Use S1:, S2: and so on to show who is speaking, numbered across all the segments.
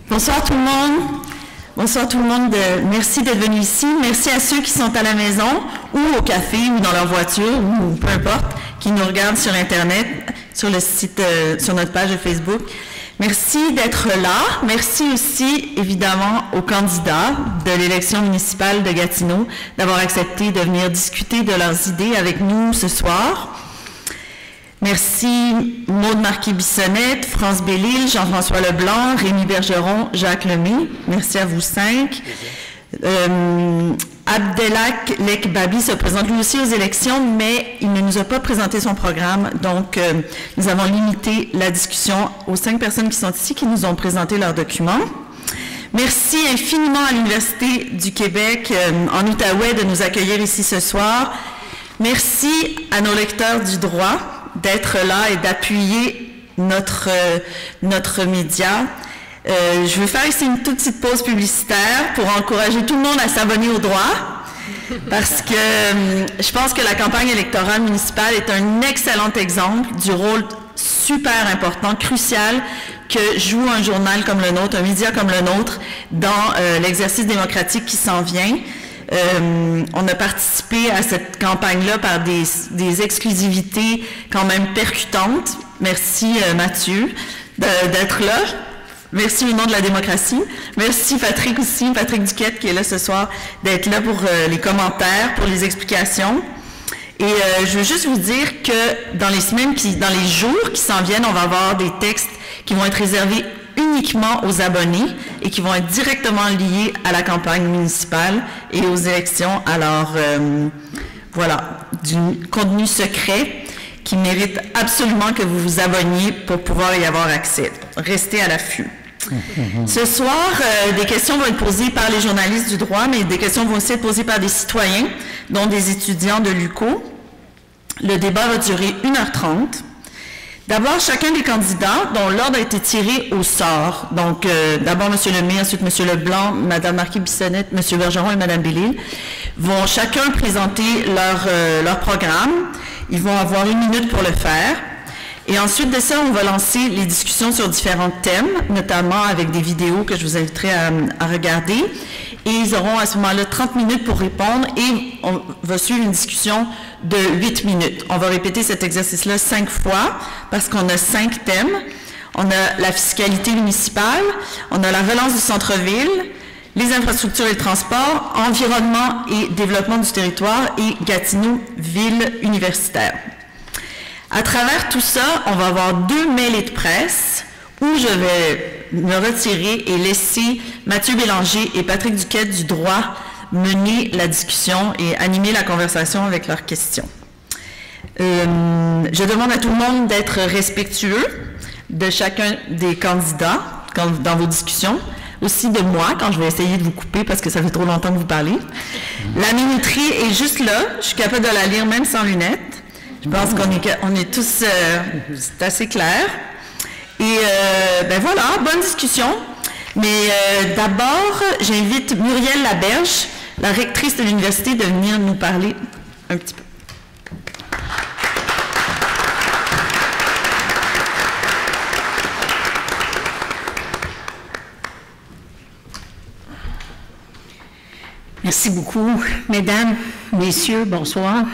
S1: Bonsoir tout le monde. Bonsoir tout le monde. Merci d'être venu ici. Merci à ceux qui sont à la maison ou au café ou dans leur voiture ou peu importe, qui nous regardent sur Internet, sur le site, sur notre page de Facebook. Merci d'être là. Merci aussi, évidemment, aux candidats de l'élection municipale de Gatineau d'avoir accepté de venir discuter de leurs idées avec nous ce soir. Merci Maude Marquis-Bissonnette, France Bellil, Jean-François Leblanc, Rémi Bergeron, Jacques Lemay. Merci à vous 5. Abdelhak Lekbabi se présente lui aussi aux élections, mais il ne nous a pas présenté son programme, donc nous avons limité la discussion aux 5 personnes qui sont ici, qui nous ont présenté leurs documents. Merci infiniment à l'Université du Québec en Outaouais de nous accueillir ici ce soir. Merci à nos lecteurs du droit d'être là et d'appuyer notre média. Je vais faire ici une toute petite pause publicitaire pour encourager tout le monde à s'abonner au droit, parce que je pense que la campagne électorale municipale est un excellent exemple du rôle super important, crucial, que joue un journal comme le nôtre, un média comme le nôtre, dans l'exercice démocratique qui s'en vient. On a participé à cette campagne-là par des exclusivités quand même percutantes. Merci Mathieu d'être là. Merci au nom de la démocratie. Merci Patrick aussi, Patrick Duquette qui est là ce soir, d'être là pour les commentaires, pour les explications. Et je veux juste vous dire que dans les jours qui s'en viennent, on va avoir des textes qui vont être réservés uniquement aux abonnés et qui vont être directement liés à la campagne municipale et aux élections. Alors, voilà, du contenu secret qui mérite absolument que vous vous abonniez pour pouvoir y avoir accès. Restez à l'affût. Ce soir, des questions vont être posées par les journalistes du droit, mais des questions vont aussi être posées par des citoyens, dont des étudiants de l'UQO. Le débat va durer 1h30. D'abord, chacun des candidats dont l'ordre a été tiré au sort, donc d'abord M. Lemay, ensuite M. Leblanc, Mme Marquis-Bissonnette, M. Bergeron et Mme Bellil, vont chacun présenter leur programme. Ils vont avoir 1 minute pour le faire. Et ensuite de ça, on va lancer les discussions sur différents thèmes, notamment avec des vidéos que je vous inviterai à regarder. Et ils auront à ce moment-là 30 minutes pour répondre et on va suivre une discussion de 8 minutes. On va répéter cet exercice-là 5 fois parce qu'on a 5 thèmes. On a la fiscalité municipale, on a la relance du centre-ville, les infrastructures et le transport, environnement et développement du territoire et Gatineau, ville universitaire. À travers tout ça, on va avoir 2 mêlées de presse où je vais me retirer et laisser Mathieu Bélanger et Patrick Duquette du droit mener la discussion et animer la conversation avec leurs questions. Je demande à tout le monde d'être respectueux de chacun des candidats dans vos discussions, aussi de moi quand je vais essayer de vous couper parce que ça fait trop longtemps que vous parlez. La minuterie est juste là, je suis capable de la lire même sans lunettes. Je pense qu'on est tous, c'est assez clair. Et ben voilà, bonne discussion. Mais d'abord, j'invite Muriel Laberge, la rectrice de l'université, de venir nous parler un petit peu.
S2: Merci beaucoup, mesdames, messieurs, bonsoir.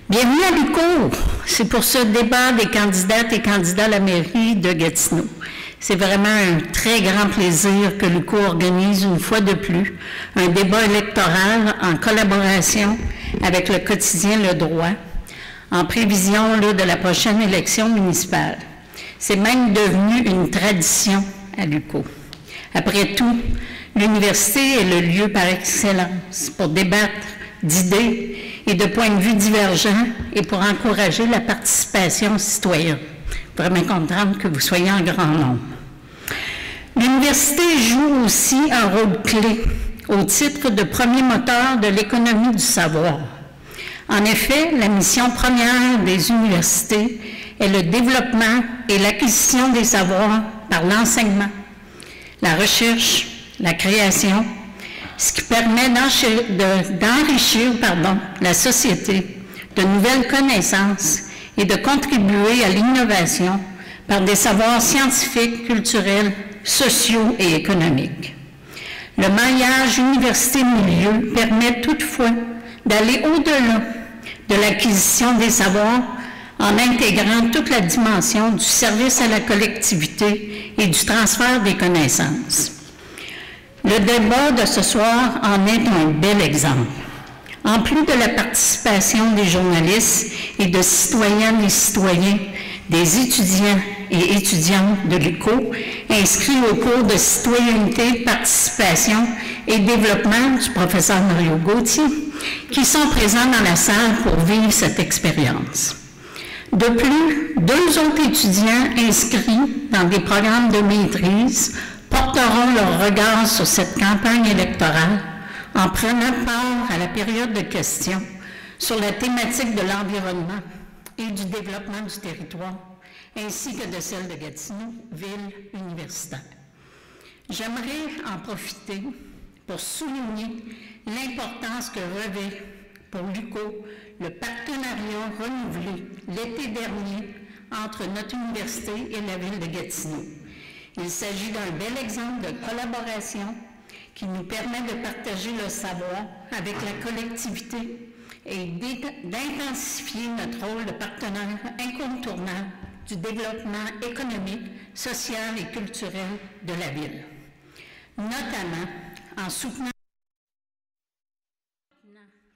S2: Bienvenue à l'UQO. C'est pour ce débat des candidates et candidats à la mairie de Gatineau. C'est vraiment un très grand plaisir que l'UQO organise une fois de plus un débat électoral en collaboration avec le quotidien Le Droit, en prévision là, de la prochaine élection municipale. C'est même devenu une tradition à l'UQO. Après tout, l'université est le lieu par excellence pour débattre d'idées et de points de vue divergents et pour encourager la participation citoyenne. Vraiment contente que vous soyez en grand nombre. L'université joue aussi un rôle clé au titre de premier moteur de l'économie du savoir. En effet, la mission première des universités est le développement et l'acquisition des savoirs par l'enseignement, la recherche, la création, ce qui permet d'enrichir la société de nouvelles connaissances et de contribuer à l'innovation par des savoirs scientifiques, culturels, sociaux et économiques. Le maillage université-milieu permet toutefois d'aller au-delà de l'acquisition des savoirs en intégrant toute la dimension du service à la collectivité et du transfert des connaissances. Le débat de ce soir en est un bel exemple. En plus de la participation des journalistes et de citoyennes et citoyens, des étudiants et étudiantes de l'UQO inscrits au cours de citoyenneté, participation et développement du professeur Mario Gauthier, qui sont présents dans la salle pour vivre cette expérience. De plus, 2 autres étudiants inscrits dans des programmes de maîtrise porteront leur regard sur cette campagne électorale en prenant part à la période de questions sur la thématique de l'environnement et du développement du territoire, ainsi que de celle de Gatineau, ville universitaire. J'aimerais en profiter pour souligner l'importance que revêt pour l'UQO le partenariat renouvelé l'été dernier entre notre université et la ville de Gatineau. Il s'agit d'un bel exemple de collaboration qui nous permet de partager le savoir avec la collectivité et d'intensifier notre rôle de partenaire incontournable du développement économique, social et culturel de la ville, notamment en soutenant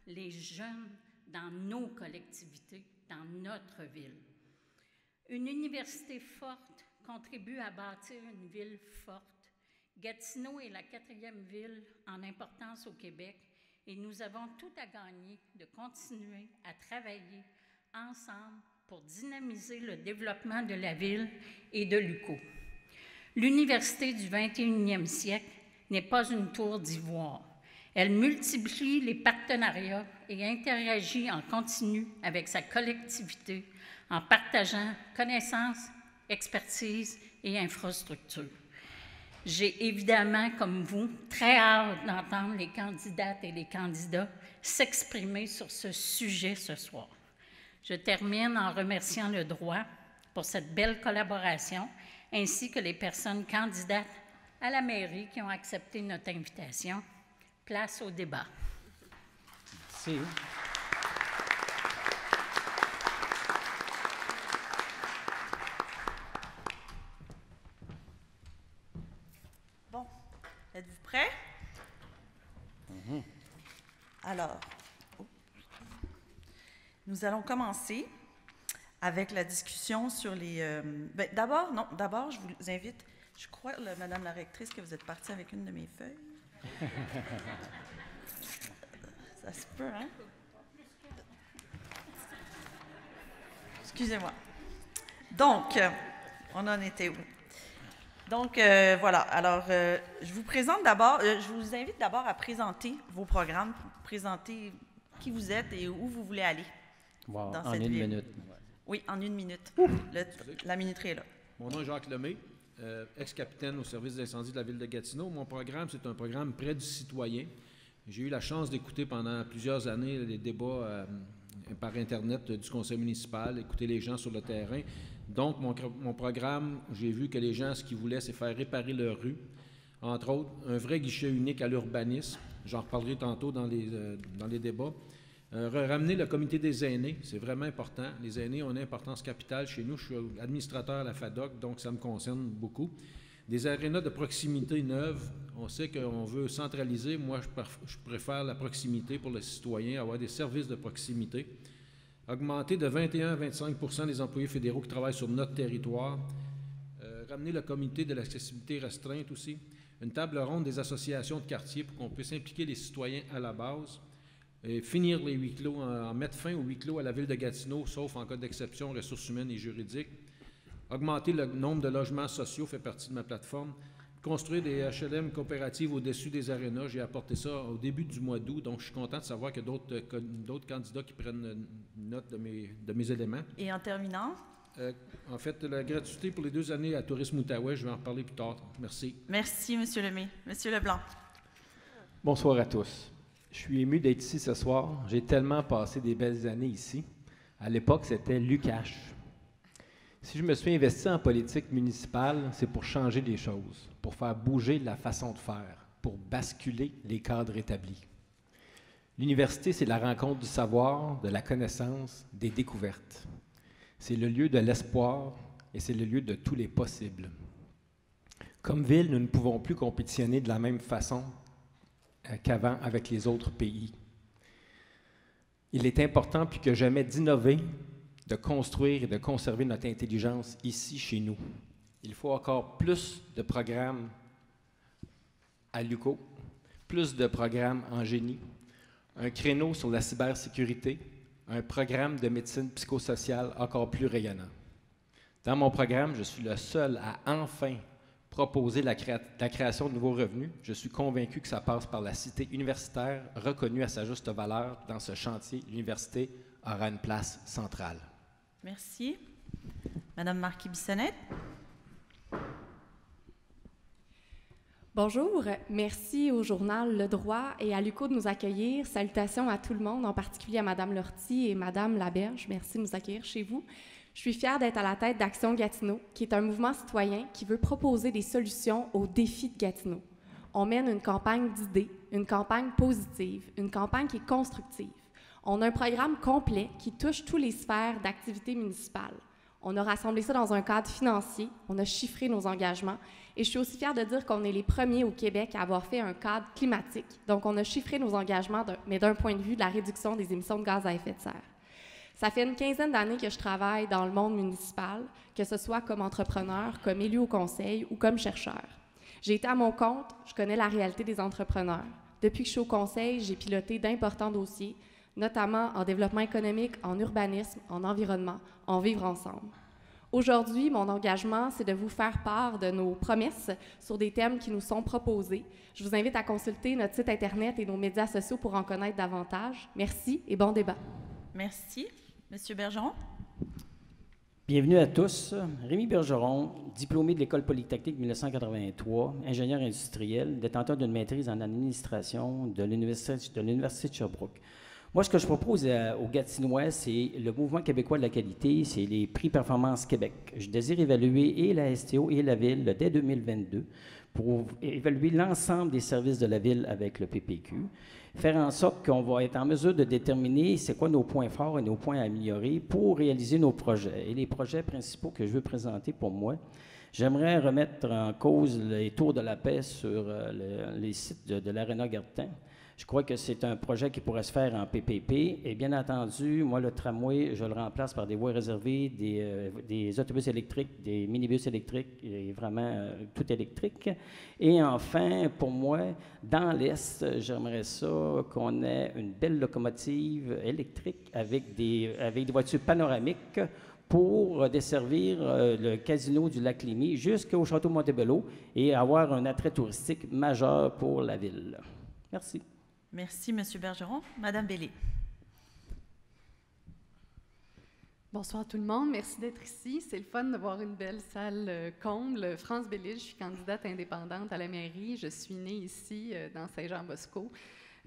S2: les jeunes dans nos collectivités, dans notre ville. Une université forte contribue à bâtir une ville forte. Gatineau est la 4e ville en importance au Québec et nous avons tout à gagner de continuer à travailler ensemble pour dynamiser le développement de la ville et de l'UQO. L'université du 21e siècle n'est pas une tour d'ivoire. Elle multiplie les partenariats et interagit en continu avec sa collectivité en partageant connaissances, expertise et infrastructures. J'ai évidemment, comme vous, très hâte d'entendre les candidates et les candidats s'exprimer sur ce sujet ce soir. Je termine en remerciant le droit pour cette belle collaboration, ainsi que les personnes candidates à la mairie qui ont accepté notre invitation. Place au débat.
S3: Merci.
S1: Bon, êtes-vous prêts? Alors, nous allons commencer avec la discussion sur les... D'abord, je vous invite, je crois, Madame la rectrice, que vous êtes partie avec une de mes feuilles. Ça se peut, hein? Excusez-moi. Donc, on en était où? Donc, voilà. Alors, je vous présente d'abord, je vous invite d'abord à présenter vos programmes, présenter qui vous êtes et où vous voulez aller.
S3: Wow,
S1: dans
S3: en
S1: cette
S3: une
S1: ville.
S3: minute.
S1: Oui, en 1 minute. La minuterie est là.
S4: Mon nom est Jacques Lemay, ex-capitaine au service d'incendie de la ville de Gatineau. Mon programme, c'est un programme près du citoyen. J'ai eu la chance d'écouter pendant plusieurs années les débats par Internet du conseil municipal, écouter les gens sur le terrain. Donc, mon programme, j'ai vu que les gens, ce qu'ils voulaient, c'est faire réparer leurs rues. Entre autres, un vrai guichet unique à l'urbanisme. J'en reparlerai tantôt dans les débats. Ramener le comité des aînés, c'est vraiment important. Les aînés ont une importance capitale chez nous. Je suis administrateur à la FADOC, donc ça me concerne beaucoup. Des arénas de proximité neuves. On sait qu'on veut centraliser. Moi, je préfère la proximité pour le citoyen, avoir des services de proximité. Augmenter de 21 à 25 % des employés fédéraux qui travaillent sur notre territoire. Ramener le comité de l'accessibilité restreinte aussi. Une table ronde des associations de quartier pour qu'on puisse impliquer les citoyens à la base. Et finir les huis clos, en mettre fin aux huis clos à la ville de Gatineau, sauf en cas d'exception, ressources humaines et juridiques. Augmenter le nombre de logements sociaux fait partie de ma plateforme. Construire des HLM coopératives au-dessus des arénas. J'ai apporté ça au début du mois d'août, donc je suis content de savoir qu'il y a d'autres candidats qui prennent note de mes éléments.
S1: Et en terminant?
S4: En fait, la gratuité pour les 2 années à Tourisme Outaouais, je vais en reparler plus tard. Merci.
S1: Merci, M. Lemay. M. Leblanc.
S3: Bonsoir à tous. Je suis ému d'être ici ce soir. J'ai tellement passé des belles années ici. À l'époque, c'était Lucash. Si je me suis investi en politique municipale, c'est pour changer les choses, pour faire bouger la façon de faire, pour basculer les cadres établis. L'université, c'est la rencontre du savoir, de la connaissance, des découvertes. C'est le lieu de l'espoir et c'est le lieu de tous les possibles. Comme ville, nous ne pouvons plus compétitionner de la même façon qu'avant avec les autres pays. Il est important plus que jamais d'innover, de construire et de conserver notre intelligence ici, chez nous. Il faut encore plus de programmes à l'UQO, plus de programmes en génie, un créneau sur la cybersécurité, un programme de médecine psychosociale encore plus rayonnant. Dans mon programme, je suis le seul à enfin proposer la création de nouveaux revenus. Je suis convaincu que ça passe par la cité universitaire reconnue à sa juste valeur. Dans ce chantier, l'université aura une place centrale.
S1: Merci. Madame Marquis-Bissonnette.
S5: Bonjour, merci au journal Le Droit et à l'UQO de nous accueillir. Salutations à tout le monde, en particulier à Madame Lortie et Madame Laberge. Merci de nous accueillir chez vous. Je suis fière d'être à la tête d'Action Gatineau, qui est un mouvement citoyen qui veut proposer des solutions aux défis de Gatineau. On mène une campagne d'idées, une campagne positive, une campagne qui est constructive. On a un programme complet qui touche toutes les sphères d'activité municipale. On a rassemblé ça dans un cadre financier, on a chiffré nos engagements et je suis aussi fière de dire qu'on est les premiers au Québec à avoir fait un cadre climatique. Donc, on a chiffré nos engagements, mais d'un point de vue de la réduction des émissions de gaz à effet de serre. Ça fait une quinzaine d'années que je travaille dans le monde municipal, que ce soit comme entrepreneur, comme élu au conseil ou comme chercheur. J'ai été à mon compte, je connais la réalité des entrepreneurs. Depuis que je suis au conseil, j'ai piloté d'importants dossiers, notamment en développement économique, en urbanisme, en environnement, en vivre ensemble. Aujourd'hui, mon engagement, c'est de vous faire part de nos promesses sur des thèmes qui nous sont proposés. Je vous invite à consulter notre site Internet et nos médias sociaux pour en connaître davantage. Merci et bon débat.
S1: Merci. Monsieur Bergeron.
S6: Bienvenue à tous. Rémi Bergeron, diplômé de l'École polytechnique 1983, ingénieur industriel, détenteur d'une maîtrise en administration de l'Université de Sherbrooke. Moi, ce que je propose aux Gatinois, c'est le Mouvement québécois de la qualité, c'est les prix Performance Québec. Je désire évaluer et la STO et la Ville dès 2022 pour évaluer l'ensemble des services de la Ville avec le PPQ, faire en sorte qu'on va être en mesure de déterminer c'est quoi nos points forts et nos points à améliorer pour réaliser nos projets. Et les projets principaux que je veux présenter pour moi, j'aimerais remettre en cause les tours de la paix sur les sites de l'Aréna Gartin. Je crois que c'est un projet qui pourrait se faire en PPP. Et bien entendu, moi, le tramway, je le remplace par des voies réservées, des autobus électriques, des minibus électriques, et vraiment tout électrique. Et enfin, pour moi, dans l'Est, j'aimerais ça qu'on ait une belle locomotive électrique avec des voitures panoramiques pour desservir le casino du Lac-Lémy jusqu'au château Montebello et avoir un attrait touristique majeur pour la ville. Merci.
S1: Merci, Monsieur Bergeron. Madame Bellé.
S7: Bonsoir tout le monde, merci d'être ici. C'est le fun de voir une belle salle comble. France Bellil, je suis candidate indépendante à la mairie. Je suis née ici, dans Saint-Jean-Bosco.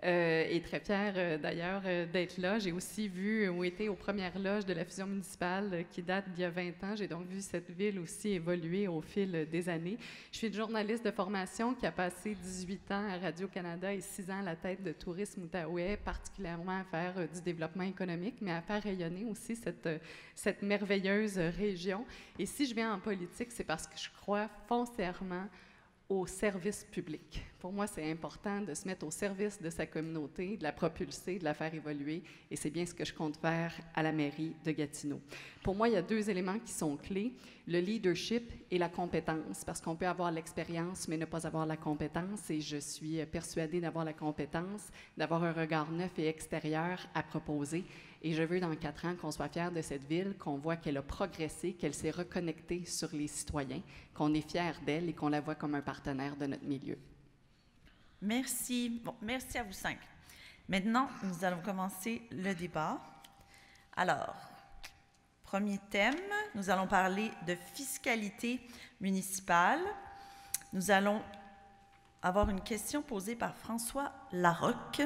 S7: Et très fière d'ailleurs d'être là. J'ai aussi vu ou été aux premières loges de la fusion municipale qui date d'il y a 20 ans. J'ai donc vu cette ville aussi évoluer au fil des années. Je suis une journaliste de formation qui a passé 18 ans à Radio-Canada et 6 ans à la tête de Tourisme Outaouais, particulièrement à faire du développement économique, mais à faire rayonner aussi cette merveilleuse région. Et si je viens en politique, c'est parce que je crois foncièrement au service public. Pour moi, c'est important de se mettre au service de sa communauté, de la propulser, de la faire évoluer, et c'est bien ce que je compte faire à la mairie de Gatineau. Pour moi, il y a 2 éléments qui sont clés, le leadership et la compétence, parce qu'on peut avoir l'expérience, mais ne pas avoir la compétence, et je suis persuadée d'avoir la compétence, d'avoir un regard neuf et extérieur à proposer. Et je veux, dans 4 ans, qu'on soit fiers de cette ville, qu'on voit qu'elle a progressé, qu'elle s'est reconnectée sur les citoyens, qu'on est fiers d'elle et qu'on la voit comme un partenaire de notre milieu.
S1: Merci. Bon, merci à vous 5. Maintenant, nous allons commencer le débat. Alors, premier thème, nous allons parler de fiscalité municipale. Nous allons avoir une question posée par François Larocque.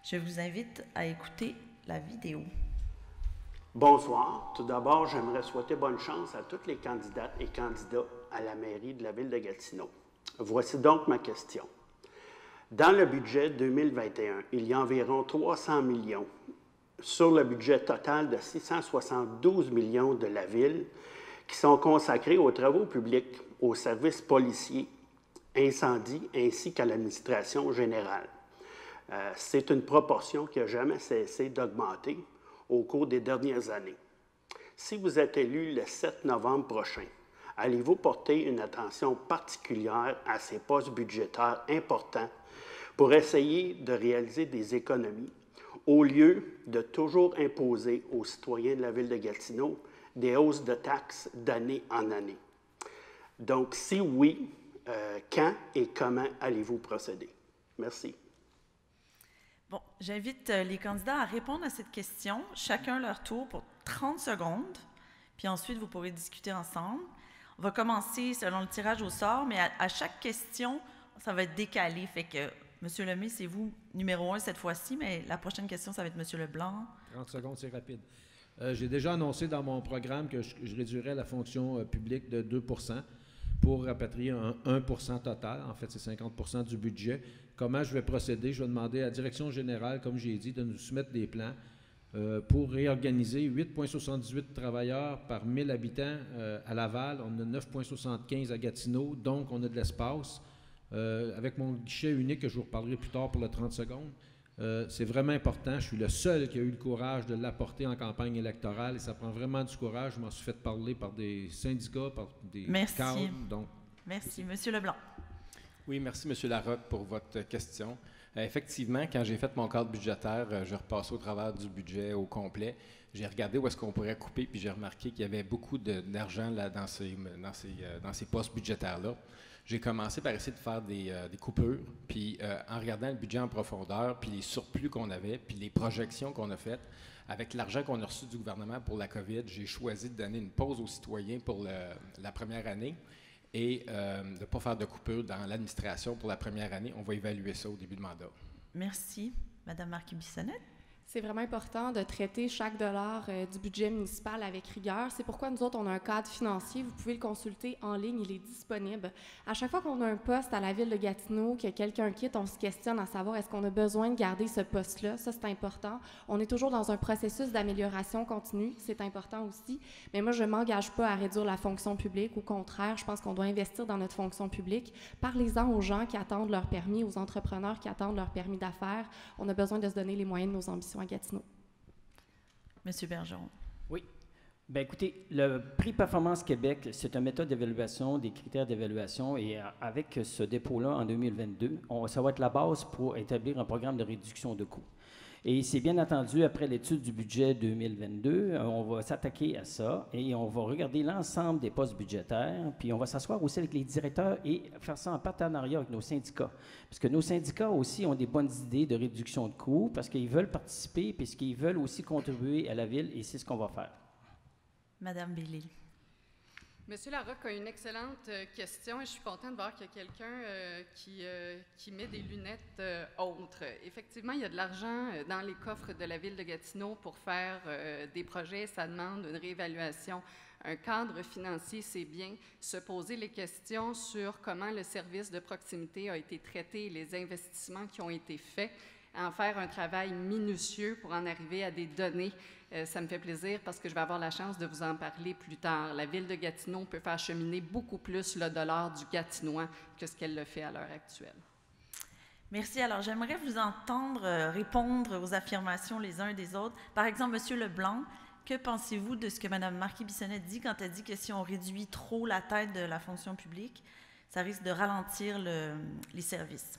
S1: Je vous invite à écouter la vidéo.
S8: Bonsoir. Tout d'abord, j'aimerais souhaiter bonne chance à toutes les candidates et candidats à la mairie de la ville de Gatineau. Voici donc ma question. Dans le budget 2021, il y a environ 300 millions sur le budget total de 672 millions de la ville qui sont consacrés aux travaux publics, aux services policiers, incendies ainsi qu'à l'administration générale. C'est une proportion qui n'a jamais cessé d'augmenter au cours des dernières années. Si vous êtes élu le 7 novembre prochain, allez-vous porter une attention particulière à ces postes budgétaires importants pour essayer de réaliser des économies au lieu de toujours imposer aux citoyens de la ville de Gatineau des hausses de taxes d'année en année? Donc, si oui, quand et comment allez-vous procéder? Merci.
S1: Bon, j'invite les candidats à répondre à cette question, chacun leur tour pour 30 secondes, puis ensuite vous pourrez discuter ensemble. On va commencer selon le tirage au sort, mais à chaque question, ça va être décalé. Fait que, M. Lemay, c'est vous numéro 1 cette fois-ci, mais la prochaine question, ça va être M. Leblanc. 30
S4: secondes, c'est rapide. J'ai déjà annoncé dans mon programme que je réduirais la fonction publique de 2 pour rapatrier un 1 total. En fait, c'est 50 du budget. Comment je vais procéder? Je vais demander à la direction générale, comme j'ai dit, de nous soumettre des plans pour réorganiser 8,78 travailleurs par 1000 habitants à Laval. On a 9,75 à Gatineau, donc on a de l'espace. Avec mon guichet unique, que je vous reparlerai plus tard pour le 30 secondes, c'est vraiment important. Je suis le seul qui a eu le courage de l'apporter en campagne électorale et ça prend vraiment du courage. Je m'en suis fait parler par des syndicats, par des cadres. Donc,
S1: merci. Monsieur Leblanc.
S3: Oui, merci, M. Larocque, pour votre question. Effectivement, quand j'ai fait mon cadre budgétaire, je repassais au travers du budget au complet. J'ai regardé où est-ce qu'on pourrait couper, puis j'ai remarqué qu'il y avait beaucoup d'argent là dans ces postes budgétaires-là. J'ai commencé par essayer de faire des coupures, puis en regardant le budget en profondeur, puis les surplus qu'on avait, puis les projections qu'on a faites, avec l'argent qu'on a reçu du gouvernement pour la COVID, j'ai choisi de donner une pause aux citoyens pour la première année et de ne pas faire de coupures dans l'administration pour la première année. On va évaluer ça au début de mandat.
S1: Merci. Madame Marquis-Bissonnette.
S5: C'est vraiment important de traiter chaque dollar du budget municipal avec rigueur. C'est pourquoi nous autres, on a un cadre financier. Vous pouvez le consulter en ligne, il est disponible. À chaque fois qu'on a un poste à la ville de Gatineau, que quelqu'un quitte, on se questionne à savoir est-ce qu'on a besoin de garder ce poste-là. Ça, c'est important. On est toujours dans un processus d'amélioration continue. C'est important aussi. Mais moi, je ne m'engage pas à réduire la fonction publique. Au contraire, je pense qu'on doit investir dans notre fonction publique. Parlez-en aux gens qui attendent leur permis, aux entrepreneurs qui attendent leur permis d'affaires. On a besoin de se donner les moyens de nos ambitions à Gatineau.
S1: Monsieur Bergeron.
S6: Oui. Bien, écoutez, le prix Performance Québec, c'est une méthode d'évaluation, des critères d'évaluation, et avec ce dépôt-là, en 2022, ça va être la base pour établir un programme de réduction de coûts. Et c'est bien entendu, après l'étude du budget 2022, on va s'attaquer à ça et on va regarder l'ensemble des postes budgétaires, puis on va s'asseoir aussi avec les directeurs et faire ça en partenariat avec nos syndicats. Parce que nos syndicats aussi ont des bonnes idées de réduction de coûts, parce qu'ils veulent participer, puis qu'ils veulent aussi contribuer à la ville, et c'est ce qu'on va faire.
S1: Madame Bellil.
S7: Monsieur Larocque a une excellente question et je suis contente de voir qu'il y a quelqu'un qui met des lunettes autres. Effectivement, il y a de l'argent dans les coffres de la ville de Gatineau pour faire des projets. Ça demande une réévaluation. Un cadre financier, c'est bien se poser les questions sur comment le service de proximité a été traité, les investissements qui ont été faits, en faire un travail minutieux pour en arriver à des données. Ça me fait plaisir parce que je vais avoir la chance de vous en parler plus tard. La ville de Gatineau peut faire cheminer beaucoup plus le dollar du Gatinois que ce qu'elle le fait à l'heure actuelle.
S1: Merci. Alors, j'aimerais vous entendre répondre aux affirmations les uns des autres. Par exemple, Monsieur Leblanc, que pensez-vous de ce que Mme Marquis-Bissonnette dit quand elle dit que si on réduit trop la tête de la fonction publique, ça risque de ralentir les services?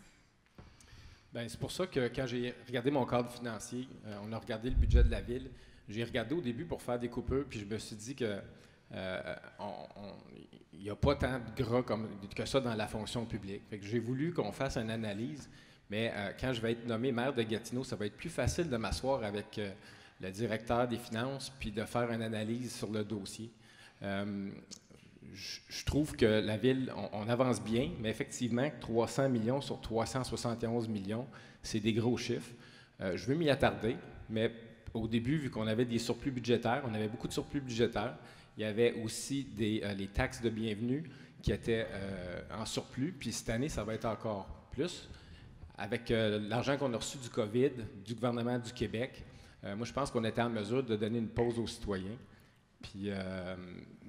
S3: Bien, c'est pour ça que quand j'ai regardé mon cadre financier, on a regardé le budget de la ville. J'ai regardé au début pour faire des coupures, puis je me suis dit que il n'y a pas tant de gras que ça dans la fonction publique. Fait que j'ai voulu qu'on fasse une analyse, mais quand je vais être nommé maire de Gatineau, ça va être plus facile de m'asseoir avec le directeur des finances puis de faire une analyse sur le dossier. Je trouve que la ville, on avance bien, mais effectivement, 300 millions sur 371 millions, c'est des gros chiffres. Je veux m'y attarder, mais au début, vu qu'on avait des surplus budgétaires, on avait beaucoup de surplus budgétaires, il y avait aussi les taxes de bienvenue qui étaient en surplus, puis cette année, ça va être encore plus. Avec l'argent qu'on a reçu du COVID, du gouvernement du Québec, moi, je pense qu'on était en mesure de donner une pause aux citoyens. Puis,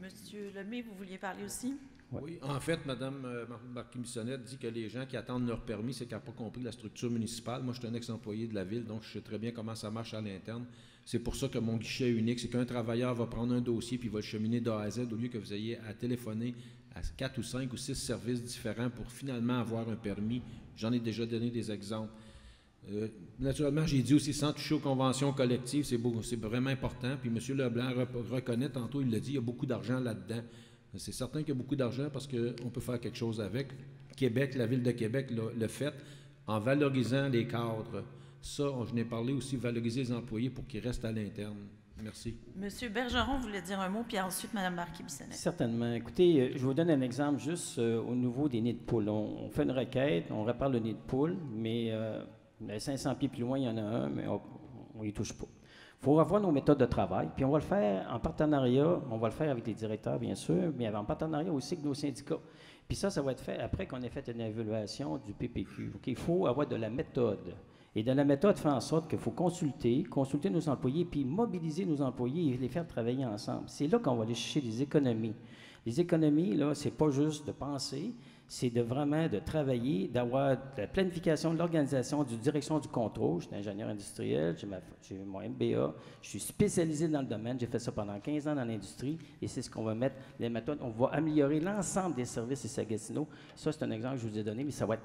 S1: Monsieur Lemay, vous vouliez parler aussi?
S4: Oui, en fait, Mme Marquis-Bissonnette dit que les gens qui attendent leur permis, c'est qu'ils n'ont pas compris la structure municipale. Moi, je suis un ex-employé de la ville, donc je sais très bien comment ça marche à l'interne. C'est pour ça que mon guichet unique, c'est qu'un travailleur va prendre un dossier puis il va le cheminer d'A à Z au lieu que vous ayez à téléphoner à 4 ou 5 ou 6 services différents pour finalement avoir un permis. J'en ai déjà donné des exemples. Naturellement, j'ai dit aussi sans toucher aux conventions collectives, c'est vraiment important. Puis M. Leblanc reconnaît tantôt, il l'a dit, il y a beaucoup d'argent là-dedans. C'est certain qu'il y a beaucoup d'argent parce qu'on peut faire quelque chose avec. Québec, la Ville de Québec l'a fait en valorisant les cadres. Ça, je n'ai parlé aussi, valoriser les employés pour qu'ils restent à l'interne. Merci.
S1: Monsieur Bergeron voulait dire un mot, puis ensuite Mme Marquis-Bissonnette.
S6: Certainement. Écoutez, je vous donne un exemple juste au niveau des nids de poules. On fait une requête, on répare le nid de poule, mais 500 pieds plus loin, il y en a un, mais on n'y touche pas. Il faut revoir nos méthodes de travail, puis on va le faire en partenariat, on va le faire avec les directeurs, bien sûr, mais en partenariat aussi avec nos syndicats. Puis ça va être fait après qu'on ait fait une évaluation du PPQ. Okay? Il faut avoir de la méthode. Et de la méthode fait en sorte qu'il faut consulter nos employés, puis mobiliser nos employés et les faire travailler ensemble. C'est là qu'on va aller chercher des économies. Les économies, là, c'est pas juste de penser, c'est vraiment de travailler, d'avoir de la planification de l'organisation, de direction du contrôle. Je suis ingénieur industriel, j'ai mon MBA, je suis spécialisé dans le domaine, j'ai fait ça pendant 15 ans dans l'industrie, et c'est ce qu'on va mettre, les méthodes. On va améliorer l'ensemble des services ici à Gatineau. Ça, c'est un exemple que je vous ai donné, mais ça va être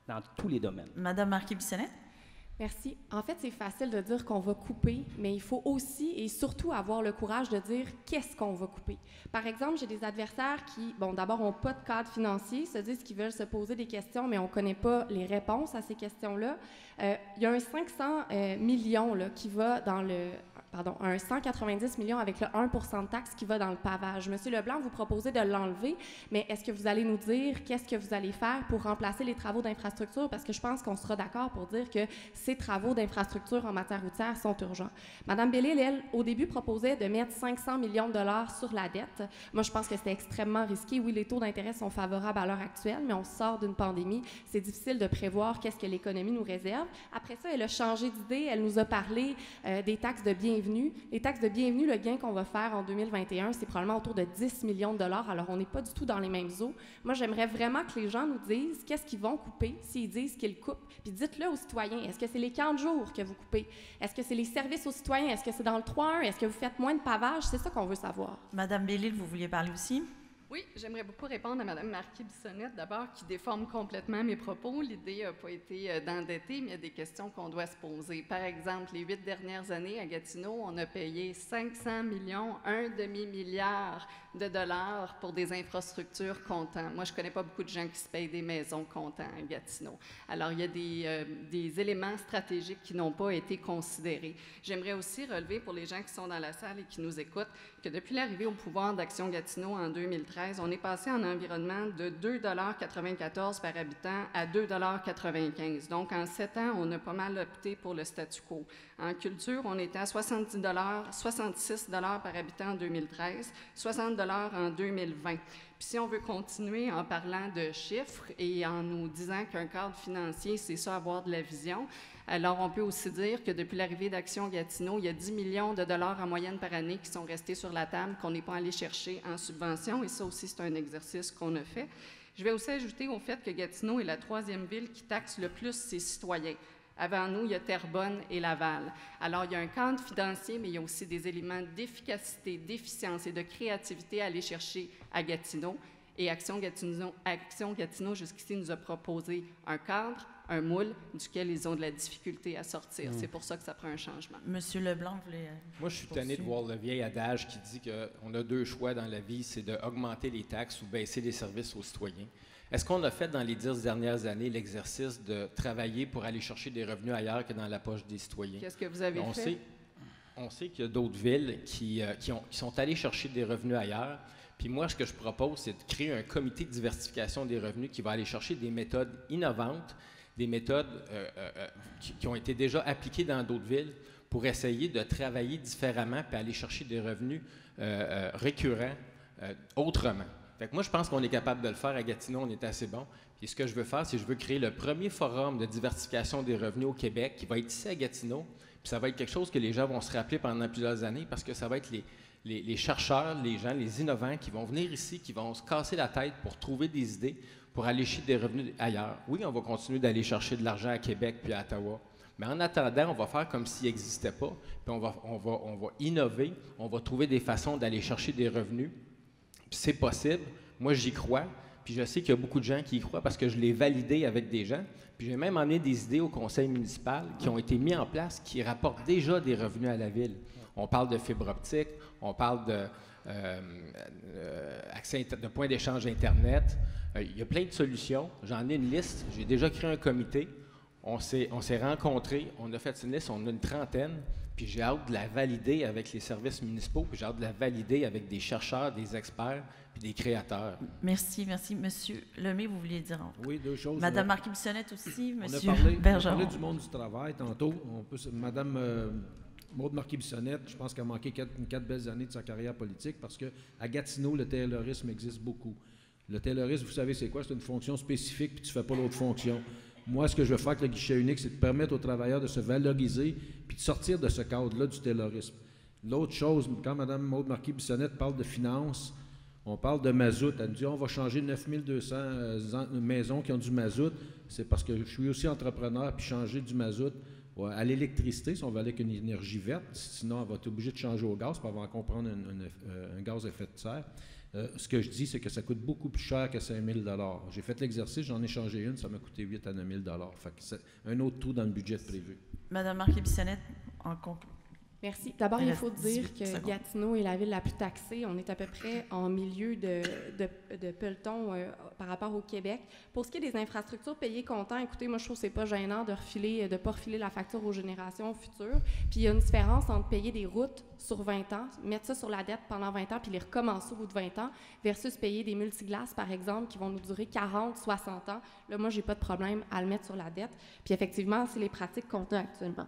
S6: dans tous les domaines.
S1: Madame Marquis-Bissonnette?
S5: Merci. En fait, c'est facile de dire qu'on va couper, mais il faut aussi et surtout avoir le courage de dire qu'est-ce qu'on va couper. Par exemple, j'ai des adversaires qui, d'abord, n'ont pas de cadre financier, se disent qu'ils veulent se poser des questions, mais on ne connaît pas les réponses à ces questions-là. Il y a un 500 millions là, qui va dans un 190 millions avec le 1 % de taxe qui va dans le pavage. Monsieur Leblanc, vous proposez de l'enlever, mais est-ce que vous allez nous dire qu'est-ce que vous allez faire pour remplacer les travaux d'infrastructure? Parce que je pense qu'on sera d'accord pour dire que ces travaux d'infrastructure en matière routière sont urgents. Madame Bellil, elle, au début, proposait de mettre 500 millions de dollars sur la dette. Moi, je pense que c'était extrêmement risqué. Oui, les taux d'intérêt sont favorables à l'heure actuelle, mais on sort d'une pandémie. C'est difficile de prévoir qu'est-ce que l'économie nous réserve. Après ça, elle a changé d'idée. Elle nous a parlé des taxes de bienvenue. Les taxes de bienvenue, le gain qu'on va faire en 2021, c'est probablement autour de 10 millions de dollars. Alors, on n'est pas du tout dans les mêmes eaux. Moi, j'aimerais vraiment que les gens nous disent qu'est-ce qu'ils vont couper s'ils disent qu'ils coupent. Puis dites-le aux citoyens. Est-ce que c'est les camps de jour que vous coupez? Est-ce que c'est les services aux citoyens? Est-ce que c'est dans le 3-1? Est-ce que vous faites moins de pavage? C'est ça qu'on veut savoir.
S1: Madame Bellil, vous vouliez parler aussi?
S7: Oui, j'aimerais beaucoup répondre à Mme Marquis-Bissonnette, d'abord, qui déforme complètement mes propos. L'idée n'a pas été d'endetter, mais il y a des questions qu'on doit se poser. Par exemple, les 8 dernières années, à Gatineau, on a payé 500 millions, un demi-milliard de dollars pour des infrastructures comptant. Moi, je ne connais pas beaucoup de gens qui se payent des maisons comptant à Gatineau. Alors, il y a des éléments stratégiques qui n'ont pas été considérés. J'aimerais aussi relever, pour les gens qui sont dans la salle et qui nous écoutent, que depuis l'arrivée au pouvoir d'Action Gatineau en 2013, on est passé en environnement de 2,94 $ par habitant à 2,95 $. Donc, en 7 ans, on a pas mal opté pour le statu quo. En culture, on était à 66 $ par habitant en 2013, 60 $ en 2020. Puis si on veut continuer en parlant de chiffres et en nous disant qu'un cadre financier, c'est ça, avoir de la vision, alors on peut aussi dire que depuis l'arrivée d'Action Gatineau, il y a 10 millions de dollars en moyenne par année qui sont restés sur la table, qu'on n'est pas allé chercher en subvention, et ça aussi, c'est un exercice qu'on a fait. Je vais aussi ajouter au fait que Gatineau est la 3e ville qui taxe le plus ses citoyens. Avant nous, il y a Terrebonne et Laval. Alors, il y a un cadre financier, mais il y a aussi des éléments d'efficacité, d'efficience et de créativité à aller chercher à Gatineau. Et Action Gatineau, jusqu'ici, nous a proposé un cadre, un moule, duquel ils ont de la difficulté à sortir. C'est pour ça que ça prend un changement.
S1: Monsieur Leblanc voulait...
S3: Moi, je suis tanné de voir le vieil adage qui dit qu'on a 2 choix dans la vie, c'est d'augmenter les taxes ou baisser les services aux citoyens. Est-ce qu'on a fait dans les 10 dernières années l'exercice de travailler pour aller chercher des revenus ailleurs que dans la poche des citoyens?
S7: Qu'est-ce que vous avez fait?
S3: On sait qu'il y a d'autres villes qui sont allées chercher des revenus ailleurs. Puis moi, ce que je propose, c'est de créer un comité de diversification des revenus qui va aller chercher des méthodes innovantes, des méthodes qui ont été déjà appliquées dans d'autres villes pour essayer de travailler différemment puis aller chercher des revenus récurrents autrement. Fait que moi, je pense qu'on est capable de le faire à Gatineau, on est assez bon. Puis ce que je veux faire, c'est que je veux créer le premier forum de diversification des revenus au Québec qui va être ici à Gatineau. Puis ça va être quelque chose que les gens vont se rappeler pendant plusieurs années parce que ça va être les chercheurs, les gens, les innovants qui vont venir ici, qui vont se casser la tête pour trouver des idées, pour aller chercher des revenus ailleurs. Oui, on va continuer d'aller chercher de l'argent à Québec puis à Ottawa. Mais en attendant, on va faire comme s'il n'existait pas. Puis on va innover, on va trouver des façons d'aller chercher des revenus. Puis c'est possible. Moi, j'y crois. Puis je sais qu'il y a beaucoup de gens qui y croient parce que je l'ai validé avec des gens. Puis j'ai même emmené des idées au conseil municipal qui ont été mis en place, qui rapportent déjà des revenus à la ville. On parle de fibre optique, on parle de points d'échange Internet. Il y a plein de solutions. J'en ai une liste. J'ai déjà créé un comité. On s'est rencontrés. On a fait une liste. On a une trentaine. Puis j'ai hâte de la valider avec les services municipaux, puis j'ai hâte de la valider avec des chercheurs, des experts, puis des créateurs.
S1: Merci, merci. Monsieur Lemay, vous vouliez dire en...
S4: Oui, deux choses.
S1: Madame Marquis-Bissonnette aussi, Monsieur
S4: On a
S1: Bergeron.
S4: parlé du monde du travail tantôt. Madame Maude Marquis-Bissonnette, je pense qu'elle a manqué 4 belles années de sa carrière politique parce qu'à Gatineau, le taylorisme existe beaucoup. Le taylorisme, vous savez c'est quoi? C'est une fonction spécifique, puis tu ne fais pas l'autre fonction. Moi, ce que je veux faire avec le guichet unique, c'est de permettre aux travailleurs de se valoriser puis de sortir de ce cadre-là du taylorisme. L'autre chose, quand Mme Maude Marquis-Bissonnette parle de finances, on parle de mazout. Elle nous dit on va changer 9200 maisons qui ont du mazout. C'est parce que je suis aussi entrepreneur puis changer du mazout à l'électricité, si on va aller avec une énergie verte, sinon on va être obligé de changer au gaz, puis on va encore prendre un gaz à effet de serre. Ce que je dis, c'est que ça coûte beaucoup plus cher que 5 000 $. J'ai fait l'exercice, j'en ai changé une, ça m'a coûté 8 à 9 000 $. Fait que c'est un autre trou dans le budget prévu.
S1: Madame Marquis-Bissonnette, en conclusion.
S5: Merci. D'abord, il faut dire que Gatineau est la ville la plus taxée. On est à peu près en milieu de peloton par rapport au Québec. Pour ce qui est des infrastructures payées comptant, écoutez, moi, je trouve que c'est pas gênant de pas refiler la facture aux générations futures. Puis il y a une différence entre payer des routes sur 20 ans, mettre ça sur la dette pendant 20 ans, puis les recommencer au bout de 20 ans, versus payer des multiglaces, par exemple, qui vont nous durer 40, 60 ans. Là, moi, j'ai pas de problème à le mettre sur la dette. Puis effectivement, c'est les pratiques qu'on a actuellement.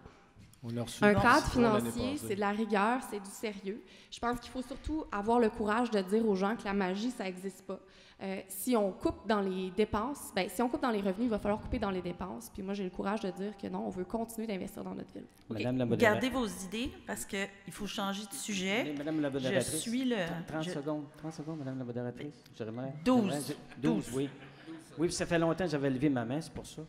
S5: Un cadre financier, c'est de la rigueur, c'est du sérieux. Je pense qu'il faut surtout avoir le courage de dire aux gens que la magie, ça n'existe pas. Si on coupe dans les dépenses, si on coupe dans les revenus, il va falloir couper dans les dépenses. Puis moi, j'ai le courage de dire que non, on veut continuer d'investir dans notre ville.
S1: Madame la modératrice. Gardez vos idées parce qu'il faut changer de sujet.
S6: Madame la modératrice.
S1: Je suis le...
S6: 30 secondes, Madame la modératrice.
S1: 12,
S6: oui. Oui, ça fait longtemps que j'avais levé ma main, c'est pour ça.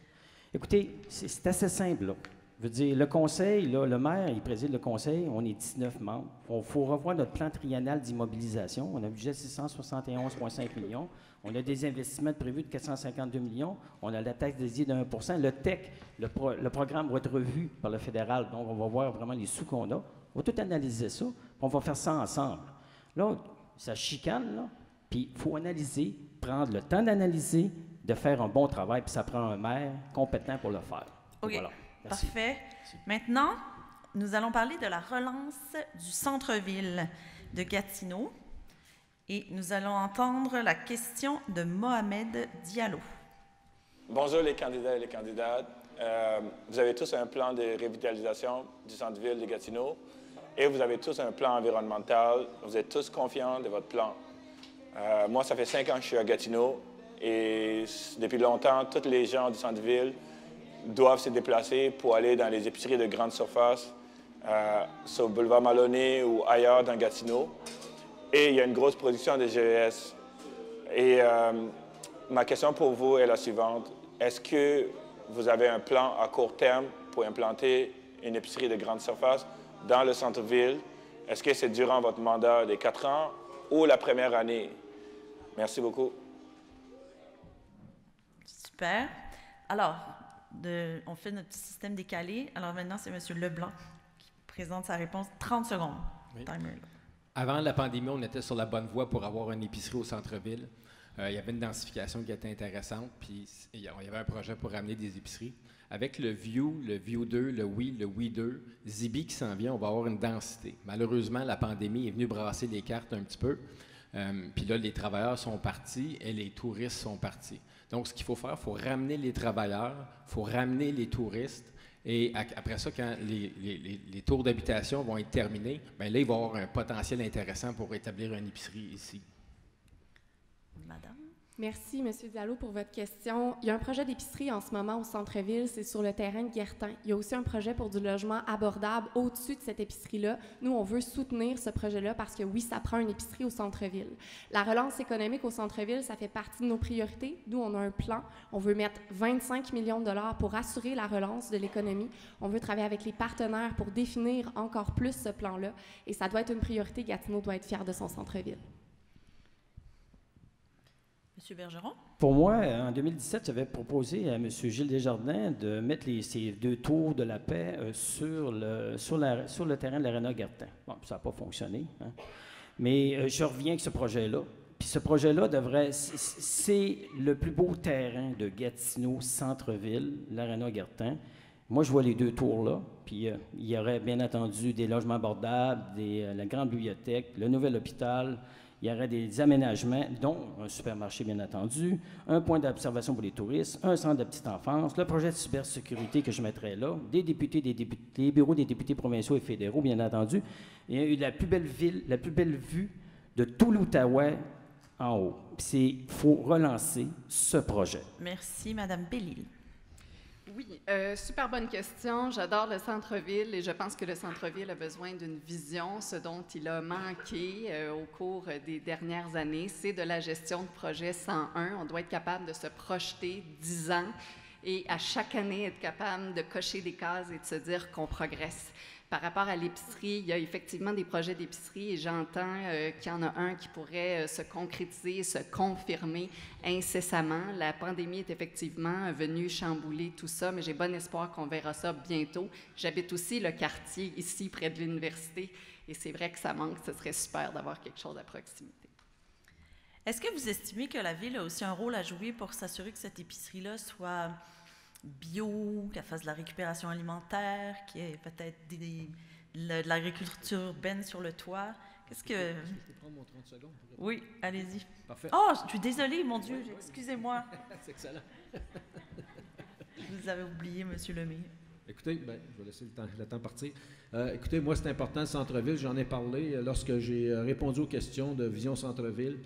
S6: Écoutez, c'est assez simple, là. Je veux dire, le conseil, là, le maire, il préside le conseil, on est 19 membres. Il faut revoir notre plan triennal d'immobilisation. On a un budget de 671,5 millions. On a des investissements prévus de 452 millions. On a la taxe dédiée de 1 %. Le TEC, le programme va être revu par le fédéral. Donc, on va voir vraiment les sous qu'on a. On va tout analyser ça, puis on va faire ça ensemble. Là, ça chicane, là, puis il faut analyser, prendre le temps d'analyser, de faire un bon travail, puis ça prend un maire compétent pour le faire.
S1: OK.
S6: Voilà. Merci.
S1: Parfait. Merci. Maintenant, nous allons parler de la relance du centre-ville de Gatineau et nous allons entendre la question de Mohamed Diallo.
S9: Bonjour les candidats et les candidates. Vous avez tous un plan de revitalisation du centre-ville de Gatineau et vous avez tous un plan environnemental. Vous êtes tous confiants de votre plan. Moi, ça fait 5 ans que je suis à Gatineau et depuis longtemps, tous les gens du centre-ville doivent se déplacer pour aller dans les épiceries de grande surface, sur le boulevard Maloney ou ailleurs dans Gatineau. Et il y a une grosse production de GES. Et ma question pour vous est la suivante. Est-ce que vous avez un plan à court terme pour implanter une épicerie de grande surface dans le centre-ville? Est-ce que c'est durant votre mandat des 4 ans ou la première année? Merci beaucoup.
S1: Super. Alors, on fait notre petit système décalé. Alors maintenant, c'est M. Leblanc qui présente sa réponse. 30 secondes.
S3: Oui.
S1: Timer.
S3: Avant la pandémie, on était sur la bonne voie pour avoir une épicerie au centre-ville. Il y avait une densification qui était intéressante, puis il y avait un projet pour ramener des épiceries. Avec le View 2, le Oui 2, Zibi qui s'en vient, on va avoir une densité. Malheureusement, la pandémie est venue brasser les cartes un petit peu. Puis là, les travailleurs sont partis et les touristes sont partis. Donc, ce qu'il faut faire, il faut ramener les travailleurs, il faut ramener les touristes Et après ça, quand les tours d'habitation vont être terminés, bien là, il va y avoir un potentiel intéressant pour établir une épicerie ici.
S1: Madame?
S5: Merci, M. Diallo, pour votre question. Il y a un projet d'épicerie en ce moment au centre-ville, c'est sur le terrain de Guertin. Il y a aussi un projet pour du logement abordable au-dessus de cette épicerie-là. Nous, on veut soutenir ce projet-là parce que oui, ça prend une épicerie au centre-ville. La relance économique au centre-ville, ça fait partie de nos priorités. Nous, on a un plan. On veut mettre 25 millions de dollars pour assurer la relance de l'économie. On veut travailler avec les partenaires pour définir encore plus ce plan-là. Et ça doit être une priorité. Gatineau doit être fier de son centre-ville.
S1: M. Bergeron?
S6: Pour moi, en 2017, j'avais proposé à M. Gilles Desjardins de mettre ces 2 tours de la paix sur le terrain de l'Aréna Guertin. Bon, ça n'a pas fonctionné, hein. Mais je reviens avec ce projet-là. Puis ce projet-là c'est le plus beau terrain de Gatineau centre-ville, l'Aréna Guertin. Moi, je vois les 2 tours-là. Puis il y aurait bien entendu des logements abordables, la grande bibliothèque, le nouvel hôpital. Il y aurait des aménagements, dont un supermarché, bien entendu, un point d'observation pour les touristes, un centre de petite enfance, le projet de cybersécurité que je mettrais là, des bureaux des députés provinciaux et fédéraux, bien entendu, et la plus belle vue de tout l'Outaouais en haut. Il faut relancer ce projet.
S1: Merci, Mme Bellil.
S7: Oui, super bonne question. J'adore le centre-ville et je pense que le centre-ville a besoin d'une vision. Ce dont il a manqué au cours des dernières années, c'est de la gestion de projet 101. On doit être capable de se projeter 10 ans et à chaque année être capable de cocher des cases et de se dire qu'on progresse. Par rapport à l'épicerie, il y a effectivement des projets d'épicerie et j'entends qu'il y en a un qui pourrait se concrétiser, se confirmer incessamment. La pandémie est effectivement venue chambouler tout ça, mais j'ai bon espoir qu'on verra ça bientôt. J'habite aussi le quartier ici, près de l'université, et c'est vrai que ça manque. Ce serait super d'avoir quelque chose à proximité.
S1: Est-ce que vous estimez que la Ville a aussi un rôle à jouer pour s'assurer que cette épicerie-là soit bio, qu'elle fasse de la récupération alimentaire, qu'il y ait peut-être de l'agriculture urbaine sur le toit? Qu'est-ce que...
S4: Je peux prendre mon 30 secondes?
S1: Oui, allez-y.
S4: Parfait.
S1: Oh, je suis désolée, mon Dieu, excusez-moi.
S4: C'est excellent.
S1: Vous avez oublié, M. Lemay.
S4: Écoutez, je vais laisser le temps partir. Écoutez, moi, c'est important, le centre-ville. J'en ai parlé lorsque j'ai répondu aux questions de Vision Centre-ville.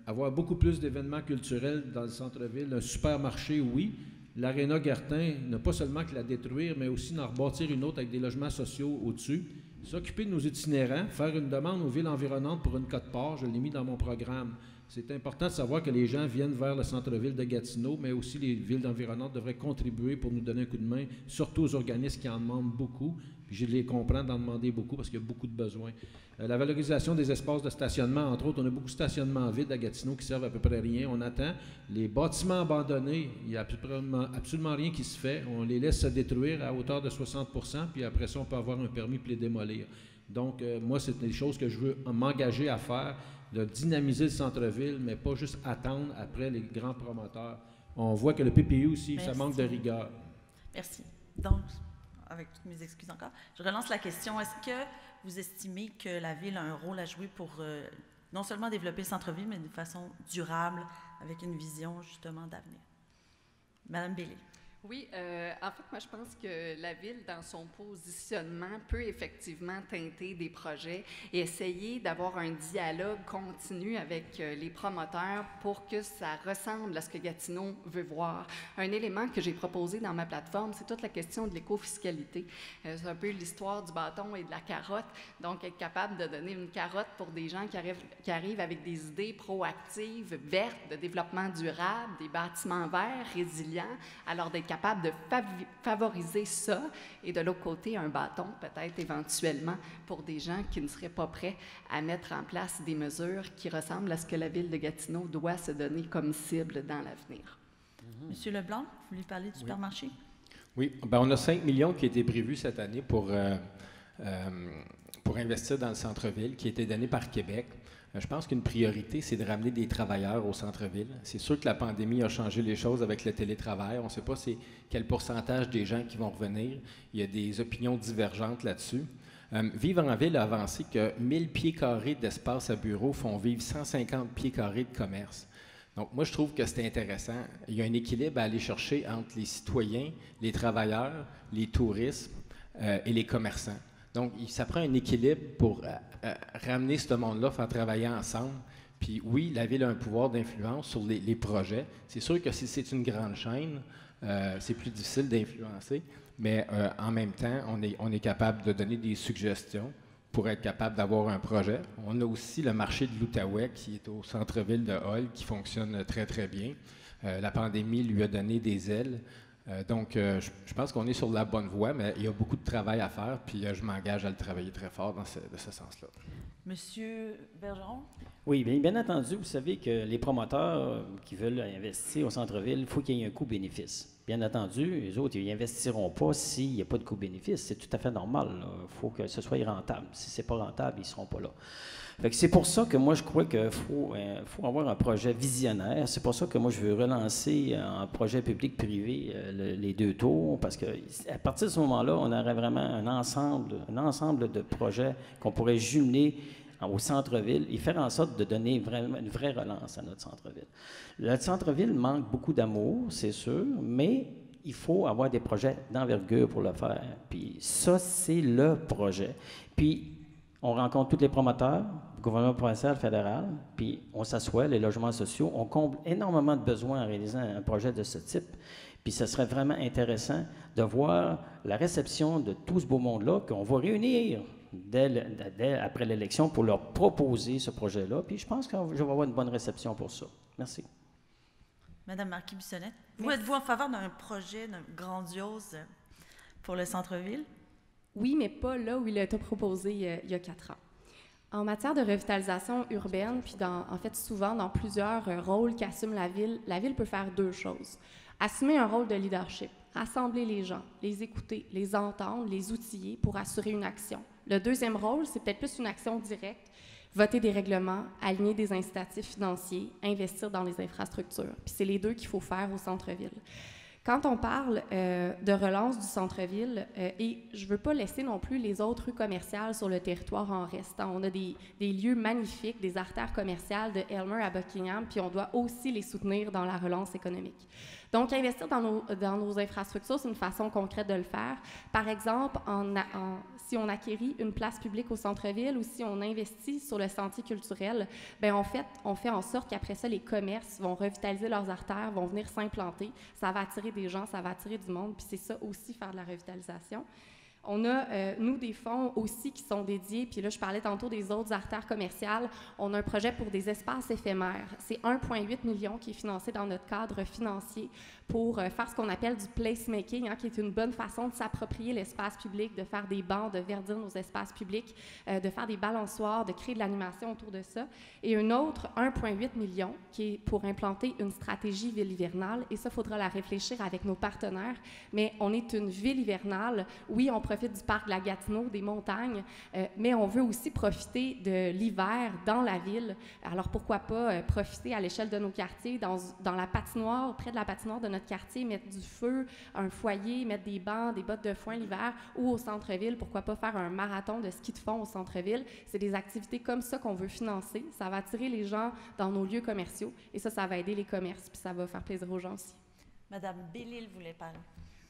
S4: Avoir beaucoup plus d'événements culturels dans le centre-ville. Un supermarché, oui. L'Aréna Guertin, n'a pas seulement que la détruire, mais aussi d'en rebâtir une autre avec des logements sociaux au-dessus. S'occuper de nos itinérants, faire une demande aux villes environnantes pour une quote-part, je l'ai mis dans mon programme. C'est important de savoir que les gens viennent vers le centre-ville de Gatineau, mais aussi les villes environnantes devraient contribuer pour nous donner un coup de main, surtout aux organismes qui en demandent beaucoup. Puis je les comprends d'en demander beaucoup parce qu'il y a beaucoup de besoins. La valorisation des espaces de stationnement, entre autres, on a beaucoup de stationnements vides à Gatineau qui servent à peu près à rien. On attend. Les bâtiments abandonnés, il n'y a absolument rien qui se fait. On les laisse se détruire à hauteur de 60 %, puis après ça, on peut avoir un permis pour les démolir. Donc, moi, c'est des choses que je veux m'engager à faire, de dynamiser le centre-ville, mais pas juste attendre après les grands promoteurs. On voit que le PPU aussi, ça manque de rigueur.
S1: Merci. Donc, avec toutes mes excuses encore, je relance la question. Est-ce que vous estimez que la Ville a un rôle à jouer pour non seulement développer le centre-ville, mais de façon durable, avec une vision justement d'avenir? Madame Bellil.
S7: Oui, en fait, moi, je pense que la Ville, dans son positionnement, peut effectivement teinter des projets et essayer d'avoir un dialogue continu avec les promoteurs pour que ça ressemble à ce que Gatineau veut voir. Un élément que j'ai proposé dans ma plateforme, c'est toute la question de l'écofiscalité. C'est un peu l'histoire du bâton et de la carotte. Donc, être capable de donner une carotte pour des gens qui arrivent avec des idées proactives, vertes, de développement durable, des bâtiments verts, résilients, alors d'être capable de favoriser ça, et de l'autre côté, un bâton, peut-être éventuellement, pour des gens qui ne seraient pas prêts à mettre en place des mesures qui ressemblent à ce que la Ville de Gatineau doit se donner comme cible dans l'avenir.
S1: Monsieur Leblanc, vous voulez parler du supermarché?
S3: Oui, bien, on a 5 millions qui étaient prévus cette année pour investir dans le centre-ville, qui a été donné par Québec. Je pense qu'une priorité, c'est de ramener des travailleurs au centre-ville. C'est sûr que la pandémie a changé les choses avec le télétravail. On ne sait pas quel pourcentage des gens qui vont revenir. Il y a des opinions divergentes là-dessus. Vivre en ville a avancé que 1000 pieds carrés d'espace à bureau font vivre 150 pieds carrés de commerce. Donc, moi, je trouve que c'est intéressant. Il y a un équilibre à aller chercher entre les citoyens, les travailleurs, les touristes et les commerçants. Donc, ça prend un équilibre pour ramener ce monde-là, faire travailler ensemble. Puis oui, la Ville a un pouvoir d'influence sur les projets. C'est sûr que si c'est une grande chaîne, c'est plus difficile d'influencer, mais en même temps, on est capable de donner des suggestions pour être capable d'avoir un projet. On a aussi le marché de l'Outaouais qui est au centre-ville de Hull, qui fonctionne très, très bien. La pandémie lui a donné des ailes. Donc, je pense qu'on est sur la bonne voie, mais il y a beaucoup de travail à faire, puis je m'engage à le travailler très fort de ce sens-là.
S1: Monsieur Bergeron?
S6: Oui, bien entendu, vous savez que les promoteurs qui veulent investir au centre-ville, il faut qu'il y ait un coût-bénéfice. Bien entendu, les autres, ils n'investiront pas s'il n'y a pas de coût-bénéfice. C'est tout à fait normal. Il faut que ce soit rentable. Si ce n'est pas rentable, ils ne seront pas là. Fait que c'est pour ça que moi, je crois qu'il faut avoir un projet visionnaire. C'est pour ça que moi, je veux relancer en projet public-privé les deux tours, parce qu'à partir de ce moment-là, on aurait vraiment un ensemble de projets qu'on pourrait jumeler au centre-ville et faire en sorte de donner vraiment une vraie relance à notre centre-ville. Le centre-ville manque beaucoup d'amour, c'est sûr, mais il faut avoir des projets d'envergure pour le faire. Puis ça, c'est le projet. Puis on rencontre tous les promoteurs, le gouvernement provincial, fédéral, puis on s'assoit, les logements sociaux, on comble énormément de besoins en réalisant un projet de ce type. Puis ce serait vraiment intéressant de voir la réception de tout ce beau monde-là qu'on va réunir après l'élection pour leur proposer ce projet-là. Puis je pense que je vais avoir une bonne réception pour ça. Merci.
S1: Madame Marquis-Bissonnette, vous êtes-vous en faveur d'un projet grandiose pour le centre-ville?
S5: Oui, mais pas là où il a été proposé il y a 4 ans. En matière de revitalisation urbaine, puis en fait souvent dans plusieurs rôles qu'assume la ville peut faire 2 choses. Assumer un rôle de leadership, rassembler les gens, les écouter, les entendre, les outiller pour assurer une action. Le deuxième rôle, c'est peut-être plus une action directe, voter des règlements, aligner des incitatifs financiers, investir dans les infrastructures. Puis c'est les 2 qu'il faut faire au centre-ville. Quand on parle de relance du centre-ville, et je ne veux pas laisser non plus les autres rues commerciales sur le territoire en restant. On a des lieux magnifiques, des artères commerciales de Aylmer à Buckingham, puis on doit aussi les soutenir dans la relance économique. Donc, investir dans nos infrastructures, c'est une façon concrète de le faire. Par exemple, si on acquérit une place publique au centre-ville ou si on investit sur le sentier culturel, bien, en fait, on fait en sorte qu'après ça, les commerces vont revitaliser leurs artères, vont venir s'implanter. Ça va attirer des gens, ça va attirer du monde, puis c'est ça aussi, faire de la revitalisation. On a, nous, des fonds aussi qui sont dédiés, puis là, je parlais tantôt des autres artères commerciales. On a un projet pour des espaces éphémères. C'est 1,8 million qui est financé dans notre cadre financier pour faire ce qu'on appelle du placemaking, qui est une bonne façon de s'approprier l'espace public, de faire des bancs, de verdir nos espaces publics, de faire des balançoires, de créer de l'animation autour de ça. Et un autre 1,8 million qui est pour implanter une stratégie ville hivernale. Et ça, il faudra la réfléchir avec nos partenaires. Mais on est une ville hivernale. Oui, on profite du parc de la Gatineau, des montagnes, mais on veut aussi profiter de l'hiver dans la ville. Alors, pourquoi pas profiter à l'échelle de nos quartiers, dans la patinoire, près de la patinoire de notre quartier, mettre du feu, un foyer, mettre des bancs, des bottes de foin l'hiver, ou au centre-ville, pourquoi pas faire un marathon de ski de fond au centre-ville. C'est des activités comme ça qu'on veut financer. Ça va attirer les gens dans nos lieux commerciaux, et ça va aider les commerces, puis ça va faire plaisir aux gens aussi.
S1: Madame Bellil voulait parler.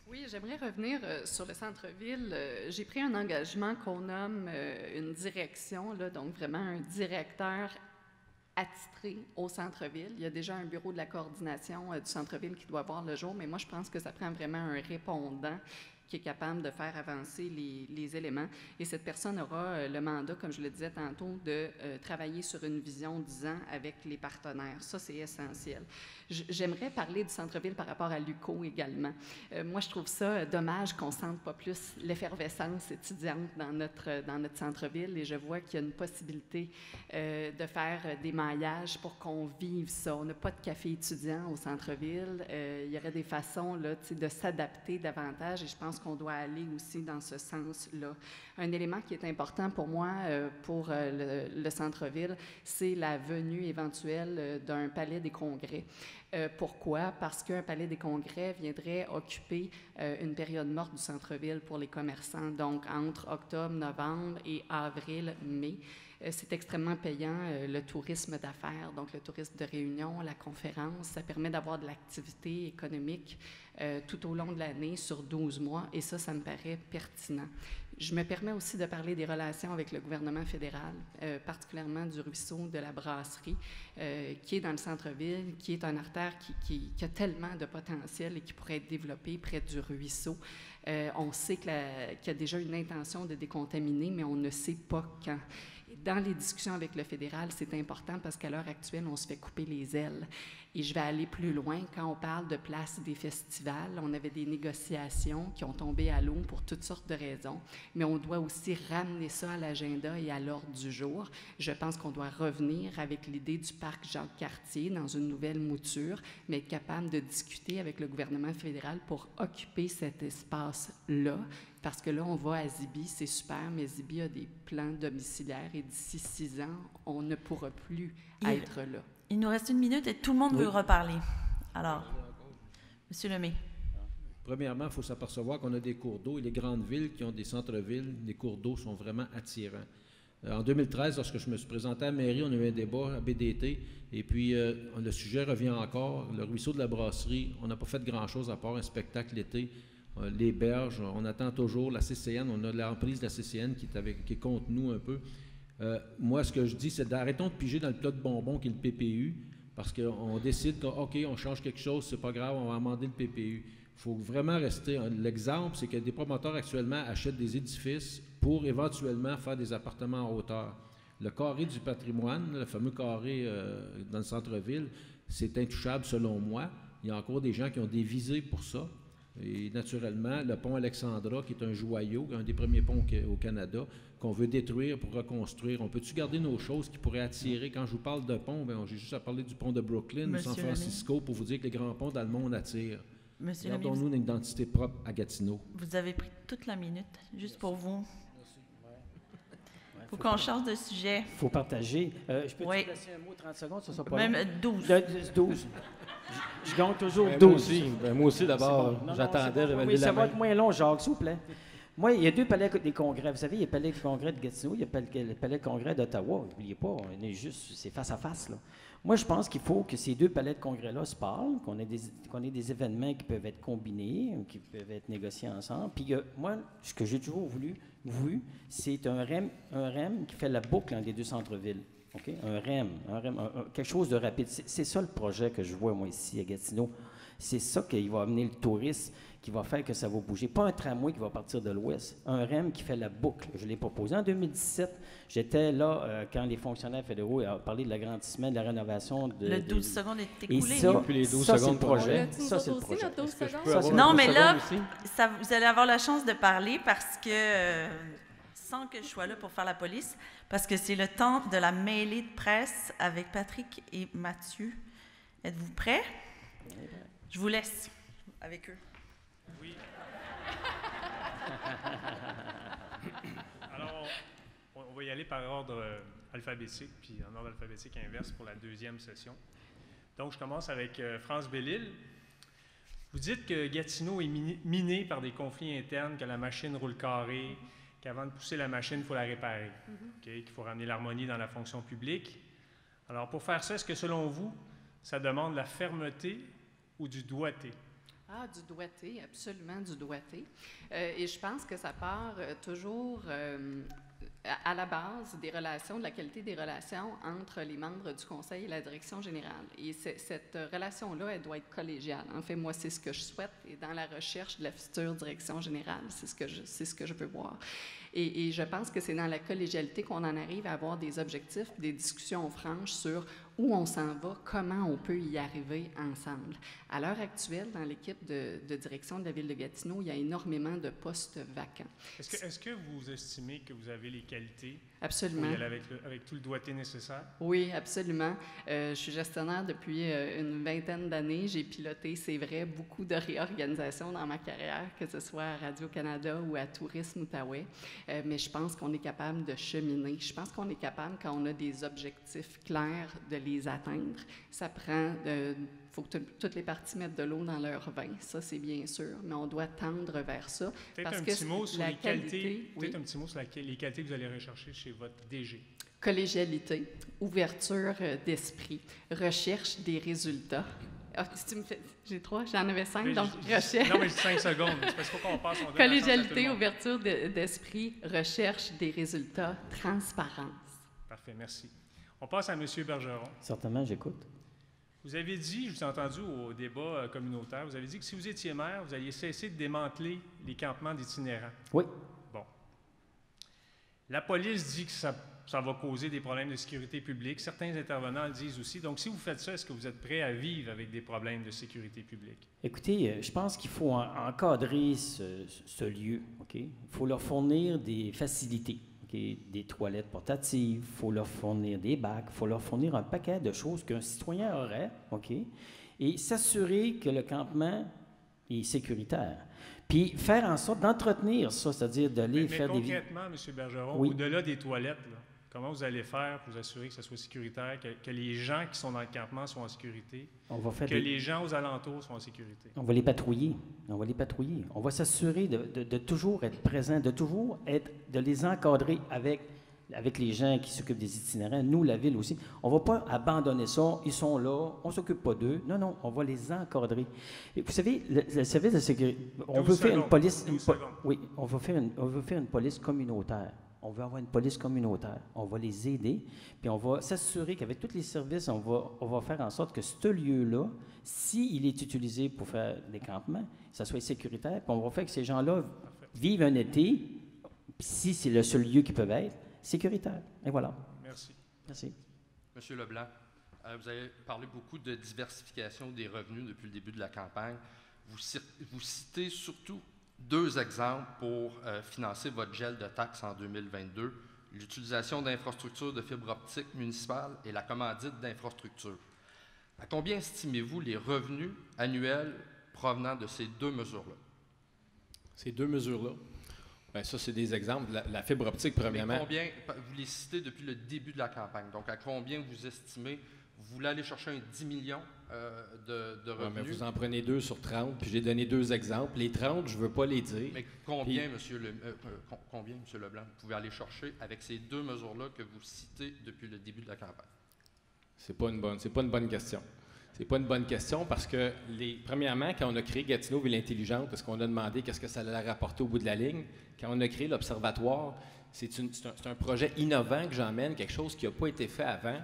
S7: Oui, j'aimerais revenir sur le centre-ville. J'ai pris un engagement qu'on nomme une direction, là, donc vraiment un directeur attitré au centre-ville. Il y a déjà un bureau de la coordination du centre-ville qui doit voir le jour, mais moi, je pense que ça prend vraiment un répondant qui est capable de faire avancer les éléments. Et cette personne aura le mandat, comme je le disais tantôt, de travailler sur une vision 10 ans avec les partenaires. Ça, c'est essentiel. J'aimerais parler du centre-ville par rapport à l'UQO également. Moi, je trouve ça dommage qu'on ne sente pas plus l'effervescence étudiante dans notre centre-ville, et je vois qu'il y a une possibilité de faire des maillages pour qu'on vive ça. On n'a pas de café étudiant au centre-ville. Il y aurait des façons là, de s'adapter davantage, et je pense qu'on doit aller aussi dans ce sens-là. Un élément qui est important pour moi, pour le centre-ville, c'est la venue éventuelle d'un palais des congrès. Pourquoi? Parce qu'un palais des congrès viendrait occuper une période morte du centre-ville pour les commerçants, donc entre octobre, novembre et avril, mai. C'est extrêmement payant, le tourisme d'affaires, donc le tourisme de réunion, la conférence. Ça permet d'avoir de l'activité économique tout au long de l'année sur 12 mois, et ça me paraît pertinent. Je me permets aussi de parler des relations avec le gouvernement fédéral, particulièrement du ruisseau de la Brasserie, qui est dans le centre-ville, qui est une artère qui a tellement de potentiel et qui pourrait être développée près du ruisseau. On sait qu'il y a déjà une intention de décontaminer, mais on ne sait pas quand. Dans les discussions avec le fédéral, c'est important parce qu'à l'heure actuelle, on se fait couper les ailes. Et je vais aller plus loin. Quand on parle de place des festivals, on avait des négociations qui ont tombé à l'eau pour toutes sortes de raisons, mais on doit aussi ramener ça à l'agenda et à l'ordre du jour. Je pense qu'on doit revenir avec l'idée du parc Jacques-Cartier dans une nouvelle mouture, mais être capable de discuter avec le gouvernement fédéral pour occuper cet espace-là. Parce que là, on va à Zibi, c'est super, mais Zibi a des plans domiciliaires et d'ici 6 ans, on ne pourra plus être là.
S1: Il nous reste 1 minute et tout le monde veut reparler. Alors, M. Lemay.
S4: Premièrement, il faut s'apercevoir qu'on a des cours d'eau et les grandes villes qui ont des centres-villes, les cours d'eau sont vraiment attirants. En 2013, lorsque je me suis présenté à la mairie, on a eu un débat à BDT et puis le sujet revient encore. Le ruisseau de la Brasserie, on n'a pas fait grand-chose à part un spectacle l'été. Les berges, on attend toujours la CCN, on a l'emprise de la CCN qui est contre nous un peu. Moi, ce que je dis, c'est d'arrêtons de piger dans le plat de bonbons qui est le PPU, parce qu'on décide OK, on change quelque chose, c'est pas grave, on va amender le PPU. Il faut vraiment rester. L'exemple, c'est que des promoteurs actuellement achètent des édifices pour éventuellement faire des appartements en hauteur. Le carré du patrimoine, le fameux carré dans le centre-ville, c'est intouchable selon moi. Il y a encore des gens qui ont des visées pour ça. Et naturellement, le pont Alexandra, qui est un joyau, un des premiers ponts au Canada, qu'on veut détruire pour reconstruire. On peut-tu garder nos choses qui pourraient attirer? Quand je vous parle de pont, j'ai juste à parler du pont de Brooklyn ou San Francisco pour vous dire que les grands ponts dans le monde attirent. Gardons-nous une identité propre à Gatineau.
S1: Vous avez pris toute la minute, juste pour vous. Il faut qu'on change de sujet.
S6: Il faut partager. Je peux te laisser un mot, 30 secondes, ça sera pas
S1: même
S6: long.
S1: 12.
S6: 12. Je gagne toujours 12.
S3: Moi aussi, d'abord, j'attendais, j'avais levé la main.
S6: Ça va être moins long, Jacques, s'il vous plaît. Moi, il y a 2 palais des congrès. Vous savez, il y a le palais des congrès de Gatineau, il y a le palais de congrès d'Ottawa. N'oubliez pas, on est juste, c'est face à face, là. Moi, je pense qu'il faut que ces 2 palais de congrès-là se parlent, qu'on ait des événements qui peuvent être combinés, qui peuvent être négociés ensemble. Puis moi, ce que j'ai toujours voulu, c'est un REM qui fait la boucle des 2 centres-villes. Okay? Un REM, quelque chose de rapide. C'est ça le projet que je vois, moi, ici, à Gatineau. C'est ça qui va amener le tourisme, qui va faire que ça va bouger. Pas un tramway qui va partir de l'ouest, un REM qui fait la boucle. Je l'ai proposé en 2017. J'étais là quand les fonctionnaires fédéraux ont parlé de l'agrandissement, de la rénovation.
S1: Le 12 secondes est écoulé.
S6: Et ça,
S3: puis les 12
S6: ça
S3: secondes
S6: c'est le projet.
S5: Ça, c'est le projet.
S1: Non, mais là, vous allez avoir la chance de parler parce que, sans que je sois là pour faire la police, parce que c'est le temps de la mêlée de presse avec Patrick et Mathieu. Êtes-vous prêts? Je vous laisse avec eux.
S10: Oui. Alors, on va y aller par ordre alphabétique, puis en ordre alphabétique inverse pour la 2e session. Donc, je commence avec France Bellil. Vous dites que Gatineau est miné par des conflits internes, que la machine roule carré, qu'avant de pousser la machine, il faut la réparer, qu'il faut ramener l'harmonie dans la fonction publique. Alors, pour faire ça, est-ce que selon vous, ça demande la fermeté ou du doigté?
S7: Ah, du doigté, absolument du doigté. Et je pense que ça part toujours à la base des relations, de la qualité des relations entre les membres du conseil et la direction générale. Et cette relation-là, elle doit être collégiale. En fait, moi, c'est ce que je souhaite. Et dans la recherche de la future direction générale, c'est ce que je veux voir. Et je pense que c'est dans la collégialité qu'on en arrive à avoir des objectifs, des discussions franches sur où on s'en va, comment on peut y arriver ensemble. À l'heure actuelle, dans l'équipe de direction de la Ville de Gatineau, il y a énormément de postes vacants.
S10: Est-ce que vous estimez que vous avez les qualités
S7: Absolument.
S10: pour y aller avec tout le doigté nécessaire?
S7: Oui, absolument. Je suis gestionnaire depuis une 20aine d'années. J'ai piloté, c'est vrai, beaucoup de réorganisations dans ma carrière, que ce soit à Radio-Canada ou à Tourisme Outaouais. Mais je pense qu'on est capable de cheminer. Je pense qu'on est capable, quand on a des objectifs clairs, de les atteindre. Ça prend... Il faut que toutes les parties mettent de l'eau dans leur vin, ça c'est bien sûr, mais on doit tendre vers ça.
S10: Peut-être un petit mot sur les qualités. Peut-être un petit mot sur les qualités que vous allez rechercher chez votre DG.
S7: collégialité, ouverture d'esprit, recherche des résultats. Ah, j'ai 3, j'en avais 5, donc recherche.
S10: Non, mais 5 secondes, c'est parce qu'il faut qu'on passe.
S7: Collégialité, ouverture d'esprit, recherche des résultats, transparence.
S10: Parfait, merci. On passe à M. Bergeron.
S6: Certainement, j'écoute.
S10: Vous avez dit, je vous ai entendu au débat communautaire, vous avez dit que si vous étiez maire, vous alliez cesser de démanteler les campements d'itinérants.
S6: Oui.
S10: Bon. La police dit que ça va causer des problèmes de sécurité publique. Certains intervenants le disent aussi. Donc, si vous faites ça, est-ce que vous êtes prêt à vivre avec des problèmes de sécurité publique?
S6: Écoutez, je pense qu'il faut encadrer ce lieu. OK? Il faut leur fournir des facilités. Des toilettes portatives, il faut leur fournir des bacs, il faut leur fournir un paquet de choses qu'un citoyen aurait, OK? Et s'assurer que le campement est sécuritaire. Puis faire en sorte d'entretenir ça, c'est-à-dire d'aller faire des...
S10: Mais concrètement, M. Bergeron,
S6: oui.
S10: Au-delà des toilettes, là, comment vous allez faire pour vous assurer que ça soit sécuritaire, que les gens qui sont dans le campement soient en sécurité, les gens aux alentours soient en sécurité?
S6: On va les patrouiller. On va s'assurer de toujours être présent, de les encadrer avec les gens qui s'occupent des itinérants, nous, la ville aussi. On ne va pas abandonner ça, ils sont là, on ne s'occupe pas d'eux. Non, on va les encadrer. Et vous savez, le service de sécurité, on veut faire une police... on veut faire une police communautaire. On veut avoir une police communautaire. On va les aider, puis on va s'assurer qu'avec tous les services, on va faire en sorte que ce lieu-là, s'il est utilisé pour faire des campements, ça soit sécuritaire, puis on va faire que ces gens-là vivent un été, si c'est le seul lieu qu'ils peuvent être, sécuritaire. Et voilà.
S10: Merci.
S6: Merci.
S11: Monsieur Leblanc, vous avez parlé beaucoup de diversification des revenus depuis le début de la campagne. Vous citez surtout 2 exemples pour financer votre gel de taxes en 2022, l'utilisation d'infrastructures de fibre optique municipale et la commandite d'infrastructures. À combien estimez-vous les revenus annuels provenant de ces 2 mesures-là?
S3: Ces 2 mesures-là? Bien, ça, c'est des exemples. La fibre optique, premièrement.
S11: Mais combien, vous les citez depuis le début de la campagne, donc à combien vous estimez, vous voulez aller chercher un 10 millions de revenus?
S3: Mais vous en prenez 2 sur 30, puis j'ai donné 2 exemples. Les 30, je ne veux pas les dire.
S11: Mais combien, puis, combien, M. Leblanc, vous pouvez aller chercher avec ces 2 mesures-là que vous citez depuis le début de la campagne?
S3: C'est pas une bonne question. C'est pas une bonne question parce que, premièrement, quand on a créé Gatineau Ville Intelligente, parce qu'on a demandé qu'est-ce que ça allait rapporter au bout de la ligne, quand on a créé l'Observatoire, c'est un projet innovant que j'emmène, quelque chose qui n'a pas été fait avant.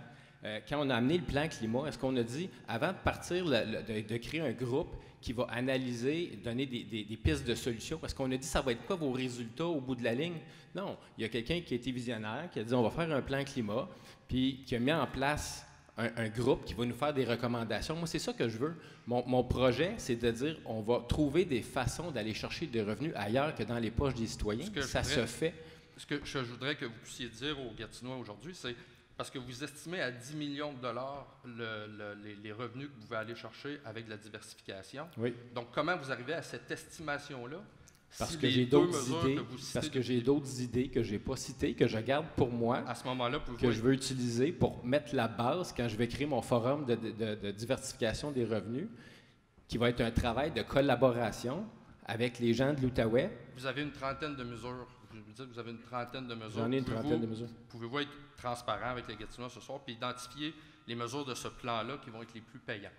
S3: Quand on a amené le plan climat, est-ce qu'on a dit, avant de partir, de créer un groupe qui va analyser, donner des pistes de solutions, parce qu'on a dit, ça va être quoi vos résultats au bout de la ligne? Non, il y a quelqu'un qui a été visionnaire, qui a dit, on va faire un plan climat, puis qui a mis en place un groupe qui va nous faire des recommandations. Moi, c'est ça que je veux. Mon projet, c'est de dire, on va trouver des façons d'aller chercher des revenus ailleurs que dans les poches des citoyens. Ça se fait.
S11: Ce que je voudrais que vous puissiez dire aux Gatinois aujourd'hui, c'est parce que vous estimez à 10 millions de dollars les revenus que vous pouvez aller chercher avec la diversification.
S3: Oui.
S11: Donc, comment vous arrivez à cette estimation-là?
S3: Parce que j'ai d'autres idées que je n'ai pas citées, que je garde pour moi,
S11: à ce moment-là,
S3: que je veux utiliser pour mettre la base quand je vais créer mon forum de diversification des revenus, qui va être un travail de collaboration avec les gens de l'Outaouais.
S11: Vous avez une trentaine de mesures. Vous avez une trentaine de mesures.
S3: J'en ai une trentaine de mesures.
S11: Pouvez-vous être transparent avec les Gatinois ce soir puis identifier les mesures de ce plan-là qui vont être les plus payantes?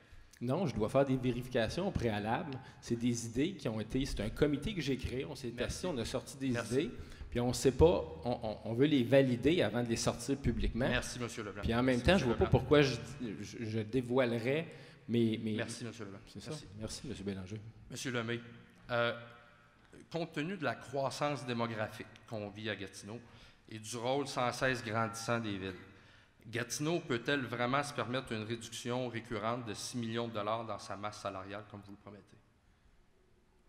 S3: Non, je dois faire des vérifications au préalable. C'est des idées qui ont été... C'est un comité que j'ai créé. On s'est assis, on a sorti des idées. Puis on ne sait pas... On veut les valider avant de les sortir publiquement.
S11: Merci, M. Leblanc.
S3: Puis en même temps, je ne vois pas pourquoi je dévoilerais mes...
S11: Merci, M. Leblanc.
S3: C'est ça. Merci, M. Bélanger.
S11: M. Lemay, compte tenu de la croissance démographique qu'on vit à Gatineau et du rôle sans cesse grandissant des villes, Gatineau peut-elle vraiment se permettre une réduction récurrente de 6 millions de dollars dans sa masse salariale, comme vous le promettez?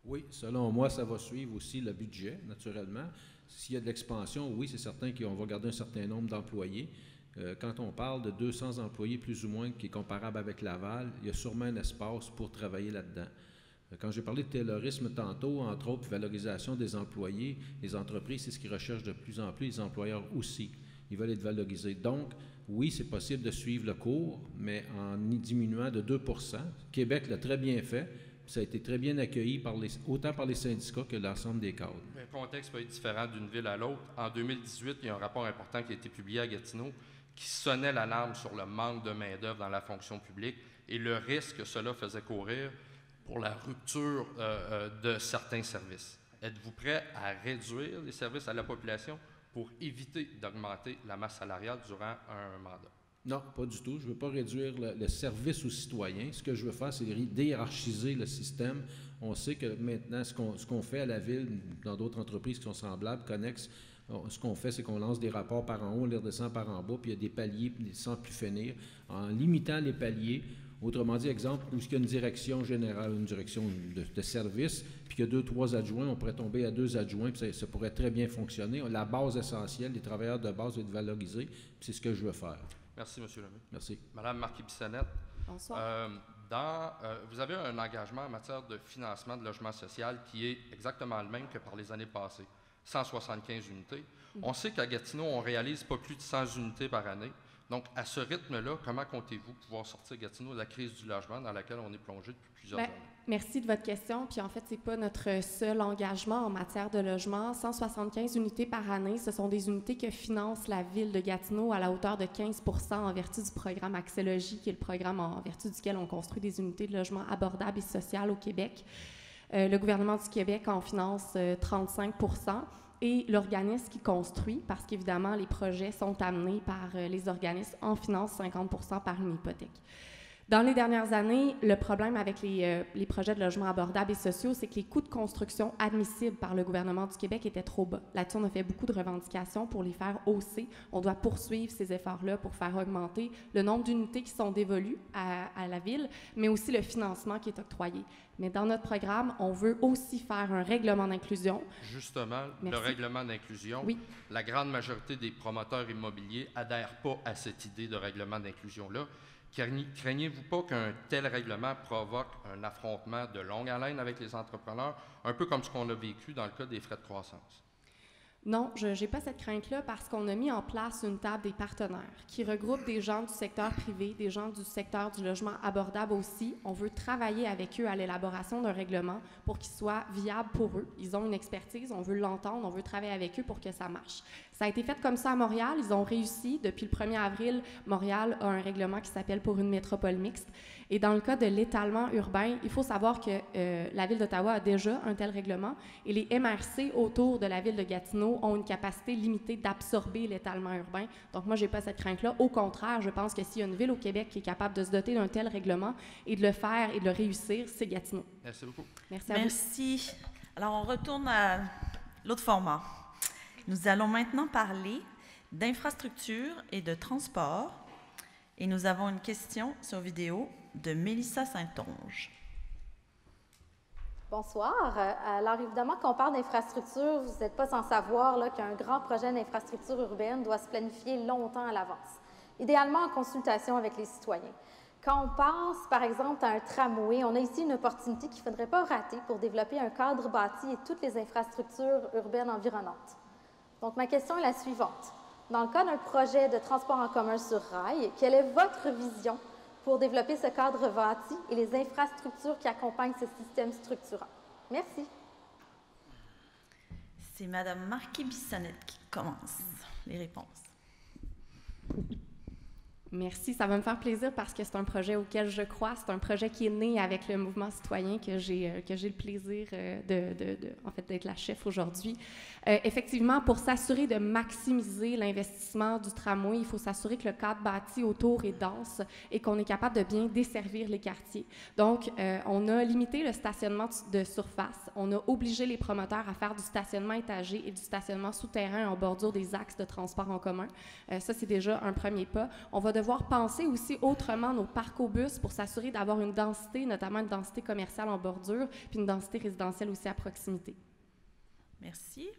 S4: Oui, selon moi, ça va suivre aussi le budget, naturellement. S'il y a de l'expansion, oui, c'est certain qu'on va garder un certain nombre d'employés. Quand on parle de 200 employés plus ou moins, qui est comparable avec Laval, il y a sûrement un espace pour travailler là-dedans. Quand j'ai parlé de taylorisme tantôt, entre autres, valorisation des employés, les entreprises, c'est ce qu'ils recherchent de plus en plus, les employeurs aussi. Ils veulent être valorisés. Donc, oui, c'est possible de suivre le cours, mais en y diminuant de 2 %. Québec l'a très bien fait. Ça a été très bien accueilli autant par les syndicats que l'ensemble des cadres.
S11: Le contexte peut être différent d'une ville à l'autre. En 2018, il y a un rapport important qui a été publié à Gatineau qui sonnait l'alarme sur le manque de main-d'œuvre dans la fonction publique et le risque que cela faisait courir pour la rupture de certains services. Êtes-vous prêt à réduire les services à la population pour éviter d'augmenter la masse salariale durant un mandat?
S4: Non, pas du tout. Je ne veux pas réduire le service aux citoyens. Ce que je veux faire, c'est déhiérarchiser le système. On sait que maintenant, ce qu'on fait à la Ville, dans d'autres entreprises qui sont semblables, connexes, ce qu'on fait, c'est qu'on lance des rapports par en haut, on les redescend par en bas, puis il y a des paliers sans plus finir. En limitant les paliers, autrement dit, exemple, où il y a une direction générale, une direction de service, puis qu'il y a 2, 3 adjoints, on pourrait tomber à 2 adjoints, puis ça pourrait très bien fonctionner. La base essentielle, les travailleurs de base doivent être valorisés, puis c'est ce que je veux faire.
S11: Merci, M. Lemay.
S4: Merci.
S11: Madame Marquis-Bissonnette.
S5: Bonsoir.
S11: Vous avez un engagement en matière de financement de logement social qui est exactement le même que par les années passées, 175 unités. On sait qu'à Gatineau, on réalise pas plus de 100 unités par année. Donc, à ce rythme-là, comment comptez-vous pouvoir sortir Gatineau de la crise du logement dans laquelle on est plongé depuis plusieurs années?
S5: Merci de votre question. Puis en fait, ce n'est pas notre seul engagement en matière de logement. 175 unités par année, ce sont des unités que finance la Ville de Gatineau à la hauteur de 15 % en vertu du programme Accès-Logis, qui est le programme en vertu duquel on construit des unités de logement abordables et sociales au Québec. Le gouvernement du Québec en finance 35 % et l'organisme qui construit, parce qu'évidemment, les projets sont amenés par les organismes, en finance 50 % par une hypothèque. Dans les dernières années, le problème avec les projets de logement abordables et sociaux, c'est que les coûts de construction admissibles par le gouvernement du Québec étaient trop bas. Là-dessus, on a fait beaucoup de revendications pour les faire hausser. On doit poursuivre ces efforts-là pour faire augmenter le nombre d'unités qui sont dévolues à la Ville, mais aussi le financement qui est octroyé. Mais dans notre programme, on veut aussi faire un règlement d'inclusion.
S11: Justement,
S5: Merci.
S11: Le règlement d'inclusion,
S5: oui.
S11: La grande majorité des promoteurs immobiliers n'adhèrent pas à cette idée de règlement d'inclusion-là. Craignez-vous pas qu'un tel règlement provoque un affrontement de longue haleine avec les entrepreneurs, un peu comme ce qu'on a vécu dans le cas des frais de croissance?
S5: Non, je n'ai pas cette crainte-là parce qu'on a mis en place une table des partenaires qui regroupe des gens du secteur privé, des gens du secteur du logement abordable aussi. On veut travailler avec eux à l'élaboration d'un règlement pour qu'il soit viable pour eux. Ils ont une expertise, on veut l'entendre, on veut travailler avec eux pour que ça marche. Ça a été fait comme ça à Montréal. Ils ont réussi. Depuis le 1er avril, Montréal a un règlement qui s'appelle « Pour une métropole mixte ». Et dans le cas de l'étalement urbain, il faut savoir que la Ville d'Ottawa a déjà un tel règlement et les MRC autour de la Ville de Gatineau ont une capacité limitée d'absorber l'étalement urbain. Donc moi, je n'ai pas cette crainte-là. Au contraire, je pense que s'il y a une ville au Québec qui est capable de se doter d'un tel règlement et de le faire et de le réussir, c'est Gatineau.
S11: Merci beaucoup.
S5: Merci à vous.
S1: Merci. Alors, on retourne à l'autre format. Nous allons maintenant parler d'infrastructure et de transport. Et nous avons une question sur vidéo de Mélissa Saint-Onge.
S12: Bonsoir. Alors, évidemment, quand on parle d'infrastructure, vous n'êtes pas sans savoir qu'un grand projet d'infrastructure urbaine doit se planifier longtemps à l'avance, idéalement en consultation avec les citoyens. Quand on pense, par exemple, à un tramway, on a ici une opportunité qu'il ne faudrait pas rater pour développer un cadre bâti et toutes les infrastructures urbaines environnantes. Donc, ma question est la suivante. Dans le cas d'un projet de transport en commun sur rail, quelle est votre vision pour développer ce cadre bâti et les infrastructures qui accompagnent ce système structurant? Merci.
S1: C'est Mme Marquis-Bissonnette qui commence les réponses.
S5: Merci, ça va me faire plaisir parce que c'est un projet auquel je crois. C'est un projet qui est né avec le mouvement citoyen que j'ai le plaisir en fait, d'être la chef aujourd'hui. Effectivement, pour s'assurer de maximiser l'investissement du tramway, il faut s'assurer que le cadre bâti autour est dense et qu'on est capable de bien desservir les quartiers. Donc, on a limité le stationnement de surface. On a obligé les promoteurs à faire du stationnement étagé et du stationnement souterrain en bordure des axes de transport en commun. Ça, c'est déjà un premier pas. On va devoir penser aussi autrement nos parcs-au-bus pour s'assurer d'avoir une densité, notamment une densité commerciale en bordure, puis une densité résidentielle aussi à proximité.
S1: Merci.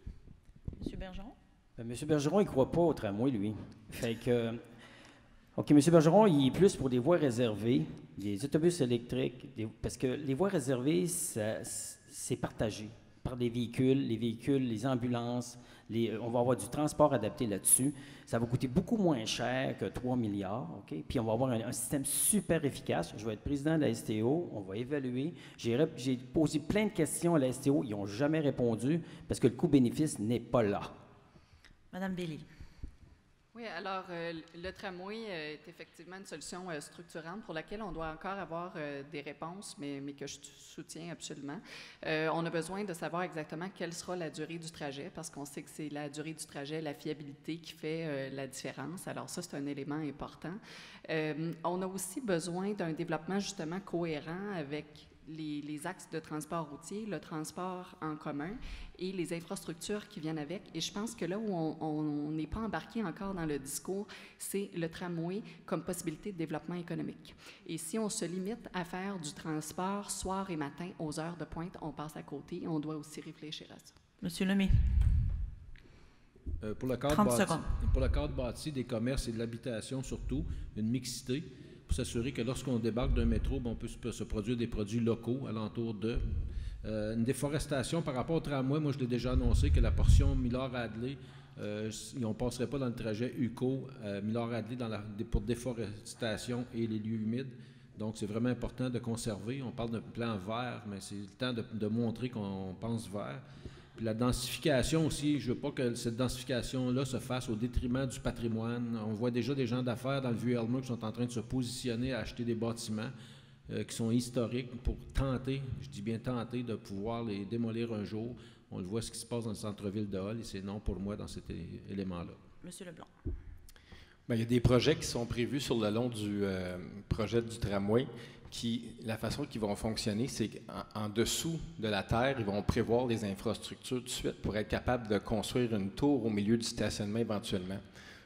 S1: M. Bergeron?
S6: M. Bergeron, il ne croit pas au tramway, lui. Fait que, OK, M. Bergeron, il est plus pour des voies réservées, des autobus électriques, parce que les voies réservées, c'est partagé. par des véhicules, les ambulances, on va avoir du transport adapté là-dessus. Ça va coûter beaucoup moins cher que 3 milliards, OK? Puis on va avoir un système super efficace. Je vais être président de la STO, on va évaluer. J'ai posé plein de questions à la STO, ils n'ont jamais répondu parce que le coût-bénéfice n'est pas là.
S1: Madame Bellil.
S7: Oui, alors le tramway est effectivement une solution structurante pour laquelle on doit encore avoir des réponses, mais que je soutiens absolument. On a besoin de savoir exactement quelle sera la durée du trajet, parce qu'on sait que c'est la durée du trajet, la fiabilité qui fait la différence. Alors ça, c'est un élément important. On a aussi besoin d'un développement justement cohérent avec les axes de transport routier, le transport en commun et les infrastructures qui viennent avec. Et je pense que là où on n'est pas embarqué encore dans le discours, c'est le tramway comme possibilité de développement économique. Et si on se limite à faire du transport soir et matin aux heures de pointe, on passe à côté. On doit aussi réfléchir à ça.
S1: Monsieur Lemay.
S4: Pour le cadre bâti des commerces et de l'habitation surtout, une mixité, pour s'assurer que lorsqu'on débarque d'un métro, on peut se produire des produits locaux alentour de. Une déforestation par rapport au tramway, moi je l'ai déjà annoncé que la portion Millard-Adley, on ne passerait pas dans le trajet UCO Millard-Adley pour déforestation et les lieux humides. Donc c'est vraiment important de conserver. On parle d'un plan vert, mais c'est le temps de montrer qu'on pense vert. Puis la densification aussi, je ne veux pas que cette densification-là se fasse au détriment du patrimoine. On voit déjà des gens d'affaires dans le Vieux-Elmer qui sont en train de se positionner à acheter des bâtiments qui sont historiques pour tenter, je dis bien tenter, de pouvoir les démolir un jour. On le voit ce qui se passe dans le centre-ville de Hull et c'est non pour moi dans cet élément-là.
S1: Monsieur Leblanc.
S3: Bien, il y a des projets qui sont prévus sur le long du projet du tramway. La façon qu'ils vont fonctionner, c'est qu'en dessous de la terre, ils vont prévoir les infrastructures tout de suite pour être capables de construire une tour au milieu du stationnement éventuellement.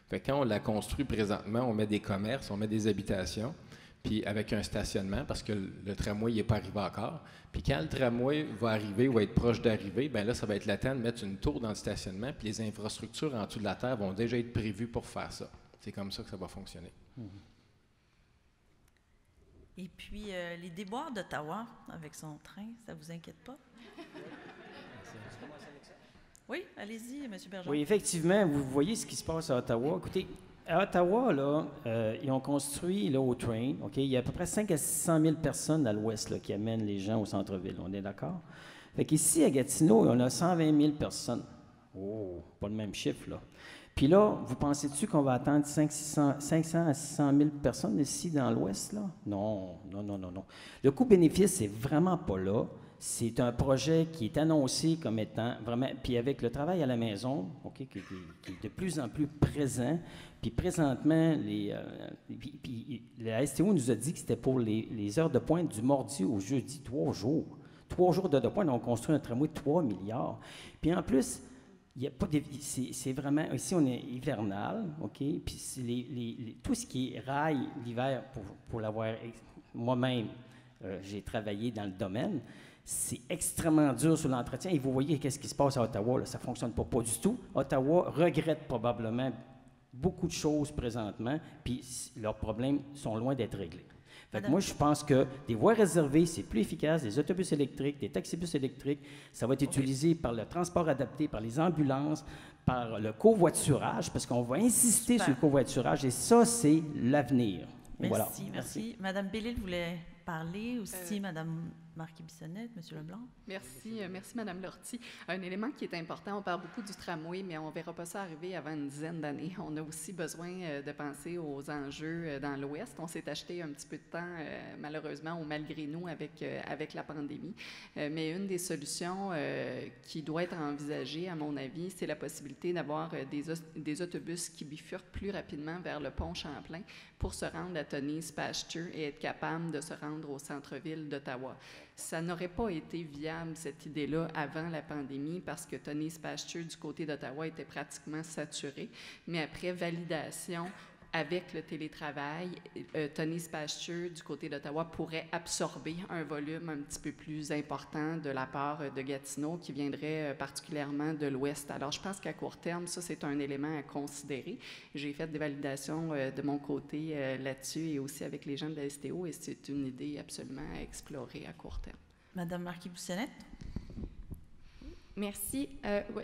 S3: Fait que quand on la construit présentement, on met des commerces, on met des habitations, puis avec un stationnement, parce que le tramway n'est pas arrivé encore. Puis quand le tramway va arriver ou va être proche d'arriver, bien là, ça va être le temps de mettre une tour dans le stationnement, puis les infrastructures en dessous de la terre vont déjà être prévues pour faire ça. C'est comme ça que ça va fonctionner.
S1: Et puis, les déboires d'Ottawa avec son train, ça ne vous inquiète pas? Oui, allez-y, M. Bergeron.
S6: Oui, effectivement, vous voyez ce qui se passe à Ottawa. Écoutez, à Ottawa, là, ils ont construit là, au train, OK? Il y a à peu près 500 à 600 000 personnes à l'ouest là, qui amènent les gens au centre-ville. On est d'accord? Fait qu'ici, à Gatineau, on a 120 000 personnes. Oh, pas le même chiffre, là. Puis là, vous pensez-tu qu'on va attendre 500 à 600 000 personnes ici dans l'Ouest, là? Non. Le coût-bénéfice, c'est vraiment pas là. C'est un projet qui est annoncé comme étant vraiment... Puis avec le travail à la maison, OK, qui est de plus en plus présent, puis présentement, la STO nous a dit que c'était pour les heures de pointe du mardi au jeudi, 3 jours. 3 jours d'heures de pointe, on construit un tramway de 3 milliards. Puis en plus... Il y a pas de, c'est vraiment, ici on est hivernal, OK? Puis tout ce qui est rail l'hiver, pour l'avoir, moi-même, j'ai travaillé dans le domaine, c'est extrêmement dur sur l'entretien. Et vous voyez qu'est-ce qui se passe à Ottawa, là, ça ne fonctionne pas du tout. Ottawa regrette probablement beaucoup de choses présentement, puis leurs problèmes sont loin d'être réglés. Fait que moi, je pense que des voies réservées, c'est plus efficace, des autobus électriques, des taxibus électriques, ça va être utilisé par le transport adapté, par les ambulances, par le covoiturage, parce qu'on va insister sur le covoiturage, et ça, c'est l'avenir.
S1: Merci. Madame Bellil voulait parler aussi, Madame Marquis-Bissonnette, Monsieur Leblanc.
S7: Merci, Madame Lortie. Un élément qui est important, on parle beaucoup du tramway, mais on ne verra pas ça arriver avant une dizaine d'années. On a aussi besoin de penser aux enjeux dans l'Ouest. On s'est acheté un petit peu de temps, malheureusement, ou malgré nous, avec la pandémie. Mais une des solutions qui doit être envisagée, à mon avis, c'est la possibilité d'avoir des autobus qui bifurquent plus rapidement vers le pont Champlain pour se rendre à Tony's Pasture et être capable de se rendre au centre-ville d'Ottawa. Ça n'aurait pas été viable, cette idée-là, avant la pandémie, parce que Tony's Pasture, du côté d'Ottawa, était pratiquement saturé. Mais après validation avec le télétravail, Tony's Pasture, du côté d'Ottawa, pourrait absorber un volume un petit peu plus important de la part de Gatineau, qui viendrait particulièrement de l'Ouest. Alors, je pense qu'à court terme, ça, c'est un élément à considérer. J'ai fait des validations de mon côté là-dessus et aussi avec les gens de la STO, et c'est une idée absolument à explorer à court terme.
S1: Madame Marquis-Bissonnette?
S5: Merci.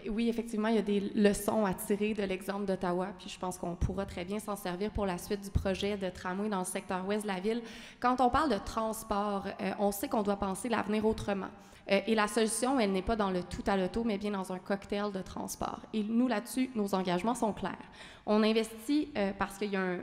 S5: Oui, effectivement, il y a des leçons à tirer de l'exemple d'Ottawa, puis je pense qu'on pourra très bien s'en servir pour la suite du projet de tramway dans le secteur ouest de la ville. Quand on parle de transport, on sait qu'on doit penser l'avenir autrement. Et la solution, elle n'est pas dans le tout à l'auto, mais bien dans un cocktail de transport. Et nous, là-dessus, nos engagements sont clairs. On investit parce qu'il y a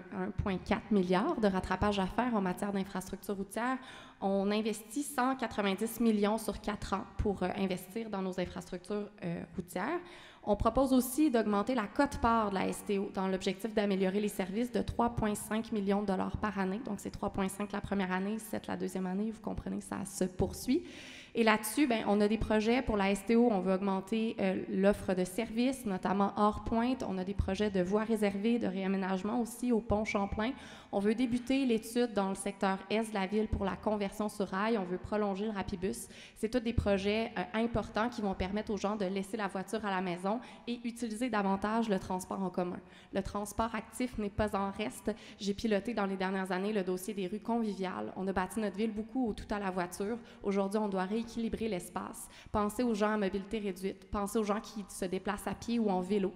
S5: 1,4 milliard de rattrapage à faire en matière d'infrastructure routière. On investit 190 millions sur 4 ans pour investir dans nos infrastructures routières. On propose aussi d'augmenter la quote-part de la STO dans l'objectif d'améliorer les services de 3,5 millions de dollars par année. Donc, c'est 3,5 la première année, 7 la deuxième année. Vous comprenez, ça se poursuit. Et là-dessus, bien, on a des projets pour la STO. On veut augmenter l'offre de services, notamment hors pointe. On a des projets de voies réservées, de réaménagement aussi au pont Champlain. On veut débuter l'étude dans le secteur est de la ville pour la conversion sur rail. On veut prolonger le Rapibus. C'est tous des projets importants qui vont permettre aux gens de laisser la voiture à la maison et utiliser davantage le transport en commun. Le transport actif n'est pas en reste. J'ai piloté dans les dernières années le dossier des rues conviviales. On a bâti notre ville beaucoup au tout à la voiture. Aujourd'hui, on doit rééquilibrer l'espace. Penser aux gens à mobilité réduite. Penser aux gens qui se déplacent à pied ou en vélo.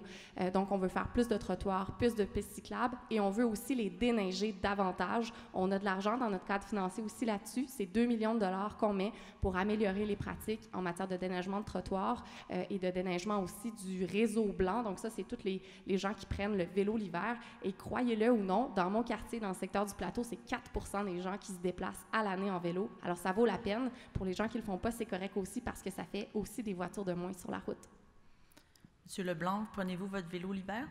S5: Donc, on veut faire plus de trottoirs, plus de pistes cyclables et on veut aussi les déneiger davantage. On a de l'argent dans notre cadre financier aussi là-dessus. C'est 2 millions de dollars qu'on met pour améliorer les pratiques en matière de déneigement de trottoirs et de déneigement aussi du réseau blanc. Donc ça, c'est tous les gens qui prennent le vélo l'hiver. Et croyez-le ou non, dans mon quartier, dans le secteur du plateau, c'est 4% des gens qui se déplacent à l'année en vélo. Alors ça vaut la peine. Pour les gens qui ne le font pas, c'est correct aussi parce que ça fait aussi des voitures de moins sur la route.
S1: Monsieur Leblanc, prenez-vous votre vélo l'hiver?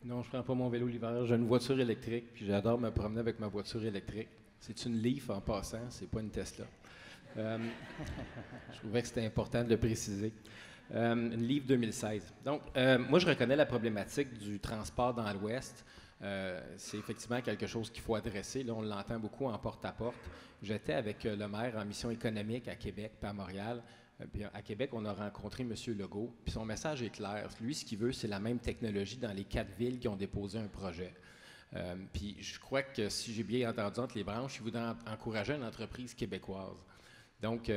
S3: Non, je ne prends pas mon vélo l'hiver. J'ai une voiture électrique, puis j'adore me promener avec ma voiture électrique. C'est une Leaf en passant, c'est pas une Tesla. Je trouvais que c'était important de le préciser. Une Leaf 2016. Donc, moi, je reconnais la problématique du transport dans l'Ouest. C'est effectivement quelque chose qu'il faut adresser. Là, on l'entend beaucoup en porte-à-porte. J'étais avec le maire en mission économique à Québec puis à Montréal. Puis à Québec, on a rencontré M. Legault, puis son message est clair. Lui, ce qu'il veut, c'est la même technologie dans les 4 villes qui ont déposé un projet. Puis je crois que, si j'ai bien entendu entre les branches, il voudrait encourager une entreprise québécoise. Donc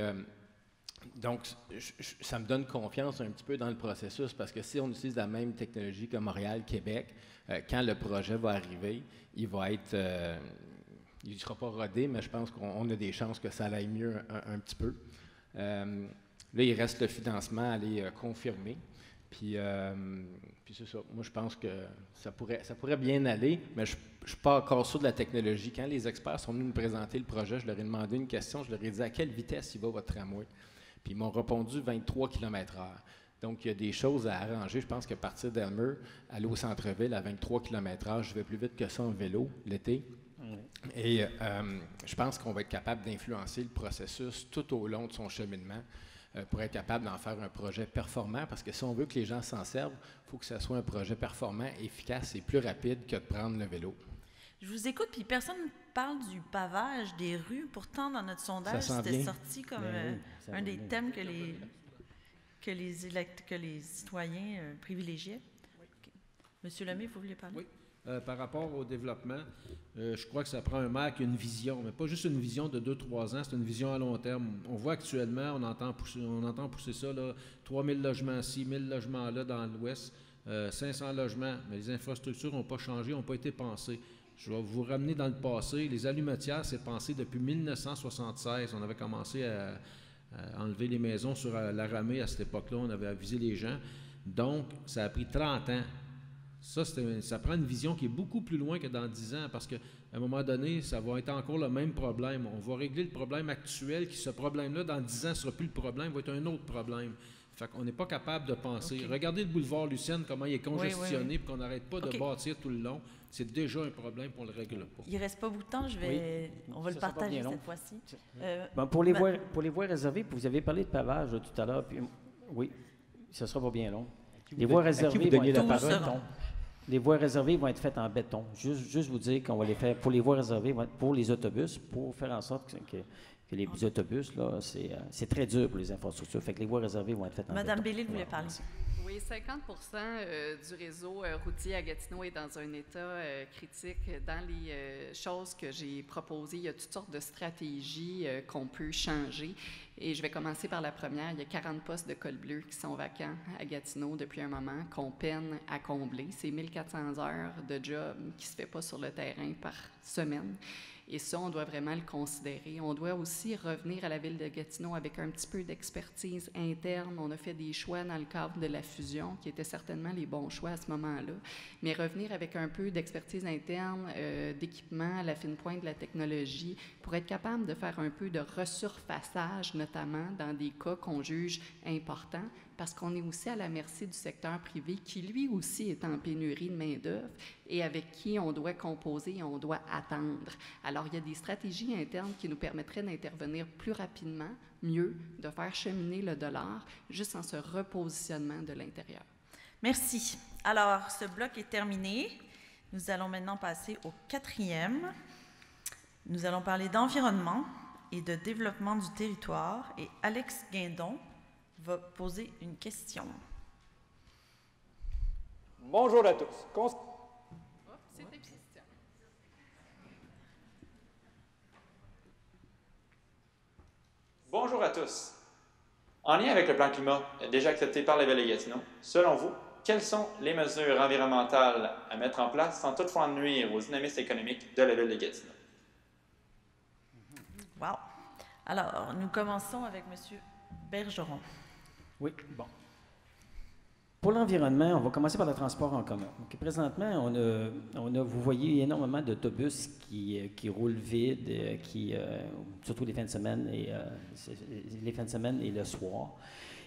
S3: ça me donne confiance un petit peu dans le processus, parce que si on utilise la même technologie que Montréal, Québec, quand le projet va arriver, il va être... il ne sera pas rodé, mais je pense qu'on a des chances que ça aille mieux un petit peu. Là, il reste le financement à aller confirmer. Puis c'est ça. Moi, je pense que ça pourrait bien aller, mais je ne suis pas encore sûr de la technologie. Quand les experts sont venus nous présenter le projet, je leur ai demandé une question. Je leur ai dit à quelle vitesse il va votre tramway. Puis ils m'ont répondu 23 km/h. Donc, il y a des choses à arranger. Je pense qu'à partir d'Elmer, aller au centre-ville à 23 km/h, je vais plus vite que ça en vélo l'été. Et je pense qu'on va être capable d'influencer le processus tout au long de son cheminement pour être capable d'en faire un projet performant, parce que si on veut que les gens s'en servent, il faut que ce soit un projet performant, efficace et plus rapide que de prendre le vélo. Je vous écoute, puis personne ne parle du pavage des rues. Pourtant, dans notre sondage, c'était sorti comme un des thèmes que les citoyens privilégiaient. Okay. Monsieur Lemay, vous vouliez parler?
S4: Oui. Par rapport au développement, je crois que ça prend un maire qui a une vision, mais pas juste une vision de 2-3 ans, c'est une vision à long terme. On voit actuellement, on entend pousser ça, là, 3 000 logements ici, 1 000 logements là dans l'Ouest, 500 logements, mais les infrastructures n'ont pas changé, n'ont pas été pensées. Je vais vous ramener dans le passé. Les allumetières, c'est pensé depuis 1976. On avait commencé à enlever les maisons sur la ramée à cette époque-là. On avait avisé les gens. Donc, ça a pris 30 ans. Ça prend une vision qui est beaucoup plus loin que dans 10 ans, parce qu'à un moment donné, ça va être encore le même problème. On va régler le problème actuel, qui ce problème-là, dans 10 ans, ne sera plus le problème, va être un autre problème. Fait qu'on n'est pas capable de penser. Okay. Regardez le boulevard Lucienne, comment il est congestionné, puis qu'on n'arrête pas de bâtir tout le long. C'est déjà un problème, puis on ne le règle pas.
S1: Il ne reste pas beaucoup de temps, on va le partager cette fois-ci.
S6: Pour les voies réservées, vous avez parlé de pavage tout à l'heure, puis oui, ce ne sera pas bien long. Les voies réservées vont être en béton. Les voies réservées vont être faites en béton. Juste vous dire qu'on va les faire pour les voies réservées, pour les autobus, pour faire en sorte que les autobus, là, c'est très dur pour les infrastructures. Fait que les voies réservées vont être faites en béton.
S1: Madame Bellil voulait parler.
S7: Oui, Oui, 50 du réseau routier à Gatineau est dans un état critique. Dans les choses que j'ai proposées, il y a toutes sortes de stratégies qu'on peut changer. Et je vais commencer par la première. Il y a 40 postes de col bleu qui sont vacants à Gatineau depuis un moment, qu'on peine à combler. C'est 1400 heures de job qui ne se fait pas sur le terrain par semaine. Et ça, on doit vraiment le considérer. On doit aussi revenir à la ville de Gatineau avec un petit peu d'expertise interne. On a fait des choix dans le cadre de la fusion, qui étaient certainement les bons choix à ce moment-là. Mais revenir avec un peu d'expertise interne, d'équipement à la fine pointe de la technologie, pour être capable de faire un peu de resurfaçage, notamment dans des cas qu'on juge importants, parce qu'on est aussi à la merci du secteur privé qui, lui aussi, est en pénurie de main-d'œuvre et avec qui on doit composer et on doit attendre. Alors, il y a des stratégies internes qui nous permettraient d'intervenir plus rapidement, mieux, de faire cheminer le dollar, juste en se repositionnement de l'intérieur.
S1: Merci. Alors, ce bloc est terminé. Nous allons maintenant passer au 4e. Nous allons parler d'environnement et de développement du territoire. Et Alex Guindon va poser une question.
S13: Bonjour à tous. Bonjour à tous. En lien avec le plan climat déjà accepté par la Ville de Gatineau, selon vous, quelles sont les mesures environnementales à mettre en place sans toutefois nuire au dynamisme économique de la Ville de Gatineau?
S1: Wow. Alors, nous commençons avec M. Bergeron.
S6: Oui, bon. Pour l'environnement, on va commencer par le transport en commun. Donc, présentement, vous voyez énormément d'autobus qui roulent vides, surtout les fins de semaine et le soir.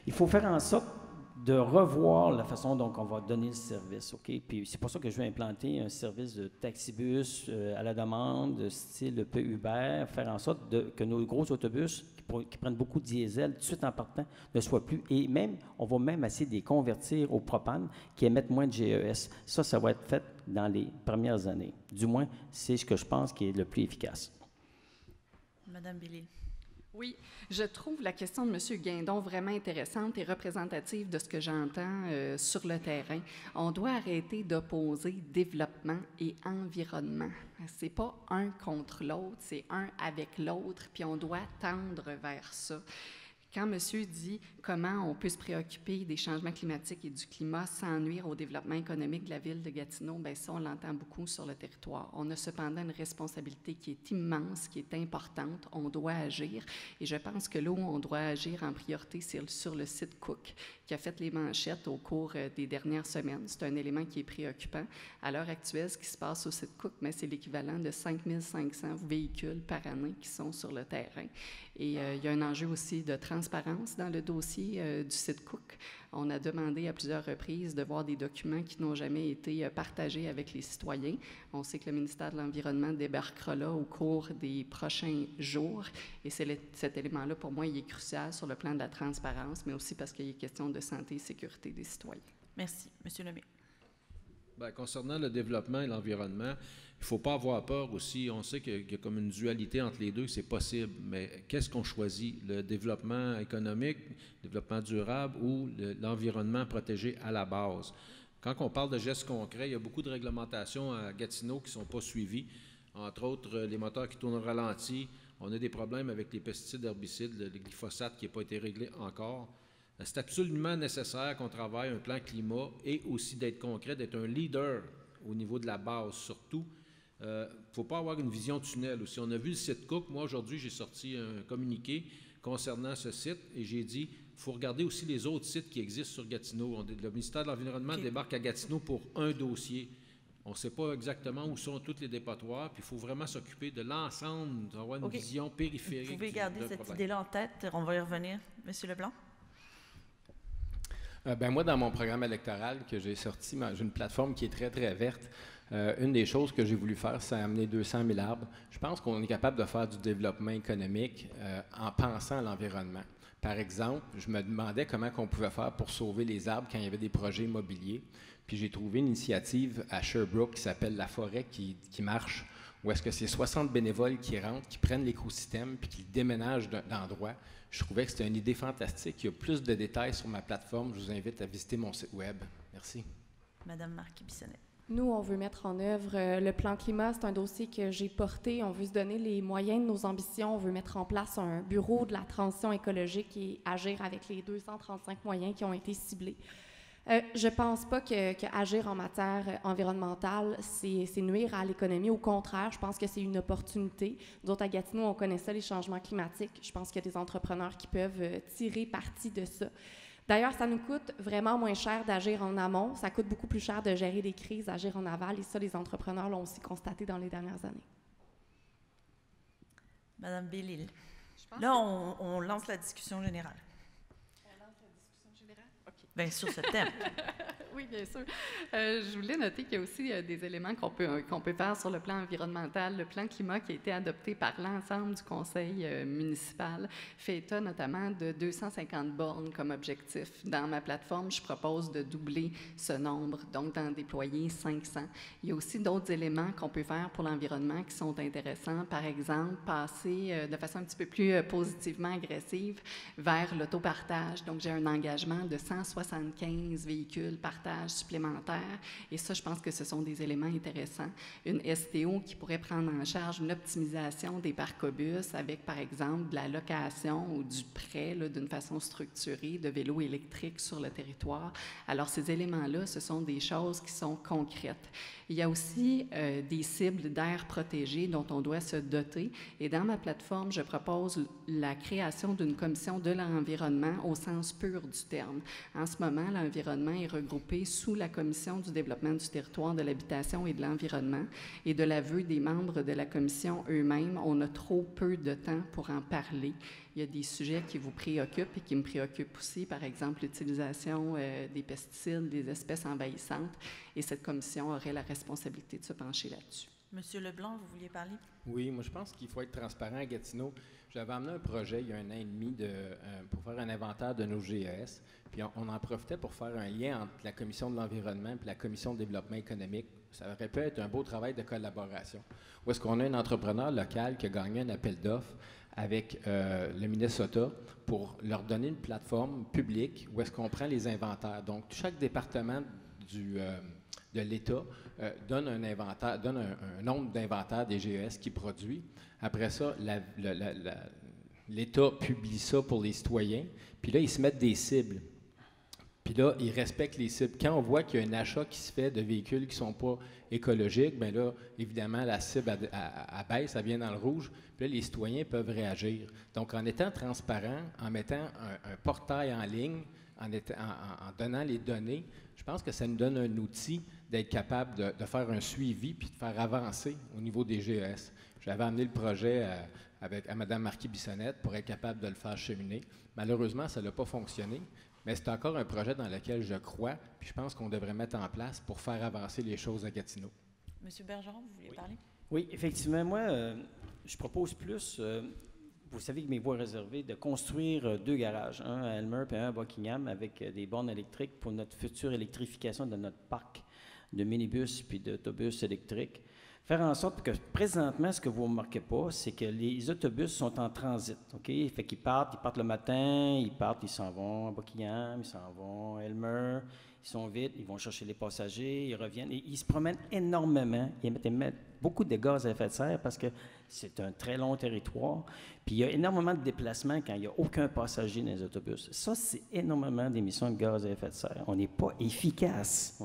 S6: Il faut faire en sorte de revoir la façon dont on va donner le service, OK? Puis c'est pour ça que je vais implanter un service de taxibus à la demande, style Uber, faire en sorte que nos gros autobus qui prennent beaucoup de diesel tout de suite en partant ne soient plus. Et même, on va même essayer de les convertir au propane qui émettent moins de GES. Ça va être fait dans les premières années. Du moins, c'est ce que je pense qui est le plus efficace.
S1: Madame Bellil.
S7: Oui, je trouve la question de M. Guindon vraiment intéressante et représentative de ce que j'entends sur le terrain. On doit arrêter d'opposer développement et environnement. C'est pas un contre l'autre, c'est un avec l'autre, puis on doit tendre vers ça. Quand monsieur dit comment on peut se préoccuper des changements climatiques et du climat sans nuire au développement économique de la ville de Gatineau, bien ça, on l'entend beaucoup sur le territoire. On a cependant une responsabilité qui est immense, qui est importante. On doit agir. Et je pense que là où on doit agir en priorité, c'est sur le site Cook, qui a fait les manchettes au cours des dernières semaines. C'est un élément qui est préoccupant. À l'heure actuelle, ce qui se passe au site Cook, mais c'est l'équivalent de 5 500 véhicules par année qui sont sur le terrain. Et il y a un enjeu aussi de transparence dans le dossier du site Cook. On a demandé à plusieurs reprises de voir des documents qui n'ont jamais été partagés avec les citoyens. On sait que le ministère de l'Environnement débarquera là au cours des prochains jours. Et cet élément-là, pour moi, il est crucial sur le plan de la transparence, mais aussi parce qu'il est question de santé et sécurité des citoyens.
S1: Merci. Monsieur Lemay.
S4: Bien, concernant le développement et l'environnement, il ne faut pas avoir peur aussi. On sait qu'il y a comme une dualité entre les deux, c'est possible. Mais qu'est-ce qu'on choisit? Le développement économique, le développement durable ou l'environnement protégé à la base? Quand on parle de gestes concrets, il y a beaucoup de réglementations à Gatineau qui ne sont pas suivies. Entre autres, les moteurs qui tournent au ralenti. On a des problèmes avec les pesticides, herbicides, le glyphosate qui n'a pas été réglé encore. C'est absolument nécessaire qu'on travaille un plan climat et aussi d'être concret, d'être un leader au niveau de la base surtout. Il ne faut pas avoir une vision tunnel aussi. On a vu le site Cook. Moi, aujourd'hui, j'ai sorti un communiqué concernant ce site et j'ai dit il faut regarder aussi les autres sites qui existent sur Gatineau. Le ministère de l'Environnement débarque à Gatineau pour un dossier. On ne sait pas exactement où sont tous les dépotoirs, puis il faut vraiment s'occuper de l'ensemble, d'avoir une vision périphérique.
S1: Vous pouvez garder cette idée-là en tête. On va y revenir. Monsieur Leblanc?
S3: Moi, dans mon programme électoral que j'ai sorti, j'ai une plateforme qui est très, très verte. Une des choses que j'ai voulu faire, c'est amener 200 000 arbres. Je pense qu'on est capable de faire du développement économique en pensant à l'environnement. Par exemple, je me demandais comment on pouvait faire pour sauver les arbres quand il y avait des projets immobiliers. Puis j'ai trouvé une initiative à Sherbrooke qui s'appelle La Forêt qui marche, ou est-ce que c'est 60 bénévoles qui rentrent, qui prennent l'écosystème puis qui le déménagent d'endroit? Je trouvais que c'était une idée fantastique. Il y a plus de détails sur ma plateforme. Je vous invite à visiter mon site web. Merci.
S1: Madame Marquis-Bissonnette.
S5: Nous, on veut mettre en œuvre le plan climat. C'est un dossier que j'ai porté. On veut se donner les moyens de nos ambitions. On veut mettre en place un bureau de la transition écologique et agir avec les 235 moyens qui ont été ciblés. Je ne pense pas que agir en matière environnementale, c'est nuire à l'économie. Au contraire, je pense que c'est une opportunité. Nous autres, à Gatineau, on connaît ça, les changements climatiques. Je pense qu'il y a des entrepreneurs qui peuvent tirer parti de ça. D'ailleurs, ça nous coûte vraiment moins cher d'agir en amont. Ça coûte beaucoup plus cher de gérer des crises, d'agir en aval. Et ça, les entrepreneurs l'ont aussi constaté dans les dernières années.
S1: Madame Bellil. Là, on lance la discussion générale. Bien, sur ce thème.
S7: Oui, bien sûr. Je voulais noter qu'il y a aussi des éléments qu'on peut faire sur le plan environnemental. Le plan climat qui a été adopté par l'ensemble du conseil municipal fait état notamment de 250 bornes comme objectif. Dans ma plateforme, je propose de doubler ce nombre, donc d'en déployer 500. Il y a aussi d'autres éléments qu'on peut faire pour l'environnement qui sont intéressants. Par exemple, passer de façon un petit peu plus positivement agressive vers l'autopartage. Donc, j'ai un engagement de 175 véhicules partage supplémentaires. Et ça, je pense que ce sont des éléments intéressants. Une STO qui pourrait prendre en charge une optimisation des parcs-bus avec, par exemple, de la location ou du prêt d'une façon structurée de vélos électriques sur le territoire. Alors, ces éléments-là, ce sont des choses qui sont concrètes. Il y a aussi des cibles d'aires protégées dont on doit se doter. Et dans ma plateforme, je propose la création d'une commission de l'environnement au sens pur du terme. En ce moment, l'environnement est regroupé sous la commission du développement du territoire, de l'habitation et de l'environnement. Et de l'aveu des membres de la commission eux-mêmes, on a trop peu de temps pour en parler. Il y a des sujets qui vous préoccupent et qui me préoccupent aussi, par exemple l'utilisation des pesticides, des espèces envahissantes, et cette commission aurait la responsabilité de se pencher là-dessus.
S1: Monsieur Leblanc, vous vouliez parler?
S3: Oui, moi je pense qu'il faut être transparent à Gatineau. J'avais amené un projet il y a 1 an et demi pour faire un inventaire de nos GES, puis on en profitait pour faire un lien entre la Commission de l'environnement et la Commission de développement économique. Ça aurait pu être un beau travail de collaboration. Où est-ce qu'on a un entrepreneur local qui a gagné un appel d'offres avec le Minnesota pour leur donner une plateforme publique où est-ce qu'on prend les inventaires. Donc, chaque département de l'État donne un inventaire, donne un nombre d'inventaires des GES qu'il produit. Après ça, l'État publie ça pour les citoyens. Puis là, ils se mettent des cibles. Puis là, ils respectent les cibles. Quand on voit qu'il y a un achat qui se fait de véhicules qui ne sont pas écologiques, bien là, évidemment, la cible elle baisse, elle vient dans le rouge. Puis là, les citoyens peuvent réagir. Donc, en étant transparent, en mettant un portail en ligne, en donnant les données, je pense que ça nous donne un outil d'être capable de faire un suivi puis de faire avancer au niveau des GES. J'avais amené le projet à Mme Marquis-Bissonnette pour être capable de le faire cheminer. Malheureusement, ça n'a pas fonctionné. Mais c'est encore un projet dans lequel je crois, puis je pense qu'on devrait mettre en place pour faire avancer les choses à Gatineau.
S1: Monsieur Bergeron, vous vouliez parler?
S6: Oui, effectivement, moi, je propose plus, vous savez que mes voies réservées, de construire 2 garages, un à Elmer et un à Buckingham, avec des bornes électriques pour notre future électrification de notre parc de minibus puis d'autobus électriques. Faire en sorte que, présentement, ce que vous ne remarquez pas, c'est que les autobus sont en transit, OK? Fait qu'ils partent le matin, ils s'en vont à Buckingham, ils s'en vont à Elmer, ils sont vite, ils vont chercher les passagers, ils reviennent, et ils se promènent énormément, ils émettent beaucoup de gaz à effet de serre parce que c'est un très long territoire, puis il y a énormément de déplacements quand il n'y a aucun passager dans les autobus. Ça, c'est énormément d'émissions de gaz à effet de serre. On n'est pas efficace.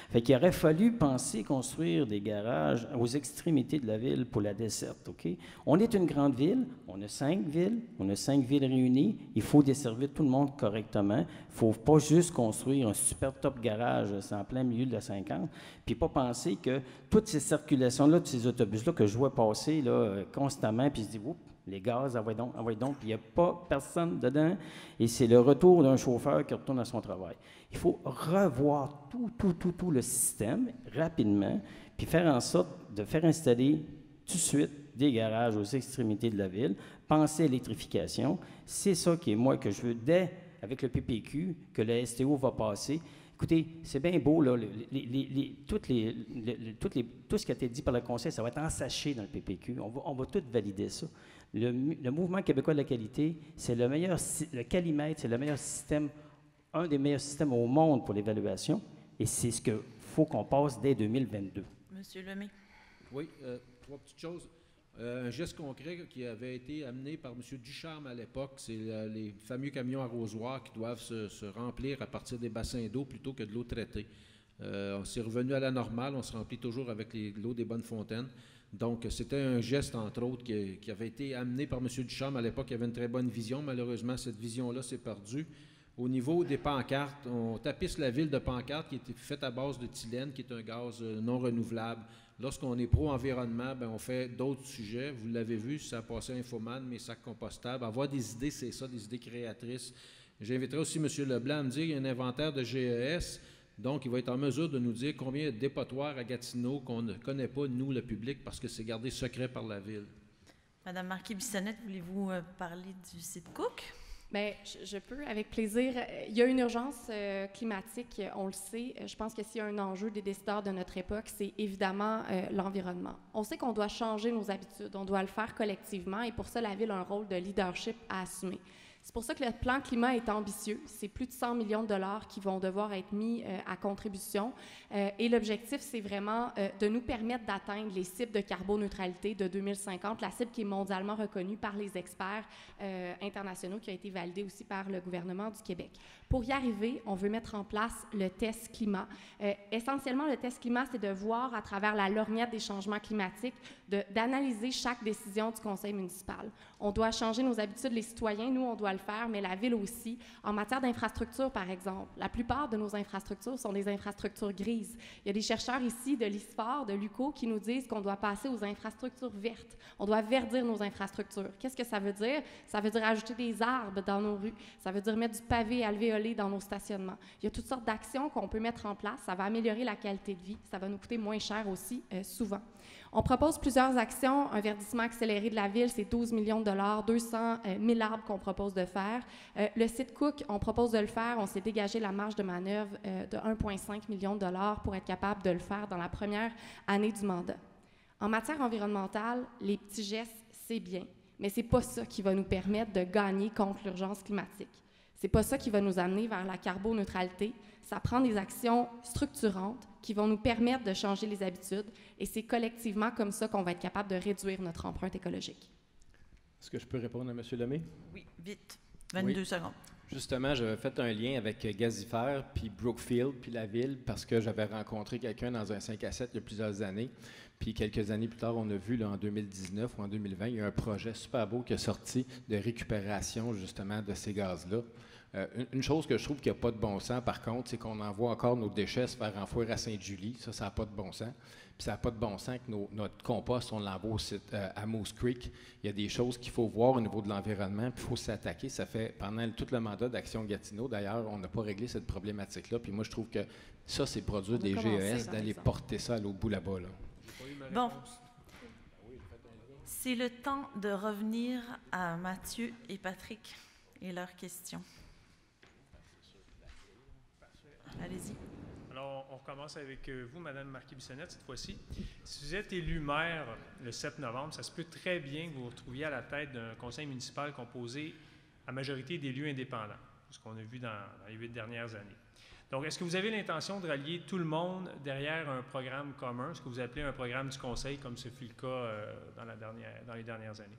S6: Fait qu'il aurait fallu penser construire des garages aux extrémités de la ville pour la desserte, OK? On est une grande ville, on a 5 villes réunies, il faut desservir tout le monde correctement. Il ne faut pas juste construire un super top garage, c'est en plein milieu de la 50, puis pas penser que toutes ces circulations-là, de ces autobus-là que je vois passer là, constamment, puis je dis, oups, les gaz, envoie donc, puis il n'y a pas personne dedans, et c'est le retour d'un chauffeur qui retourne à son travail. Il faut revoir tout le système rapidement, puis faire en sorte de faire installer tout de suite des garages aux extrémités de la ville, penser à l'électrification. C'est ça qui est moi que je veux, avec le PPQ, que la STO va passer, Écoutez, c'est bien beau, là, tout ce qui a été dit par le Conseil, ça va être ensaché dans le PPQ. On va tout valider ça. Le Mouvement québécois de la qualité, c'est le meilleur, le Calimètre, c'est le meilleur système, un des meilleurs systèmes au monde pour l'évaluation, et c'est ce qu'il faut qu'on passe dès 2022.
S1: Monsieur Lemay.
S4: Oui, 3 petites choses. Un geste concret qui avait été amené par M. Ducharme à l'époque, c'est les fameux camions arrosoirs qui doivent se remplir à partir des bassins d'eau plutôt que de l'eau traitée. On s'est revenu à la normale, on se remplit toujours avec l'eau des bonnes fontaines. Donc, c'était un geste, entre autres, qui avait été amené par M. Ducharme à l'époque. Il avait une très bonne vision. Malheureusement, cette vision-là s'est perdue. Au niveau des pancartes, on tapisse la ville de pancartes qui est faite à base de thylène, qui est un gaz non renouvelable. Lorsqu'on est pro-environnement, ben on fait d'autres sujets. Vous l'avez vu, ça a passé à Infoman, mes sacs compostables. Avoir des idées, c'est ça, des idées créatrices. J'inviterai aussi M. Leblanc à me dire qu'il y a un inventaire de GES. Donc, il va être en mesure de nous dire combien il y a de dépotoirs à Gatineau qu'on ne connaît pas, nous, le public, parce que c'est gardé secret par la ville.
S1: Madame Marquis-Bissonnette, voulez-vous parler du site Cook?
S5: Bien, je peux, avec plaisir. Il y a une urgence climatique, on le sait. Je pense que s'il y a un enjeu des décideurs de notre époque, c'est évidemment l'environnement. On sait qu'on doit changer nos habitudes, on doit le faire collectivement, et pour ça, la Ville a un rôle de leadership à assumer. C'est pour ça que le plan climat est ambitieux. C'est plus de 100 millions de dollars qui vont devoir être mis à contribution. Et l'objectif, c'est vraiment de nous permettre d'atteindre les cibles de carboneutralité de 2050, la cible qui est mondialement reconnue par les experts internationaux, qui a été validée aussi par le gouvernement du Québec. Pour y arriver, on veut mettre en place le test climat. Essentiellement, le test climat, c'est de voir à travers la lorgnette des changements climatiques, d'analyser chaque décision du conseil municipal. On doit changer nos habitudes, les citoyens, nous, on doit le faire, mais la ville aussi. En matière d'infrastructures, par exemple, la plupart de nos infrastructures sont des infrastructures grises. Il y a des chercheurs ici de l'ISFOR, de l'UQO, qui nous disent qu'on doit passer aux infrastructures vertes. On doit verdir nos infrastructures. Qu'est-ce que ça veut dire? Ça veut dire ajouter des arbres dans nos rues. Ça veut dire mettre du pavé alvéolé dans nos stationnements. Il y a toutes sortes d'actions qu'on peut mettre en place. Ça va améliorer la qualité de vie. Ça va nous coûter moins cher aussi, souvent. On propose plusieurs actions. Un verdissement accéléré de la ville, c'est 12 millions de dollars, 200 000 arbres qu'on propose de faire. Le site Cook, on propose de le faire. On s'est dégagé la marge de manœuvre de 1,5 million de dollars pour être capable de le faire dans la première année du mandat. En matière environnementale, les petits gestes, c'est bien, mais ce n'est pas ça qui va nous permettre de gagner contre l'urgence climatique. Ce n'est pas ça qui va nous amener vers la carboneutralité. Ça prend des actions structurantes qui vont nous permettre de changer les habitudes, et c'est collectivement comme ça qu'on va être capable de réduire notre empreinte écologique.
S3: Est-ce que je peux répondre à M. Lemay?
S1: Oui, vite. 22 secondes.
S3: Justement, j'avais fait un lien avec Gazifère, puis Brookfield, puis la ville, parce que j'avais rencontré quelqu'un dans un 5 à 7 il y a plusieurs années. Puis quelques années plus tard, on a vu là, en 2019 ou en 2020, il y a un projet super beau qui est sorti de récupération justement de ces gaz-là. Une chose que je trouve qu'il n'y a pas de bon sens, par contre, c'est qu'on envoie encore nos déchets se faire enfouir à Sainte-Julie. Ça n'a pas de bon sens. Puis ça n'a pas de bon sens que notre compost, on l'envoie à Moose Creek. Il y a des choses qu'il faut voir au niveau de l'environnement, puis il faut s'attaquer. Ça fait, pendant tout le mandat d'Action Gatineau, d'ailleurs, on n'a pas réglé cette problématique-là. Puis moi, je trouve que ça, c'est produire des GES, d'aller porter ça à l'autre bout là-bas. Là.
S1: Bon. C'est le temps de revenir à Mathieu et Patrick et leurs questions. Allez-y.
S10: Alors, on recommence avec vous, Mme Marquis-Bissonnette, cette fois-ci. Si vous êtes élu maire le 7 novembre, ça se peut très bien que vous vous retrouviez à la tête d'un conseil municipal composé à majorité d'élus indépendants, ce qu'on a vu dans les 8 dernières années. Donc, est-ce que vous avez l'intention de rallier tout le monde derrière un programme commun, ce que vous appelez un programme du conseil, comme ce fut le cas dans les dernières années?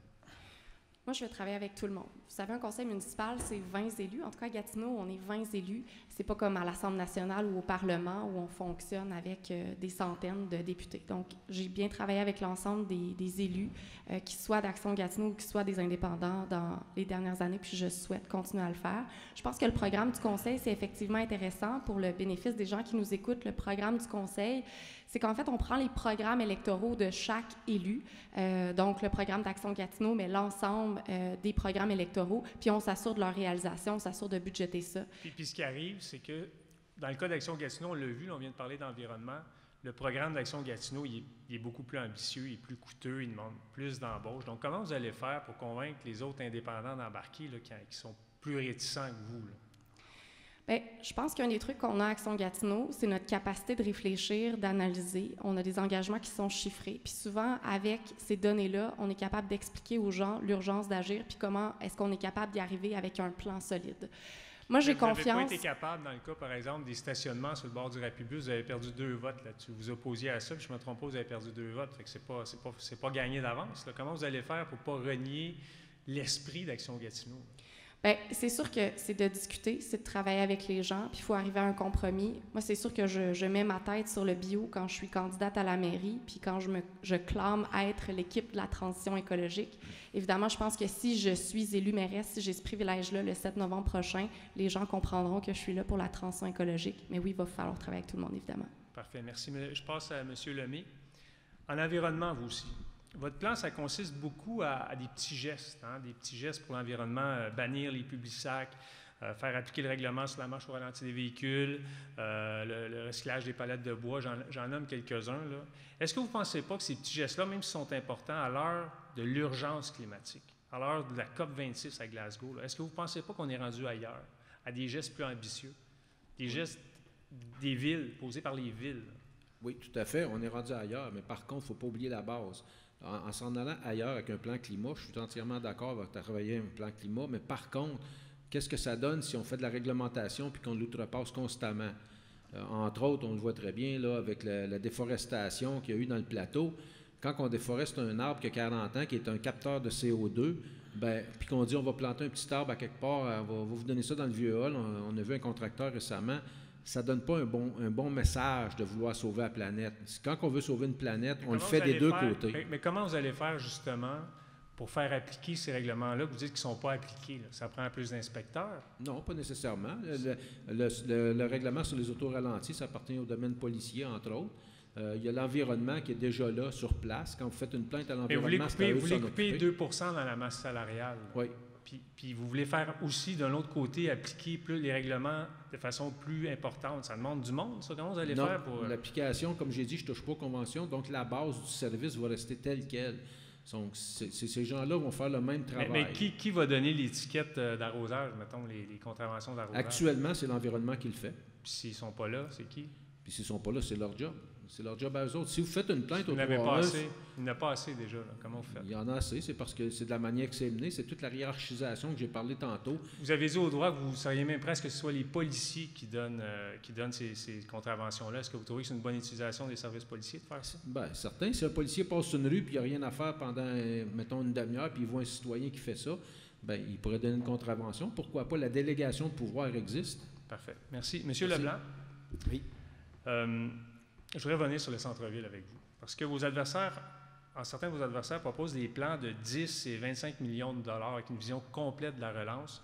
S5: Moi, je vais travailler avec tout le monde. Vous savez, un conseil municipal, c'est 20 élus. En tout cas, à Gatineau, on est 20 élus. C'est pas comme à l'Assemblée nationale ou au Parlement où on fonctionne avec des centaines de députés. Donc, j'ai bien travaillé avec l'ensemble des élus, qui soient d'Action Gatineau ou qui soient des indépendants dans les dernières années, puis je souhaite continuer à le faire. Je pense que le programme du conseil, c'est effectivement intéressant pour le bénéfice des gens qui nous écoutent. Le programme du conseil, c'est qu'en fait, on prend les programmes électoraux de chaque élu, donc le programme d'Action Gatineau, mais l'ensemble des programmes électoraux, puis on s'assure de leur réalisation, on s'assure de budgéter ça.
S10: Puis ce qui arrive, c'est que dans le cas d'Action Gatineau, on l'a vu, on vient de parler d'environnement, le programme d'Action Gatineau, il est beaucoup plus ambitieux, il est plus coûteux, il demande plus d'embauches. Donc, comment vous allez faire pour convaincre les autres indépendants d'embarquer, là, qui sont plus réticents que vous, là?
S5: Bien, je pense qu'un des trucs qu'on a à Action Gatineau, c'est notre capacité de réfléchir, d'analyser. On a des engagements qui sont chiffrés. Puis souvent, avec ces données-là, on est capable d'expliquer aux gens l'urgence d'agir, puis comment est-ce qu'on est capable d'y arriver avec un plan solide. Moi, j'ai confiance.
S10: Vous n'avez pas été capable, dans le cas, par exemple, des stationnements sur le bord du Rapibus, vous avez perdu 2 votes là-dessus. Vous opposiez à ça, puis je ne me trompe pas, vous avez perdu 2 votes. Fait que c'est pas gagné d'avance. Comment vous allez faire pour ne pas renier l'esprit d'Action Gatineau?
S5: Bien, c'est sûr que c'est de discuter, c'est de travailler avec les gens, puis il faut arriver à un compromis. Moi, c'est sûr que je mets ma tête sur le bio quand je suis candidate à la mairie, puis quand je clame être l'équipe de la transition écologique. Évidemment, je pense que si je suis élue mairesse, si j'ai ce privilège-là le 7 novembre prochain, les gens comprendront que je suis là pour la transition écologique. Mais oui, il va falloir travailler avec tout le monde, évidemment.
S10: Parfait, merci. Je passe à M. Lemay. En environnement, vous aussi. Votre plan, ça consiste beaucoup à des petits gestes, des petits gestes pour l'environnement, bannir les publics-sacs, faire appliquer le règlement sur la marche au ralenti des véhicules, le recyclage des palettes de bois, j'en nomme quelques-uns. Est-ce que vous ne pensez pas que ces petits gestes-là, même s'ils sont importants à l'heure de l'urgence climatique, à l'heure de la COP26 à Glasgow, est-ce que vous ne pensez pas qu'on est rendu ailleurs, à des gestes plus ambitieux, des gestes des villes, posés par les villes?
S4: Oui, tout à fait, on est rendu ailleurs, mais par contre, il ne faut pas oublier la base. En s'en allant ailleurs avec un plan climat, je suis entièrement d'accord avec travailler un plan climat, mais par contre, qu'est-ce que ça donne si on fait de la réglementation puis qu'on l'outrepasse constamment? Entre autres, on le voit très bien là, avec la déforestation qu'il y a eu dans le plateau. Quand on déforeste un arbre qui a 40 ans, qui est un capteur de CO2, puis qu'on dit on va planter un petit arbre à quelque part, on va vous donner ça dans le vieux hall, on a vu un contracteur récemment, ça ne donne pas un bon message de vouloir sauver la planète. Quand on veut sauver une planète, on le fait des deux côtés.
S10: Mais comment vous allez faire justement pour faire appliquer ces règlements-là? Vous dites qu'ils ne sont pas appliqués. Là. Ça prend plus d'inspecteurs?
S4: Non, pas nécessairement. Le règlement sur les autoralentis, ça appartient au domaine policier, entre autres. Il y a l'environnement qui est déjà là, sur place. Quand vous faites une plainte à l'environnement,
S10: mais vous voulez couper 2 % dans la masse salariale.
S4: Oui.
S10: Puis vous voulez faire aussi, d'un autre côté, appliquer plus les règlements de façon plus importante. Ça demande du monde, ça? Comment vous allez faire pour...
S4: l'application, comme j'ai dit, je ne touche pas aux conventions, donc la base du service va rester telle qu'elle. Donc, ces gens-là vont faire le même travail.
S10: Mais qui va donner l'étiquette d'arrosage, mettons, les contraventions d'arrosage?
S4: Actuellement, c'est l'environnement qui le fait.
S10: Puis s'ils ne sont pas là, c'est qui?
S4: Puis s'ils ne sont pas là, c'est leur job. C'est leur job à eux autres. Si vous faites une plainte
S10: au 3 il n'y en a pas assez déjà. Là. Comment vous faites?
S4: Il y en a assez. C'est parce que c'est de la manière que c'est mené. C'est toute la hiérarchisation que j'ai parlé tantôt.
S10: Vous avez dit au droit que vous seriez même presque que ce soit les policiers qui donnent ces contraventions-là. Est-ce que vous trouvez que c'est une bonne utilisation des services policiers de faire ça?
S4: Bien, certain. Si un policier passe sur une rue et il n'y a rien à faire pendant, mettons, une demi-heure puis il voit un citoyen qui fait ça, bien, il pourrait donner une contravention. Pourquoi pas? La délégation de pouvoir existe.
S10: Parfait. Merci. Monsieur Leblanc?
S6: Oui.
S10: Je voudrais revenir sur le centre-ville avec vous. Parce que certains de vos adversaires proposent des plans de 10 et 25 millions de dollars avec une vision complète de la relance.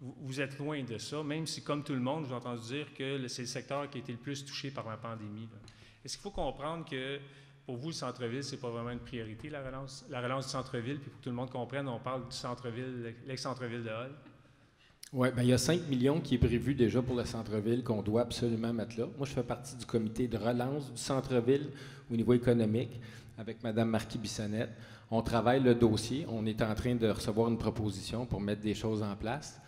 S10: Vous êtes loin de ça, même si, comme tout le monde, j'ai entendu dire que c'est le secteur qui a été le plus touché par la pandémie. Est-ce qu'il faut comprendre que, pour vous, le centre-ville, ce n'est pas vraiment une priorité, la relance du centre-ville, puis pour que tout le monde comprenne, on parle du centre-ville, l'ex-centre-ville de Hull?
S3: Oui, bien, il y a 5 millions qui est prévu déjà pour le centre-ville qu'on doit absolument mettre là. Moi, je fais partie du comité de relance du centre-ville au niveau économique avec Mme Marquis-Bissonnette. On travaille le dossier. On est en train de recevoir une proposition pour mettre des choses en place.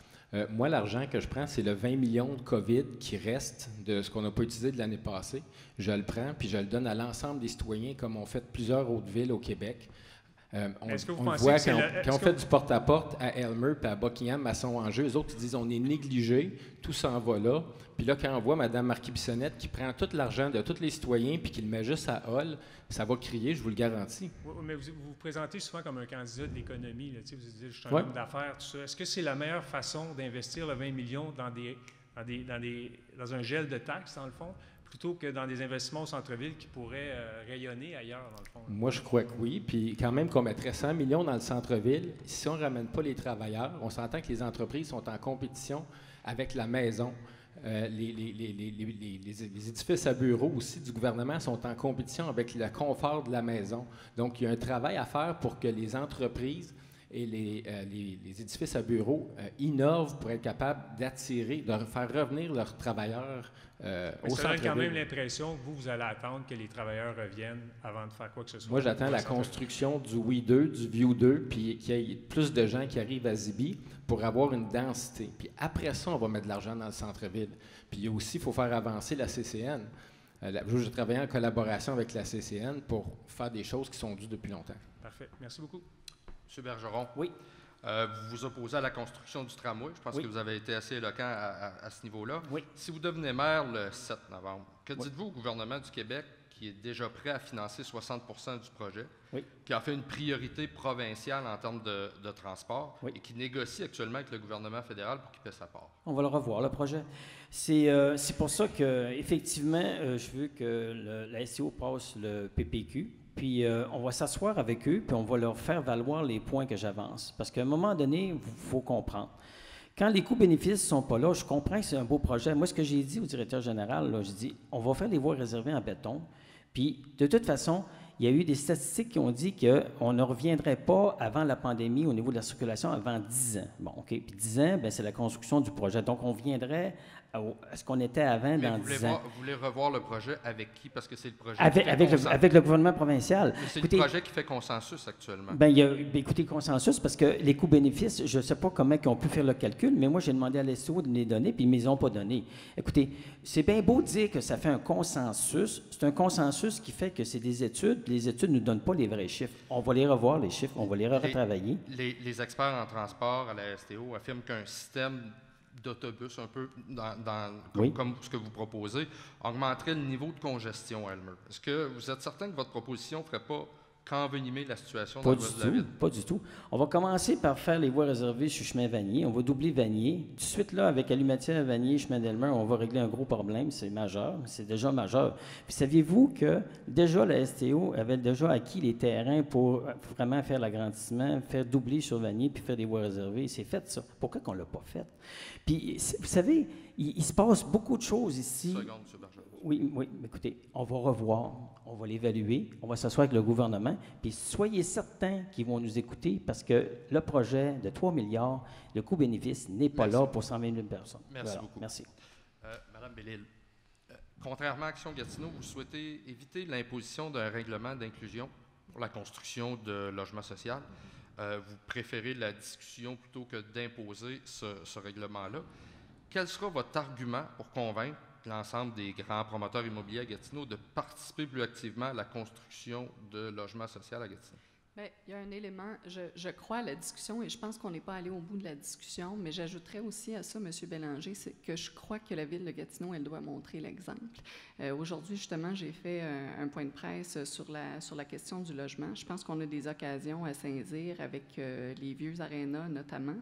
S3: Moi, l'argent que je prends, c'est le 20 millions de COVID qui reste de ce qu'on n'a pas utilisé de l'année passée. Je le prends, puis je le donne à l'ensemble des citoyens, comme ont fait plusieurs autres villes au Québec. On voit quand on fait du porte-à-porte à Elmer et à Buckingham, à son enjeu, eux autres, ils disent on est négligé, tout s'en va là. Puis là, quand on voit Mme Marquis-Bissonnette qui prend tout l'argent de tous les citoyens puis qui le met juste à Hull, ça va crier, je vous le garantis.
S10: Oui, mais vous vous présentez souvent comme un candidat de l'économie. Vous dites, je suis un homme d'affaires, tout ça. Est-ce que c'est la meilleure façon d'investir le 20 millions dans un gel de taxes, dans le fond, plutôt que dans des investissements au centre-ville qui pourraient rayonner ailleurs, dans le fond?
S3: Moi, je crois que oui. Puis quand même qu'on mettrait 100 millions dans le centre-ville, si on ne ramène pas les travailleurs, on s'entend que les entreprises sont en compétition avec la maison. Les édifices à bureaux aussi du gouvernement sont en compétition avec le confort de la maison. Donc, il y a un travail à faire pour que les entreprises Et les édifices à bureaux innovent pour être capables d'attirer, de faire revenir leurs travailleurs au centre-ville.
S10: Ça donne quand même l'impression que vous allez attendre que les travailleurs reviennent avant de faire quoi que ce soit.
S3: Moi, j'attends la construction du Oui 2, du View 2, puis qu'il y ait plus de gens qui arrivent à Zibi pour avoir une densité. Puis après ça, on va mettre de l'argent dans le centre-ville. Puis aussi, il faut faire avancer la CCN. J'ai travaillé en collaboration avec la CCN pour faire des choses qui sont dues depuis longtemps.
S10: Parfait. Merci beaucoup.
S11: M. Bergeron.
S6: Oui.
S11: Vous vous opposez à la construction du tramway. Je pense que vous avez été assez éloquent à ce niveau-là.
S6: Oui.
S11: Si vous devenez maire le 7 novembre, que dites-vous au gouvernement du Québec qui est déjà prêt à financer 60 % du projet, qui a fait une priorité provinciale en termes de transport et qui négocie actuellement avec le gouvernement fédéral pour qu'il paie sa part?
S6: On va le revoir, le projet. C'est pour ça qu'effectivement, je veux que la SCO passe le PPQ. Puis on va s'asseoir avec eux, puis on va leur faire valoir les points que j'avance. Parce qu'à un moment donné, il faut comprendre. Quand les coûts-bénéfices ne sont pas là, je comprends que c'est un beau projet. Moi, ce que j'ai dit au directeur général, là, je dis, on va faire les voies réservées en béton. Puis, de toute façon, il y a eu des statistiques qui ont dit qu'on ne reviendrait pas avant la pandémie au niveau de la circulation avant 10 ans. Bon, OK. Puis 10 ans, bien, c'est la construction du projet. Donc, on viendrait à ce qu'on était avant dans 10 ans.
S11: Vous voulez revoir le projet avec qui? Parce que c'est le projet
S6: avec le gouvernement provincial.
S11: C'est le projet qui fait consensus actuellement.
S6: Bien, écoutez, consensus, parce que les coûts-bénéfices, je ne sais pas comment ils ont pu faire le calcul, mais moi, j'ai demandé à l'SCO de me les donner, puis ils ne me les ont pas donné. Écoutez, c'est bien beau de dire que ça fait un consensus. C'est un consensus qui fait que c'est des études. Les études ne nous donnent pas les vrais chiffres. On va les revoir, les chiffres, on va les retravailler.
S11: Les experts en transport à la STO affirment qu'un système d'autobus, un peu comme ce que vous proposez, augmenterait le niveau de congestion à Elmer. Est-ce que vous êtes certain que votre proposition ne ferait pas qu'envenimer la situation dans l'ouest de la ville?
S6: Pas du tout. On va commencer par faire les voies réservées sur chemin Vanier. On va doubler Vanier. Tout de suite, là, avec Allumatière, Vanier, chemin d'Elmer, on va régler un gros problème. C'est majeur. C'est déjà majeur. Puis saviez-vous que déjà la STO avait déjà acquis les terrains pour vraiment faire l'agrandissement, faire doubler sur Vanier puis faire des voies réservées? C'est fait, ça. Pourquoi qu'on ne l'a pas fait? Puis, vous savez, il se passe beaucoup de choses ici. Oui, écoutez, on va revoir, on va l'évaluer, on va s'asseoir avec le gouvernement, puis soyez certains qu'ils vont nous écouter parce que le projet de 3 milliards, le coût-bénéfice n'est pas là pour 120 000 personnes.
S11: Merci beaucoup.
S6: Merci.
S11: Madame Bellil, contrairement à Action Gatineau, vous souhaitez éviter l'imposition d'un règlement d'inclusion pour la construction de logements sociaux. Vous préférez la discussion plutôt que d'imposer ce règlement-là. Quel sera votre argument pour convaincre l'ensemble des grands promoteurs immobiliers à Gatineau de participer plus activement à la construction de logements sociaux à Gatineau?
S7: Bien, il y a un élément, je crois à la discussion et je pense qu'on n'est pas allé au bout de la discussion, mais j'ajouterais aussi à ça, M. Bélanger, c'est que je crois que la Ville de Gatineau, elle doit montrer l'exemple. Aujourd'hui, justement, j'ai fait un point de presse sur la question du logement. Je pense qu'on a des occasions à saisir avec les vieux arénas notamment.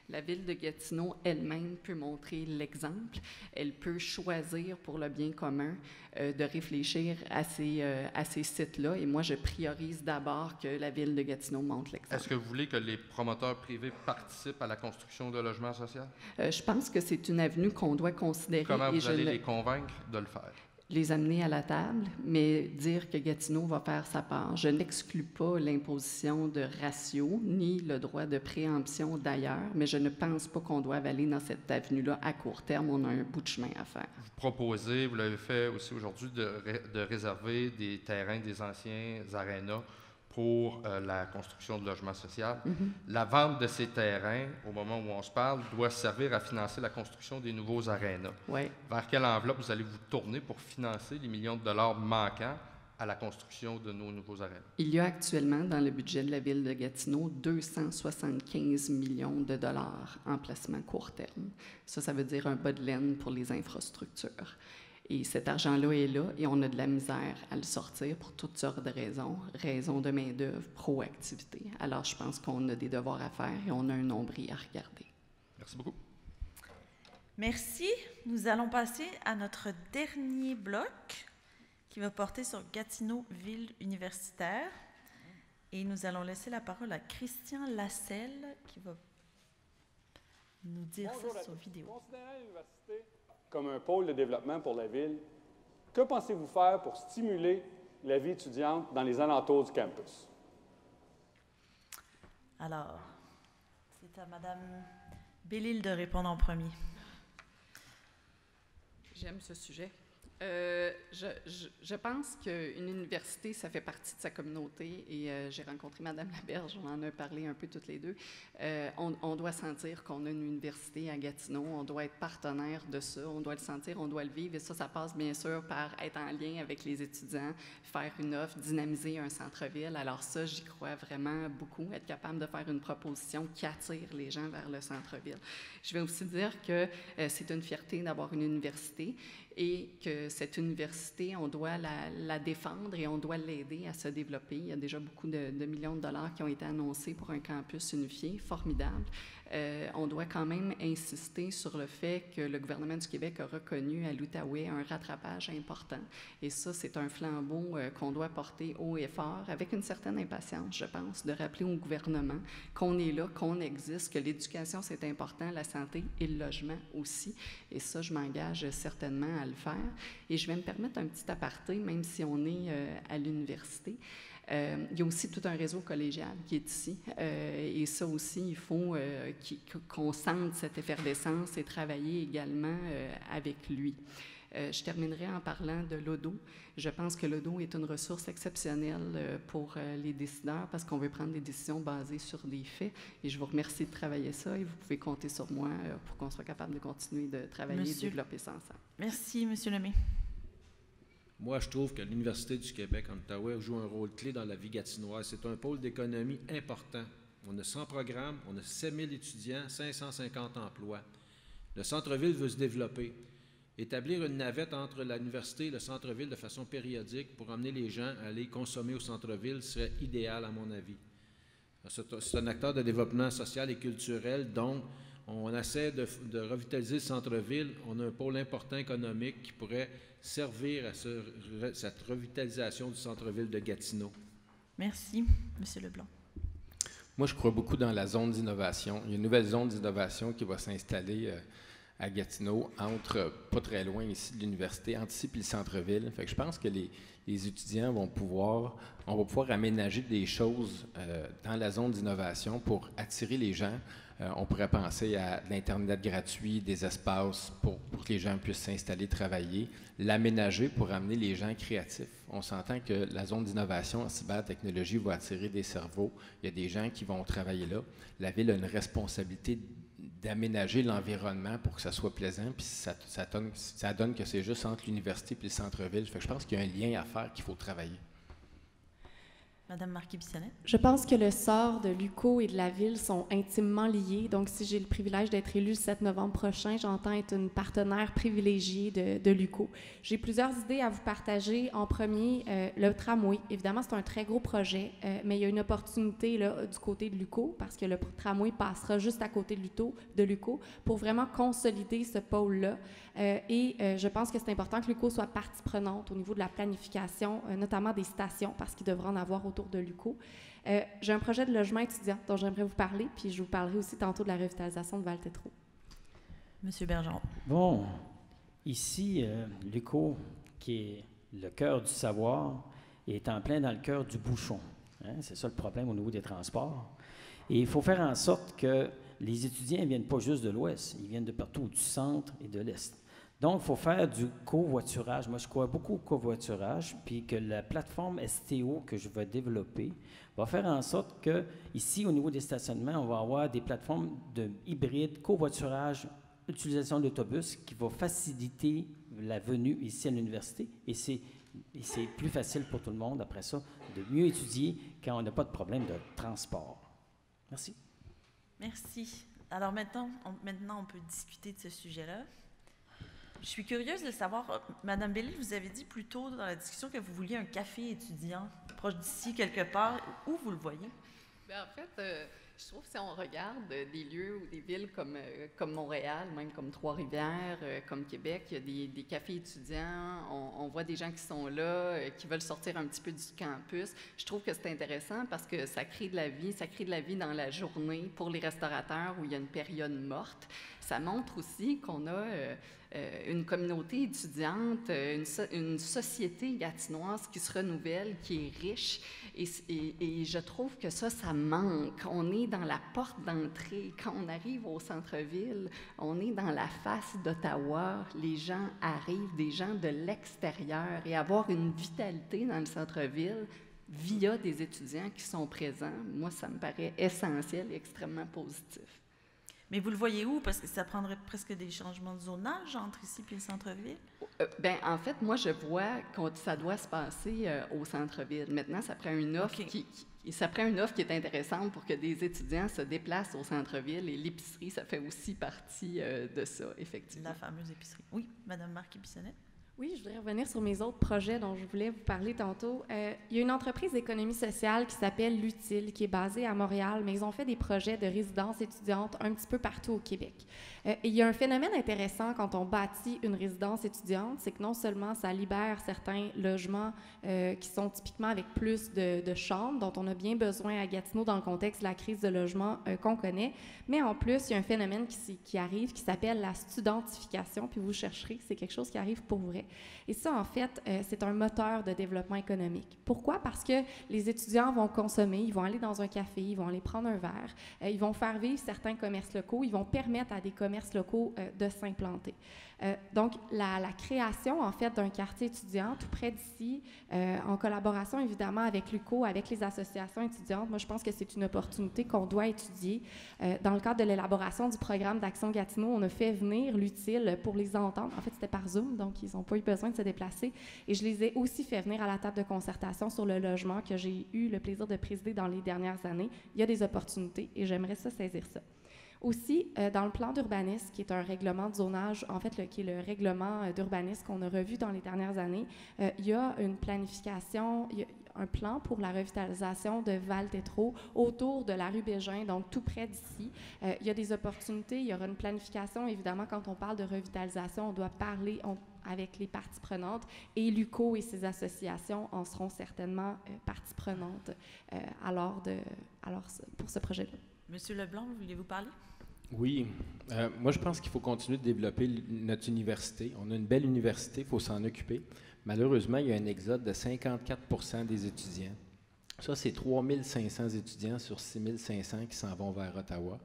S7: La Ville de Gatineau elle-même peut montrer l'exemple. Elle peut choisir pour le bien commun de réfléchir à ces sites-là. Et moi, je priorise d'abord que la Ville de Gatineau montre l'exemple.
S11: Est-ce que vous voulez que les promoteurs privés participent à la construction de logements sociaux?
S7: Je pense que c'est une avenue qu'on doit considérer.
S11: Comment vous allez les convaincre de le faire?
S7: Les amener à la table, mais dire que Gatineau va faire sa part. Je n'exclus pas l'imposition de ratio, ni le droit de préemption d'ailleurs, mais je ne pense pas qu'on doive aller dans cette avenue-là à court terme. On a un bout de chemin à faire.
S11: Vous proposez, vous l'avez fait aussi aujourd'hui, de réserver des terrains des anciens arénas pour la construction de logements sociaux. La vente de ces terrains, au moment où on se parle, doit servir à financer la construction des nouveaux arénas. Vers quelle enveloppe vous allez vous tourner pour financer les millions de dollars manquants à la construction de nos nouveaux arénas? Il
S7: y a actuellement, dans le budget de la Ville de Gatineau, 275 millions de dollars en placement court terme. Ça veut dire un bas de laine pour les infrastructures. Et cet argent-là est là et on a de la misère à le sortir pour toutes sortes de raisons. Raisons de main-d'œuvre, proactivité. Alors, je pense qu'on a des devoirs à faire et on a un nombril à regarder.
S11: Merci beaucoup.
S1: Merci. Nous allons passer à notre dernier bloc qui va porter sur Gatineau, ville universitaire. Et nous allons laisser la parole à Christian Lasselle qui va nous dire ça sur vidéo.
S14: Comme un pôle de développement pour la ville, que pensez-vous faire pour stimuler la vie étudiante dans les alentours du campus?
S1: Alors, C'est à Mme Bellil de répondre en premier.
S7: J'aime ce sujet. Je pense qu'une université, ça fait partie de sa communauté et j'ai rencontré Mme Laberge, on en a parlé un peu toutes les deux. On doit sentir qu'on a une université à Gatineau, on doit être partenaire de ça, on doit le sentir, on doit le vivre et ça passe bien sûr par être en lien avec les étudiants, faire une offre, dynamiser un centre-ville. Alors ça, j'y crois vraiment beaucoup, être capable de faire une proposition qui attire les gens vers le centre-ville. Je vais aussi dire que c'est une fierté d'avoir une université et que cette université, on doit la défendre et on doit l'aider à se développer. Il y a déjà beaucoup de millions de dollars qui ont été annoncés pour un campus unifié, formidable. On doit quand même insister sur le fait que le gouvernement du Québec a reconnu à l'Outaouais un rattrapage important. Et ça, c'est un flambeau qu'on doit porter haut et fort, avec une certaine impatience, je pense, de rappeler au gouvernement qu'on est là, qu'on existe, que l'éducation, c'est important, la santé et le logement aussi. Et ça, je m'engage certainement à le faire. Et je vais me permettre un petit aparté, même si on est à l'université. Il y a aussi tout un réseau collégial qui est ici. Et ça aussi, il faut qu'on sente cette effervescence et travailler également avec lui. Je terminerai en parlant de l'ODO. Je pense que l'ODO est une ressource exceptionnelle pour les décideurs parce qu'on veut prendre des décisions basées sur des faits. Et je vous remercie de travailler ça et vous pouvez compter sur moi pour qu'on soit capable de continuer de travailler et de développer ça ensemble.
S1: Merci, M. Lemay.
S4: Moi, je trouve que l'Université du Québec en Outaouais joue un rôle clé dans la vie gatinoise. C'est un pôle d'économie important. On a 100 programmes, on a 7000 étudiants, 550 emplois. Le centre-ville veut se développer. Établir une navette entre l'université et le centre-ville de façon périodique pour amener les gens à aller consommer au centre-ville serait idéal, à mon avis. C'est un acteur de développement social et culturel, donc on essaie de revitaliser le centre-ville. On a un pôle important économique qui pourrait servir à cette revitalisation du centre-ville de Gatineau.
S1: Merci, M. Leblanc.
S3: Moi, je crois beaucoup dans la zone d'innovation. Il y a une nouvelle zone d'innovation qui va s'installer à Gatineau, pas très loin ici de l'université, entre ici et le centre-ville. Fait que je pense que les étudiants on va pouvoir aménager des choses dans la zone d'innovation pour attirer les gens. On pourrait penser à de l'Internet gratuit, des espaces pour que les gens puissent s'installer, travailler, l'aménager pour amener les gens créatifs. On s'entend que la zone d'innovation en cybertechnologie va attirer des cerveaux. Il y a des gens qui vont travailler là. La Ville a une responsabilité d'aménager l'environnement pour que ça soit plaisant, puis ça donne que c'est juste entre l'université et le centre-ville. Fait que je pense qu'il y a un lien à faire qu'il faut travailler.
S1: Madame Marquis-Bissonnette.
S5: Je pense que le sort de l'UQO et de la Ville sont intimement liés. Donc, si j'ai le privilège d'être élue le 7 novembre prochain, j'entends être une partenaire privilégiée de l'UQO. J'ai plusieurs idées à vous partager. En premier, le tramway. Évidemment, c'est un très gros projet, mais il y a une opportunité là, du côté de l'UQO parce que le tramway passera juste à côté de l'UQO pour vraiment consolider ce pôle-là. Je pense que c'est important que l'UQO soit partie prenante au niveau de la planification, notamment des stations, parce qu'il devra en avoir autour de l'UQO. J'ai un projet de logement étudiant dont j'aimerais vous parler, puis je vous parlerai aussi tantôt de la revitalisation de Val-Tétro.
S1: Monsieur Bergeron.
S6: Bon, ici, l'UQO, qui est le cœur du savoir, est en plein dans le cœur du bouchon. Hein? C'est ça le problème au niveau des transports. Et il faut faire en sorte que les étudiants ne viennent pas juste de l'Ouest, ils viennent de partout, du centre et de l'Est. Donc, il faut faire du covoiturage. Moi, je crois beaucoup au covoiturage, puis que la plateforme STO que je vais développer va faire en sorte que, ici, au niveau des stationnements, on va avoir des plateformes de hybrides, covoiturage, utilisation d'autobus qui va faciliter la venue ici à l'université. Et c'est plus facile pour tout le monde, après ça, de mieux étudier quand on n'a pas de problème de transport. Merci.
S1: Merci. Alors maintenant, on peut discuter de ce sujet-là. Je suis curieuse de savoir, Madame Bellil, vous avez dit plus tôt dans la discussion que vous vouliez un café étudiant proche d'ici quelque part. Où vous le voyez?
S7: Bien, en fait, je trouve que si on regarde des lieux ou des villes comme Montréal, même comme Trois-Rivières, comme Québec, il y a des cafés étudiants, on voit des gens qui sont là, qui veulent sortir un petit peu du campus. Je trouve que c'est intéressant parce que ça crée de la vie dans la journée pour les restaurateurs où il y a une période morte. Ça montre aussi qu'on a une communauté étudiante, une société gatinoise qui se renouvelle, qui est riche. Et je trouve que ça manque. On est est dans la porte d'entrée. Quand on arrive au centre-ville, on est dans la face d'Ottawa. Les gens arrivent, des gens de l'extérieur, et avoir une vitalité dans le centre-ville via des étudiants qui sont présents, moi, ça me paraît essentiel et extrêmement positif.
S1: Mais vous le voyez où? Parce que ça prendrait presque des changements de zonage entre ici et le centre-ville?
S7: Bien, en fait, moi, je vois que ça doit se passer au centre-ville. Maintenant, ça prend une offre ça prend une offre qui est intéressante pour que des étudiants se déplacent au centre-ville, et l'épicerie, ça fait aussi partie de ça, effectivement.
S1: La fameuse épicerie. Oui, Mme Marquis-Bissonnette.
S5: Oui, je voudrais revenir sur mes autres projets dont je voulais vous parler tantôt. Il y a une entreprise d'économie sociale qui s'appelle l'Utile, qui est basée à Montréal, mais ils ont fait des projets de résidence étudiante un petit peu partout au Québec. Et il y a un phénomène intéressant quand on bâtit une résidence étudiante, c'est que non seulement ça libère certains logements qui sont typiquement avec plus de chambres, dont on a bien besoin à Gatineau dans le contexte de la crise de logement qu'on connaît, mais en plus, il y a un phénomène qui arrive qui s'appelle la studentification, puis vous chercherez, c'est quelque chose qui arrive pour vrai. Et ça, en fait, c'est un moteur de développement économique. Pourquoi? Parce que les étudiants vont consommer, ils vont aller dans un café, ils vont aller prendre un verre, ils vont faire vivre certains commerces locaux, ils vont permettre à des commerces locaux de s'implanter. Donc, la création, en fait, d'un quartier étudiant tout près d'ici, en collaboration, évidemment, avec l'UQO, avec les associations étudiantes, moi, je pense que c'est une opportunité qu'on doit étudier. Dans le cadre de l'élaboration du programme d'Action Gatineau, on a fait venir l'Utile pour les entendre. En fait, c'était par Zoom, donc ils n'ont pas eu besoin de se déplacer. Et je les ai aussi fait venir à la table de concertation sur le logement que j'ai eu le plaisir de présider dans les dernières années. Il y a des opportunités et j'aimerais saisir ça. Aussi, dans le plan d'urbanisme, qui est un règlement de zonage, en fait, qui est le règlement d'urbanisme qu'on a revu dans les dernières années, il y a une planification, il y a un plan pour la revitalisation de Val-Tétreault autour de la rue Bégin, donc tout près d'ici. Il y a des opportunités, il y aura une planification. Évidemment, quand on parle de revitalisation, on doit parler avec les parties prenantes, et l'UQO et ses associations en seront certainement parties prenantes pour ce projet-là.
S1: Monsieur Leblanc, voulez-vous parler?
S3: Oui. Moi, je pense qu'il faut continuer de développer notre université. On a une belle université, il faut s'en occuper. Malheureusement, il y a un exode de 54% des étudiants. Ça, c'est 3500 étudiants sur 6500 qui s'en vont vers Ottawa.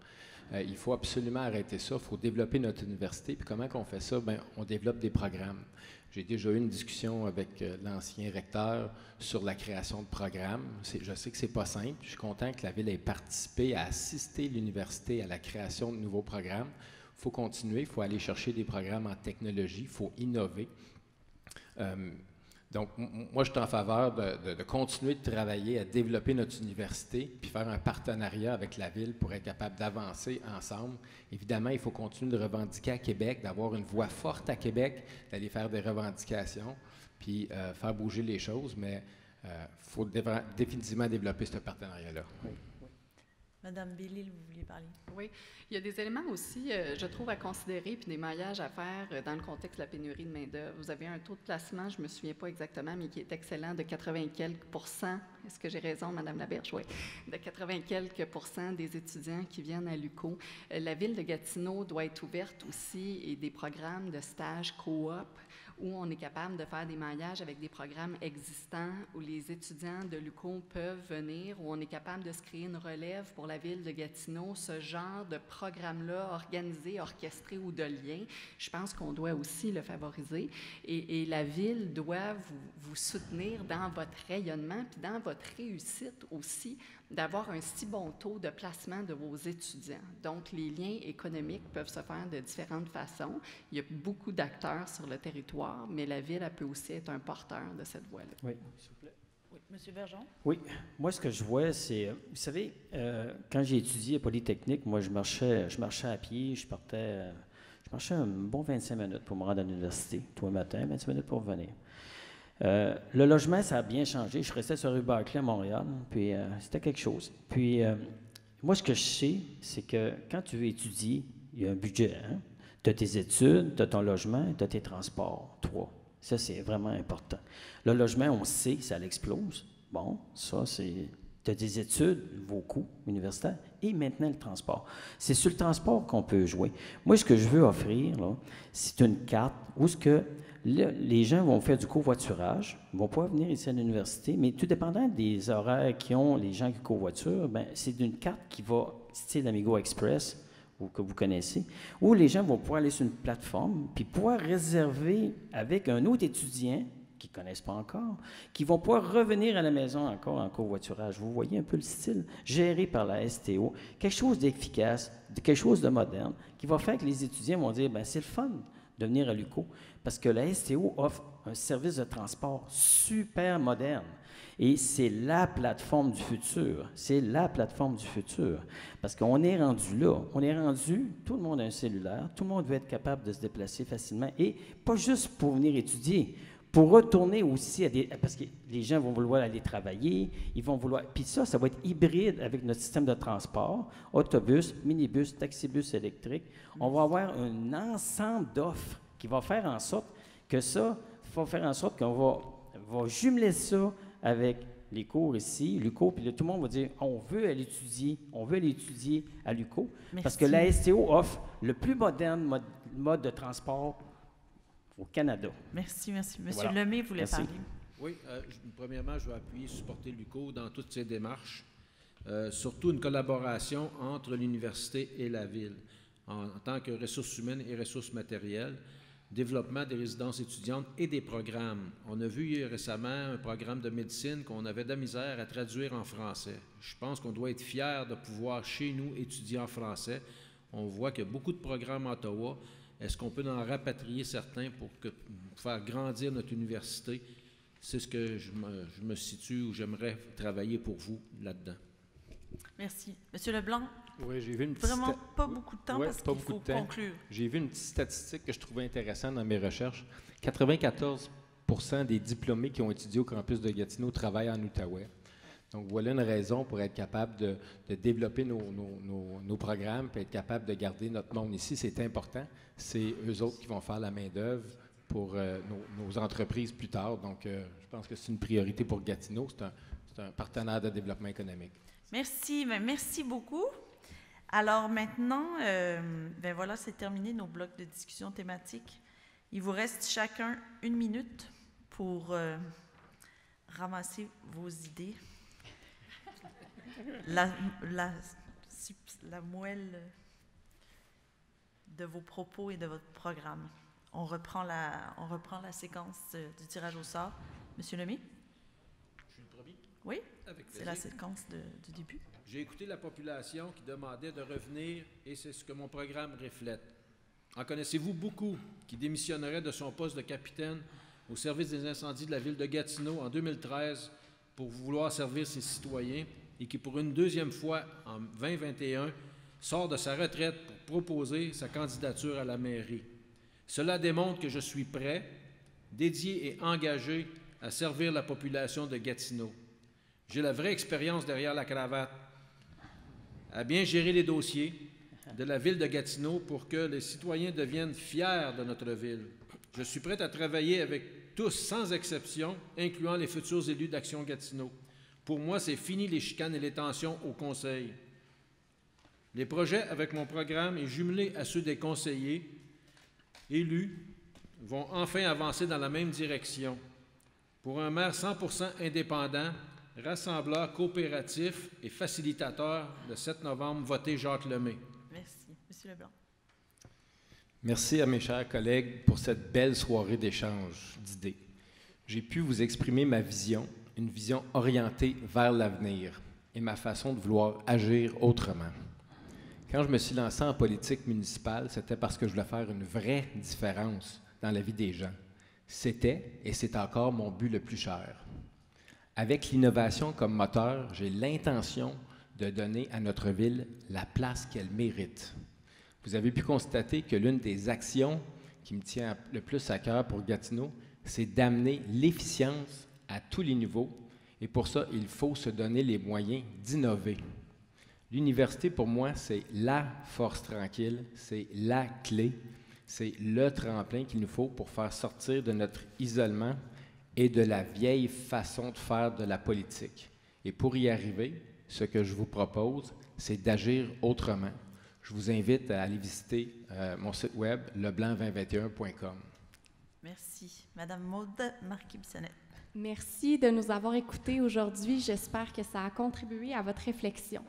S3: Il faut absolument arrêter ça. Il faut développer notre université. Puis comment on fait ça? Bien, on développe des programmes. J'ai déjà eu une discussion avec l'ancien recteur sur la création de programmes. Je sais que ce n'est pas simple. Je suis content que la Ville ait participé à assister l'université à la création de nouveaux programmes. Il faut continuer, il faut aller chercher des programmes en technologie, il faut innover. Donc, moi, je suis en faveur de continuer de travailler à développer notre université puis faire un partenariat avec la Ville pour être capable d'avancer ensemble. Évidemment, il faut continuer de revendiquer à Québec, d'avoir une voix forte à Québec, d'aller faire des revendications puis faire bouger les choses, mais il faut définitivement développer ce partenariat-là.
S1: Oui. Madame Bellil, vous vouliez parler?
S7: Oui. Il y a des éléments aussi, je trouve, à considérer, puis des maillages à faire dans le contexte de la pénurie de main-d'œuvre. Vous avez un taux de placement, je ne me souviens pas exactement, mais qui est excellent, de 80 quelques %. Est-ce que j'ai raison, Madame Laberge? Oui. De 80 quelques % des étudiants qui viennent à l'UQO. La Ville de Gatineau doit être ouverte aussi, et des programmes de stage coop, où on est capable de faire des maillages avec des programmes existants, où les étudiants de l'UQO peuvent venir, où on est capable de se créer une relève pour la Ville de Gatineau. Ce genre de programme-là, organisé, orchestré ou de lien, je pense qu'on doit aussi le favoriser. Et la Ville doit vous soutenir dans votre rayonnement, puis dans votre réussite aussi, d'avoir un si bon taux de placement de vos étudiants. Donc, les liens économiques peuvent se faire de différentes façons. Il y a beaucoup d'acteurs sur le territoire, mais la Ville, elle peut aussi être un porteur de cette voie-là.
S6: Oui, s'il vous plaît.
S1: Oui, M. Bergeron?
S6: Oui. Moi, ce que je vois, c'est... vous savez, quand j'ai étudié à Polytechnique, moi, je marchais à pied, je marchais un bon 25 minutes pour me rendre à l'université, tous les matins, 25 minutes pour venir. Le logement, ça a bien changé. Je restais sur rue Barclay à Montréal, puis c'était quelque chose. Puis, moi, ce que je sais, c'est que quand tu veux étudier, il y a un budget. Hein? Tu as tes études, tu as ton logement, tu as tes transports. 3. Ça, c'est vraiment important. Le logement, on sait, ça l'explose. Bon, ça, c'est tu as des études, vos coûts universitaires, et maintenant le transport. C'est sur le transport qu'on peut jouer. Moi, ce que je veux offrir, là, c'est une carte où ce que les gens vont faire du covoiturage, vont pouvoir venir ici à l'université, mais tout dépendant des horaires qu'ils ont, les gens qui covoiturent, ben, c'est une carte qui va, style Amigo Express, ou que vous connaissez, où les gens vont pouvoir aller sur une plateforme, puis pouvoir réserver avec un autre étudiant qui ne connaissent pas encore, qui vont pouvoir revenir à la maison encore en covoiturage. Vous voyez un peu le style géré par la STO, quelque chose d'efficace, quelque chose de moderne, qui va faire que les étudiants vont dire, bien, c'est le fun de venir à l'UQO, parce que la STO offre un service de transport super moderne. Et c'est la plateforme du futur. C'est la plateforme du futur. Parce qu'on est rendu là. On est rendu, tout le monde a un cellulaire, tout le monde veut être capable de se déplacer facilement, et pas juste pour venir étudier, pour retourner aussi à des... Parce que les gens vont vouloir aller travailler, ils vont vouloir... Puis ça va être hybride avec notre système de transport, autobus, minibus, taxibus électrique. On va avoir un ensemble d'offres qui va faire en sorte que ça, va faire en sorte qu'on va jumeler ça avec les cours ici, l'UQO, puis là, tout le monde va dire, on veut aller étudier à l'UQO, parce que la STO offre le plus moderne mode de transport au Canada.
S1: Merci. Monsieur Lemay voulait parler.
S4: Oui, premièrement, je veux appuyer et supporter l'UQO dans toutes ses démarches, surtout une collaboration entre l'université et la ville, en tant que ressources humaines et ressources matérielles, développement des résidences étudiantes et des programmes. On a vu récemment un programme de médecine qu'on avait de la misère à traduire en français. Je pense qu'on doit être fiers de pouvoir, chez nous, étudier en français. On voit qu'il y a beaucoup de programmes à Ottawa. Est-ce qu'on peut en rapatrier certains pour faire grandir notre université? C'est ce que je me situe où j'aimerais travailler pour vous là-dedans.
S1: Merci. Monsieur Leblanc?
S3: Oui, j'ai vu une petite...
S1: Vraiment pas beaucoup de temps parce qu'il faut conclure.
S3: J'ai vu une petite statistique que je trouvais intéressante dans mes recherches. 94% des diplômés qui ont étudié au campus de Gatineau travaillent en Outaouais. Donc, voilà une raison pour être capable de développer nos programmes et être capable de garder notre monde ici. C'est important. C'est eux autres qui vont faire la main-d'œuvre pour nos entreprises plus tard. Donc, je pense que c'est une priorité pour Gatineau. C'est un partenaire de développement économique.
S1: Merci. Merci beaucoup. Alors maintenant, ben voilà, c'est terminé nos blocs de discussion thématique. Il vous reste chacun 1 minute pour ramasser vos idées. La moelle de vos propos et de votre programme. On reprend la séquence du tirage au sort. Monsieur Lemay?
S4: Je suis le premier?
S1: Oui, c'est la séquence du début.
S4: J'ai écouté la population qui demandait de revenir et c'est ce que mon programme reflète. En connaissez-vous beaucoup qui démissionneraient de son poste de capitaine au service des incendies de la ville de Gatineau en 2013 pour vouloir servir ses citoyens et qui, pour une deuxième fois en 2021, sort de sa retraite pour proposer sa candidature à la mairie? Cela démontre que je suis prêt, dédié et engagé à servir la population de Gatineau. J'ai la vraie expérience derrière la cravate, à bien gérer les dossiers de la ville de Gatineau pour que les citoyens deviennent fiers de notre ville. Je suis prêt à travailler avec tous, sans exception, incluant les futurs élus d'Action Gatineau. Pour moi, c'est fini les chicanes et les tensions au conseil. Les projets avec mon programme et jumelés à ceux des conseillers élus vont enfin avancer dans la même direction. Pour un maire 100% indépendant, rassembleur, coopératif et facilitateur, le 7 novembre, votez Jacques Lemay.
S1: Merci. Monsieur Leblanc.
S3: Merci à mes chers collègues pour cette belle soirée d'échange d'idées. J'ai pu vous exprimer ma vision, une vision orientée vers l'avenir et ma façon de vouloir agir autrement. Quand je me suis lancé en politique municipale, c'était parce que je voulais faire une vraie différence dans la vie des gens. C'était et c'est encore mon but le plus cher. Avec l'innovation comme moteur, j'ai l'intention de donner à notre ville la place qu'elle mérite. Vous avez pu constater que l'une des actions qui me tient le plus à cœur pour Gatineau, c'est d'amener l'efficience à tous les niveaux. Et pour ça, il faut se donner les moyens d'innover. L'université, pour moi, c'est la force tranquille, c'est la clé, c'est le tremplin qu'il nous faut pour faire sortir de notre isolement et de la vieille façon de faire de la politique. Et pour y arriver, ce que je vous propose, c'est d'agir autrement. Je vous invite à aller visiter mon site web, leblanc2021.com.
S1: Merci. Madame Maude Marquis-Bissonnette.
S5: Merci de nous avoir écoutés aujourd'hui. J'espère que ça a contribué à votre réflexion.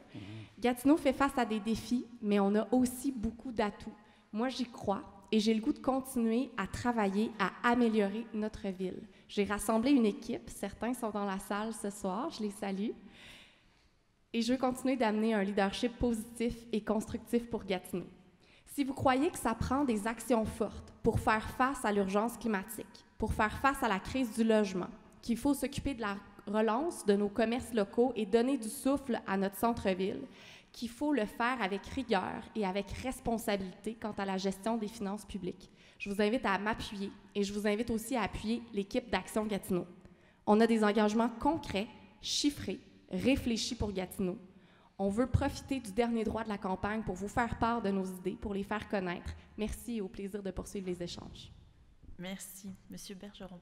S5: Gatineau fait face à des défis, mais on a aussi beaucoup d'atouts. Moi, j'y crois et j'ai le goût de continuer à travailler, à améliorer notre ville. J'ai rassemblé une équipe. Certains sont dans la salle ce soir. Je les salue. Et je veux continuer d'amener un leadership positif et constructif pour Gatineau. Si vous croyez que ça prend des actions fortes pour faire face à l'urgence climatique, pour faire face à la crise du logement, qu'il faut s'occuper de la relance de nos commerces locaux et donner du souffle à notre centre-ville, qu'il faut le faire avec rigueur et avec responsabilité quant à la gestion des finances publiques. Je vous invite à m'appuyer et je vous invite aussi à appuyer l'équipe d'Action Gatineau. On a des engagements concrets, chiffrés, réfléchis pour Gatineau. On veut profiter du dernier droit de la campagne pour vous faire part de nos idées, pour les faire connaître. Merci et au plaisir de poursuivre les échanges.
S1: Merci. Monsieur Bergeron.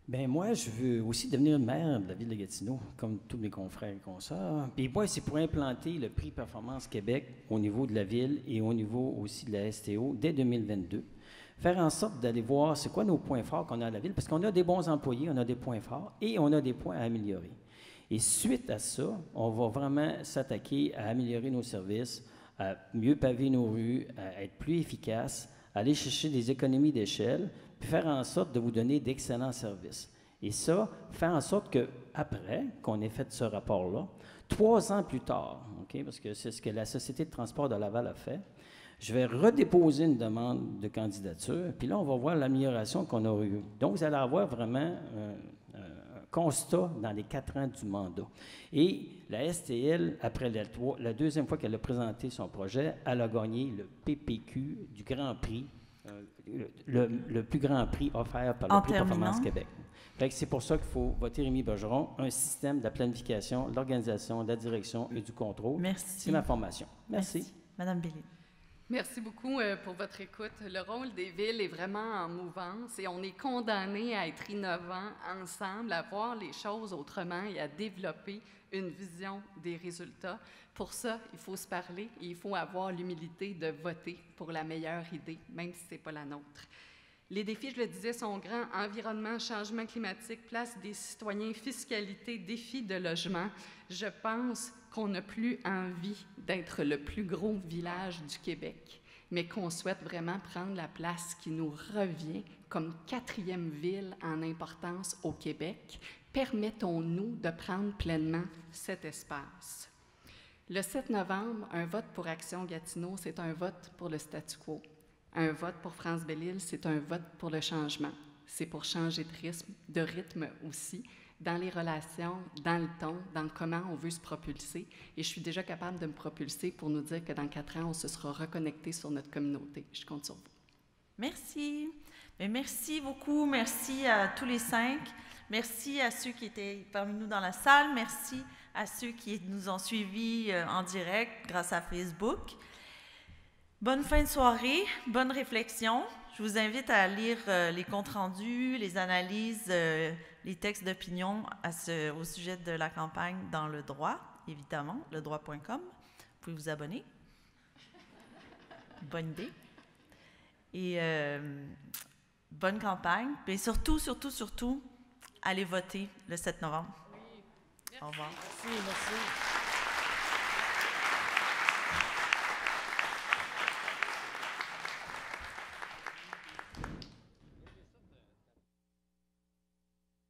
S6: Bien, moi, je veux aussi devenir maire de la ville de Gatineau, comme tous mes confrères et consorts. Puis moi, c'est pour implanter le prix Performance Québec au niveau de la ville et au niveau aussi de la STO dès 2022. Faire en sorte d'aller voir c'est quoi nos points forts qu'on a à la ville, parce qu'on a des bons employés, on a des points forts et on a des points à améliorer. Et suite à ça, on va vraiment s'attaquer à améliorer nos services, à mieux paver nos rues, à être plus efficace, à aller chercher des économies d'échelle, puis faire en sorte de vous donner d'excellents services. Et ça, faire en sorte qu'après qu'on ait fait ce rapport-là, 3 ans plus tard, okay, parce que c'est ce que la Société de transport de Laval a fait, je vais redéposer une demande de candidature, puis là, on va voir l'amélioration qu'on a eue. Donc, vous allez avoir vraiment un constat dans les 4 ans du mandat. Et la STL, après la deuxième fois qu'elle a présenté son projet, elle a gagné le PPQ du Grand Prix, le plus grand prix offert par le Prix Performance Québec. C'est pour ça qu'il faut voter Rémi Bergeron, un système de la planification, de l'organisation, de la direction et du contrôle.
S1: Merci.
S6: C'est ma formation. Merci.
S1: Madame Bellil.
S7: Merci beaucoup pour votre écoute. Le rôle des villes est vraiment en mouvance et on est condamné à être innovants ensemble, à voir les choses autrement et à développer une vision des résultats. Pour ça, il faut se parler et il faut avoir l'humilité de voter pour la meilleure idée, même si ce n'est pas la nôtre. Les défis, je le disais, sont grands. Environnement, changement climatique, place des citoyens, fiscalité, défis de logement. Je pense qu'on n'a plus envie d'être le plus gros village du Québec, mais qu'on souhaite vraiment prendre la place qui nous revient comme 4e ville en importance au Québec. Permettons-nous de prendre pleinement cet espace. Le 7 novembre, un vote pour Action Gatineau, c'est un vote pour le statu quo. Un vote pour France Belle-Île, c'est un vote pour le changement. C'est pour changer de rythme aussi, dans les relations, dans le ton, dans comment on veut se propulser. Et je suis déjà capable de me propulser pour nous dire que dans 4 ans, on se sera reconnecté sur notre communauté. Je compte sur vous.
S1: Merci. Mais merci beaucoup. Merci à tous les 5. Merci à ceux qui étaient parmi nous dans la salle. Merci à ceux qui nous ont suivis en direct grâce à Facebook. Bonne fin de soirée, bonne réflexion. Je vous invite à lire les comptes rendus, les analyses, les textes d'opinion au sujet de la campagne dans Le Droit, évidemment, ledroit.com. Vous pouvez vous abonner. Bonne idée. Et bonne campagne. Et surtout, allez voter le 7 novembre.
S7: Oui.
S1: Au revoir.
S6: Merci.